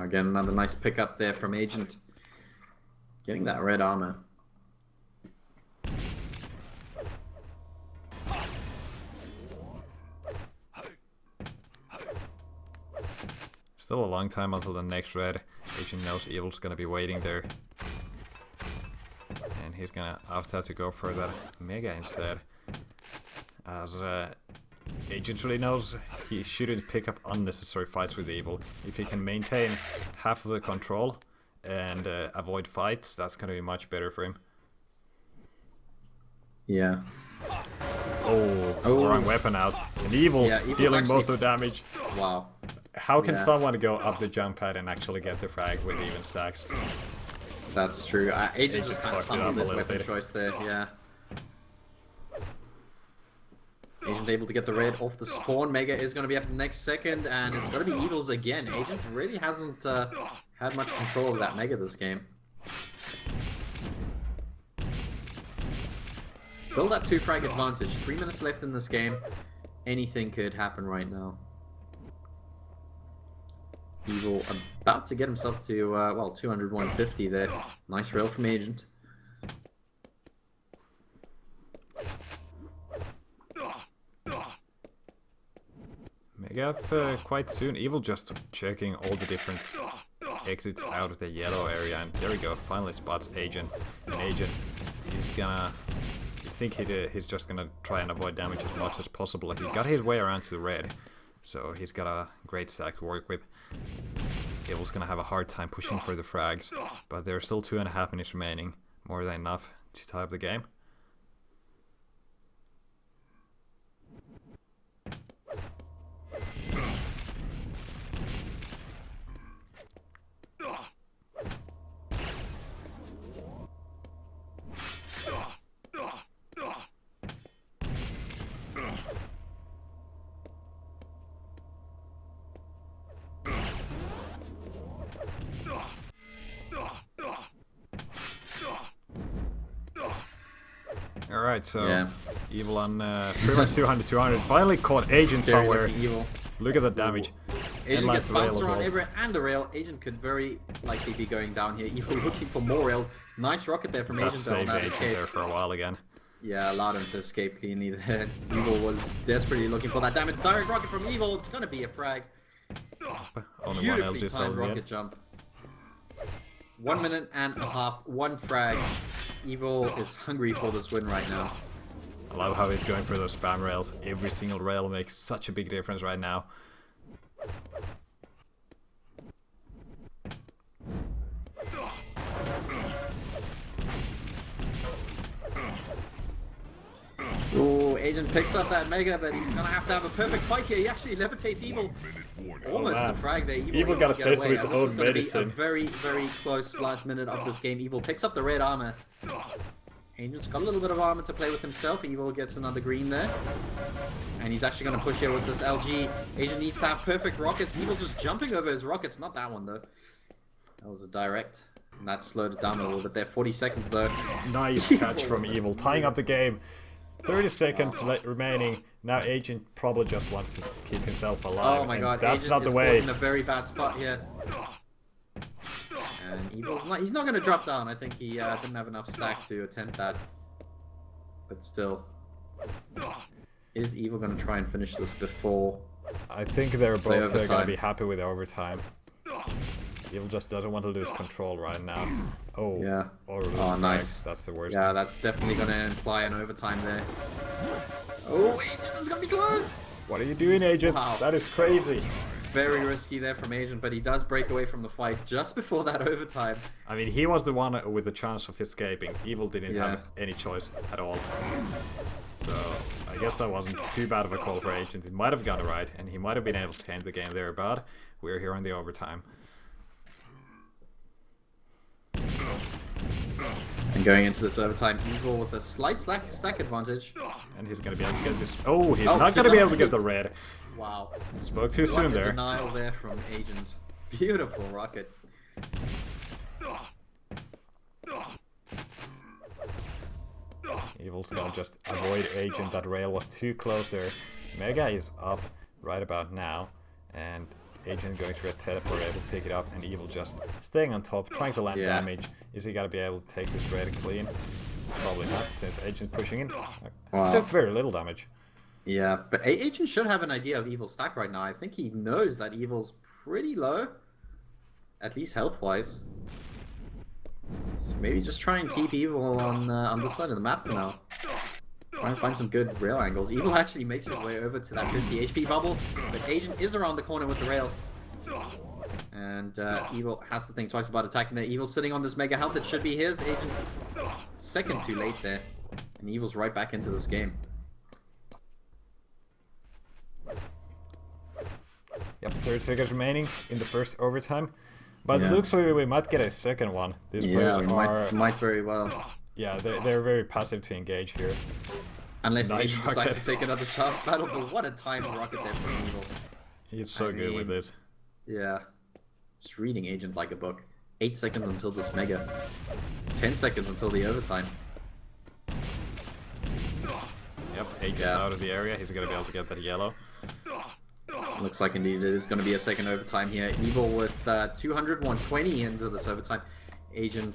Again, another nice pickup there from Agent. Getting that red armor. Still a long time until the next red. Agent knows Evil's gonna be waiting there. And he's gonna have to go for that mega instead. As Agent really knows he shouldn't pick up unnecessary fights with Evil. If he can maintain half of the control and avoid fights, that's gonna be much better for him. Yeah. Oh, wrong weapon out. And Evil Yeah, Evil's dealing most actually- of the damage. Wow. How can Yeah. someone go up the jump pad and actually get the frag with even stacks? That's true. Agent just kind of fucked it up fumbled a his little weapon bit. choice there, yeah. Agent able to get the red off the spawn. Mega is going to be up the next second, and it's going to be Evil's again. Agent really hasn't had much control of that Mega this game. Still that 2 frag advantage. 3 minutes left in this game. Anything could happen right now. Evil about to get himself to, well, 200, 150 there. Nice rail from Agent. Mega quite soon. Evil just checking all the different exits out of the yellow area, and there we go. Finally spots Agent. And Agent, he's gonna. You think he's just gonna try and avoid damage as much as possible. He got his way around to the red, so he's got a great stack to work with. Evil's gonna have a hard time pushing for the frags, but there's still 2.5 minutes remaining. More than enough to tie up the game. Alright, so Yeah. Evil on pretty much 200. Finally caught Agent Scary somewhere. looking Evil. Look at the damage. Agent lands gets the rail bounced as around well. everywhere and the rail. Agent could very likely be going down here. Evil looking for more rails. Nice rocket there from That Agent though on saved that Agent escape. there for a while again. Yeah, allowed him to escape cleanly there. Evil was desperately looking for that damage. Direct rocket from Evil. It's gonna be a frag. Only one Beautifully LG cell timed rocket yet. jump. 1 minute and a half. 1 frag. Evil is hungry for this win right now. I love how he's going for those spam rails. Every single rail makes such a big difference right now. Agent picks up that Mega, but he's gonna have to have a perfect fight here. He actually levitates Evil. Almost man. the frag there. Evil got a to get taste of away. his And own this is gonna medicine. be a very, very close last minute of this game. Evil picks up the red armor. Agent's got a little bit of armor to play with himself. Evil gets another green there. And he's actually going to push here with this LG. Agent needs to have perfect rockets. Evil just jumping over his rockets. Not that one, though. That was a direct. And that slowed it down a little bit there. 40 seconds, though. Nice catch from Evil, tying up the game. 30 seconds remaining. Now Agent probably just wants to keep himself alive. Oh my god, that's Agent not the is way. caught in a very bad spot here. And Evil's not, he's not going to drop down. I think he didn't have enough stack to attempt that. But still. Is Evil going to try and finish this before? I think they're both going to overtime. be happy with overtime. Evil just doesn't want to lose control right now. Oh, Yeah. or lose Oh, flag. nice. That's the worst. Yeah, that's definitely going to imply an overtime there. Oh, Agent, this is going to be close! What are you doing, Agent? Wow. That is crazy. Very risky there from Agent, but he does break away from the fight just before that overtime. I mean, he was the one with the chance of escaping. Evil didn't Yeah. have any choice at all. So, I guess that wasn't too bad of a call for Agent. It might have gone right, and he might have been able to end the game there, but we're here in the overtime. And going into this overtime, Evil with a slight stack advantage. And he's going to be able to get this. Oh, he's Oh, not going to be able to get denied. the red. Wow. Spoke too soon Like a there. denial there from Agent. Beautiful rocket. Evil's gonna just avoid Agent. That rail was too close there. Mega is up right about now, and Agent going through a teleport, able to pick it up, and Evil just staying on top, trying to land Yeah. damage. Is he gonna be able to take this red clean? Probably not, since Agent's pushing in. Wow. Took very little damage. Yeah, but Agent should have an idea of Evil's stack right now. I think he knows that Evil's pretty low. At least health-wise. So maybe just try and keep Evil on this side of the map for now. Try and find some good rail angles. Evil actually makes his way over to that 50 HP bubble, but Agent is around the corner with the rail. And Evil has to think twice about attacking there. Evil's sitting on this mega health that should be his. Agent second too late there. And Evil's right back into this game. Yep, 30 seconds remaining in the first overtime. But Yeah. it looks like we might get a second one. These Yeah, players we are... might very well. Yeah, they're very passive to engage here. Unless Nice Agent decides rocket. to take another shot battle, but what a timed rocket there from Evil. He's so I good with mean- this. Yeah. Just reading Agent like a book. 8 seconds until this mega. 10 seconds until the overtime. Yep, Agent's Yeah. out of the area. He's gonna be able to get that yellow. Looks like indeed it is going to be a second overtime here. Evil with 200, 120 into this overtime. Agent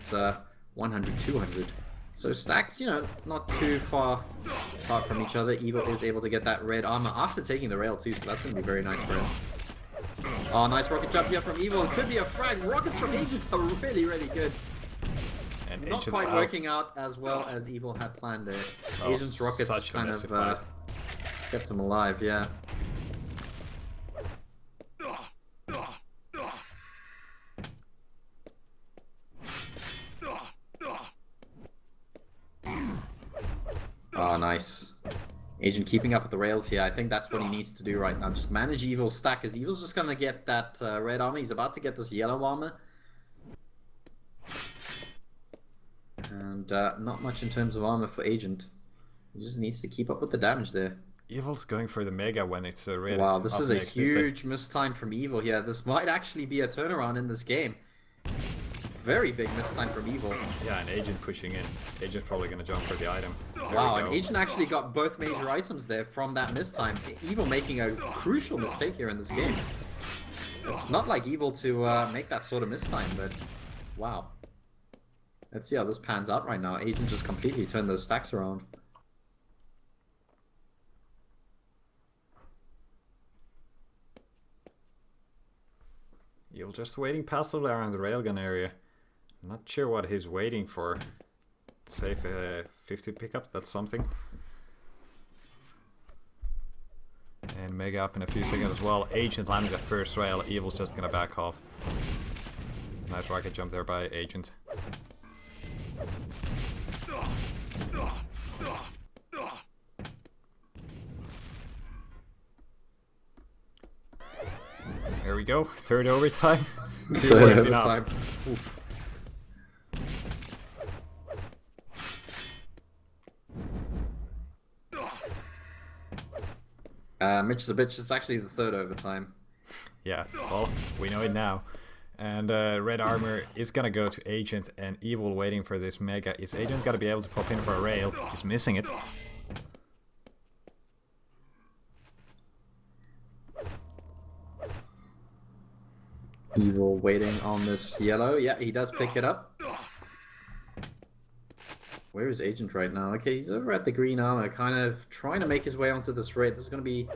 100, 200. So stacks, you know, not too far apart from each other. Evil is able to get that red armor after taking the rail too, so that's going to be very nice for him. Oh, nice rocket jump here from Evil. It could be a frag. Rockets from Agent are really, really good. And Not Agent's quite out. working out as well as Evil had planned there. Oh, Agent's rockets such a kind messy of fight. kept him alive, yeah. Oh, nice. Agent keeping up with the rails here. I think that's what he needs to do right now. Just manage Evil's stack, because Evil's just going to get that red armor. He's about to get this yellow armor. And not much in terms of armor for Agent. He just needs to keep up with the damage there. Evil's going for the mega when it's red. Wow, this up is a next. It's huge mistime from Evil here. This might actually be a turnaround in this game. Very big mistime from Evil. Yeah, and Agent pushing in. Agent's probably gonna jump for the item. There Wow, we and go. Agent actually got both major items there from that mistime. Evil making a crucial mistake here in this game. It's not like Evil to make that sort of mistime, but wow. Let's see how this pans out right now. Agent just completely turned those stacks around. Evil just waiting passively around the railgun area. Not sure what he's waiting for. Save 50 pickup, that's something. And mega up in a few seconds as well. Agent landing the first rail. Evil's just gonna back off. Nice rocket jump there by Agent. go. Third overtime. Third Worth enough. overtime. Oof. Mitch the bitch. It's actually the third overtime. Yeah, well, we know it now. And red armor is gonna go to Agent, and Evil waiting for this mega. Is Agent gonna be able to pop in for a rail? He's missing it. Evil waiting on this yellow. Yeah, he does pick it up. Where is Agent right now? Okay, he's over at the green armor, kind of trying to make his way onto this red. This is going to be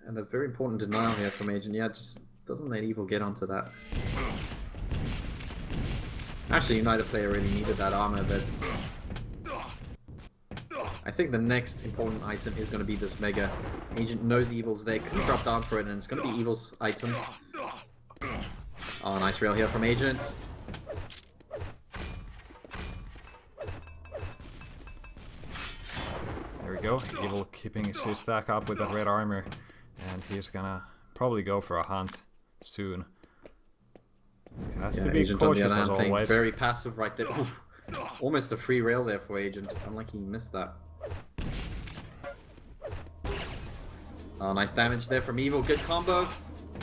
a very important denial here from Agent. Yeah, just doesn't let Evil get onto that. Actually, neither player really needed that armor, but I think the next important item is going to be this mega. Agent knows Evil's there, could drop down for it, and it's going to be Evil's item. Oh, nice rail here from Agent. There we go. Evil keeping his stack up with that red armor, and he's gonna probably go for a hunt soon. He has to be Agent on the cautious other as hand playing always. very passive right there. Oof. Almost a free rail there for Agent. Unlike he missed that. Oh, nice damage there from Evil. Good combo.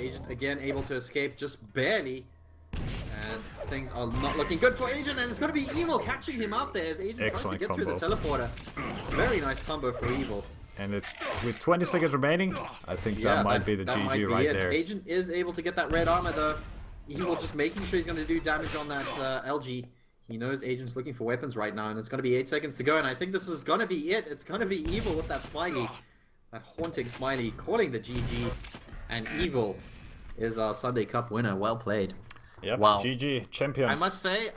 Agent again able to escape just barely. And things are not looking good for Agent, and it's going to be Evil catching him out there as Agent Excellent tries to get through the teleporter. Very nice combo for Evil. And with 20 seconds remaining, I think Yeah, that might be the that might GG be right it. there. Agent is able to get that red armor though. Evil just making sure he's going to do damage on that LG. He knows Agent's looking for weapons right now, and it's going to be 8 seconds to go, and I think this is going to be it. It's going to be Evil with that smiley. That haunting smiley calling the GG. And Evil is our Sunday Cup winner. Well played. Yep, Wow. GG, champion. I must say,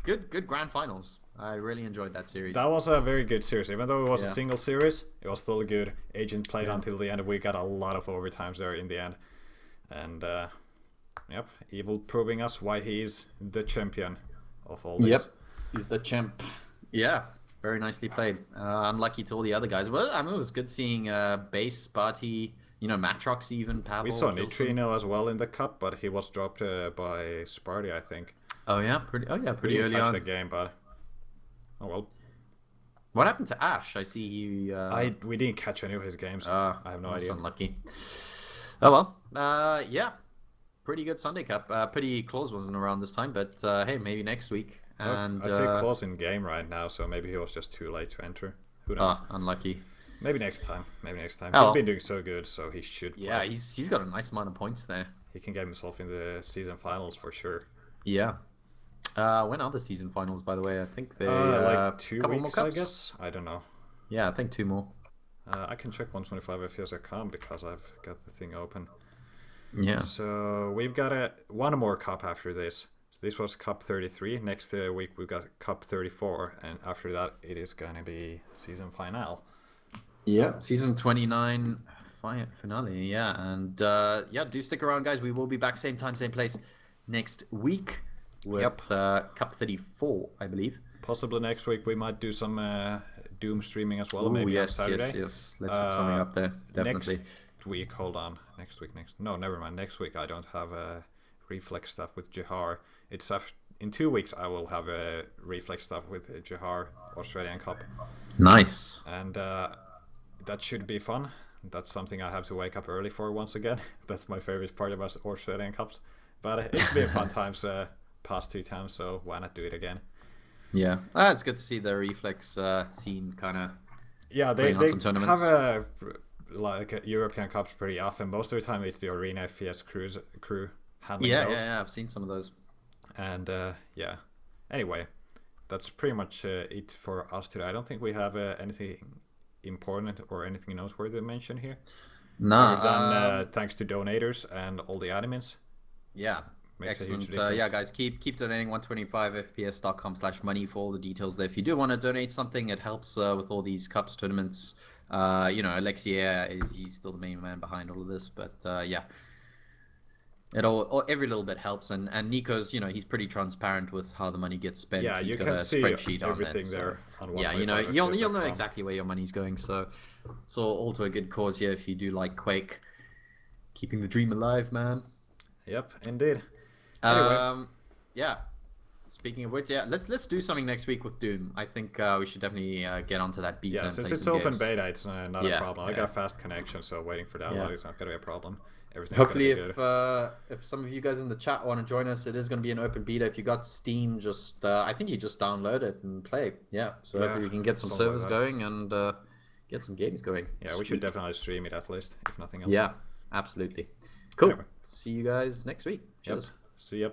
good grand finals. I really enjoyed that series. That was a very good series. Even though it was Yeah. a single series, it was still good. Agent played Yeah. until the end. We got a lot of overtimes there in the end. And, yep, Evil proving us why he's the champion of all this. Yep, he's the champ. Yeah, very nicely played. Unlucky to all the other guys. Well, I mean, it was good seeing Base, Sparty, Matrox even, Pavl. We saw Kilson. Neutrino as well in the cup, but he was dropped by Sparty, I think. Oh yeah, pretty We early didn't catch on. the game, but oh well. What happened to Ash? I see you. We didn't catch any of his games. I have no that's idea. Unlucky. Oh well. Yeah. Pretty good Sunday Cup. Pretty Claus wasn't around this time, but hey, maybe next week. And I see Claus in game right now, so maybe he was just too late to enter. Who knows? Unlucky. Maybe next time. Maybe next time. Oh. He's been doing so good, so he should play. Yeah, he's got a nice amount of points there. He can get himself in the season finals for sure. Yeah. When are the season finals, by the way? I think they Like 2 couple more weeks, I cups? guess. I don't know. Yeah, I think 2 more. I can check 125 if yes I can because I've got the thing open. Yeah. So we've got one more cup after this. So this was Cup 33. Next week we've got Cup 34, and after that it is gonna be season final. Yeah, season 29 finale, yeah. And do stick around, guys. We will be back same time, same place next week with Cup 34, I believe. Possibly next week we might do some Doom streaming as well. Ooh, maybe yes, on Saturday. yes. Let's have something up there, definitely. Next week, hold on. No, never mind. Next week I don't have reflex stuff with Jahar. It's in 2 weeks I will have reflex stuff with Jahar Australian Cup. Nice. And that should be fun. That's something I have to wake up early for once again. That's my favorite part about Australian Cups. But it's been fun times past 2 times, so why not do it again? Yeah, it's good to see the reflex scene kind of. Yeah, they some tournaments. have European Cups pretty often. Most of the time it's the Arena FPS crew handling those. Yeah, I've seen some of those. And yeah, anyway, that's pretty much it for us today. I don't think we have anything important or anything noteworthy to mention here. Nah. Other than thanks to donators and all the admins. Yeah. Makes a huge Excellent. difference. Yeah, guys, keep donating 125fps.com/money for all the details there. If you do want to donate something, it helps with all these cups tournaments. Alexia he's still the main man behind all of this, but yeah. Every little bit helps, and Nico's, he's pretty transparent with how the money gets spent. Yeah, he's you got can a see spreadsheet everything on it, there on yeah, 125 you'll know fps.com. exactly where your money's going. So it's all to a good cause here. If you do like Quake, keeping the dream alive, man. Yep, indeed. Anyway. Yeah. Speaking of which, yeah, let's do something next week with Doom. I think we should definitely get onto that beta. Yeah, and since play it's some open games. beta, it's not a Yeah, problem. I yeah. got a fast connection, so waiting for download is not going to be a problem. Everything's Hopefully, going to be good. if some of you guys in the chat want to join us, it is going to be an open beta. If you got Steam, just I think you just download it and play. Yeah, so Yeah, hopefully we can get some something like servers that. going and get some games going. Yeah, we should Sweet. definitely stream it at least, if nothing else. Yeah, absolutely. Cool. Anyway. See you guys next week. Yep. Cheers. See ya.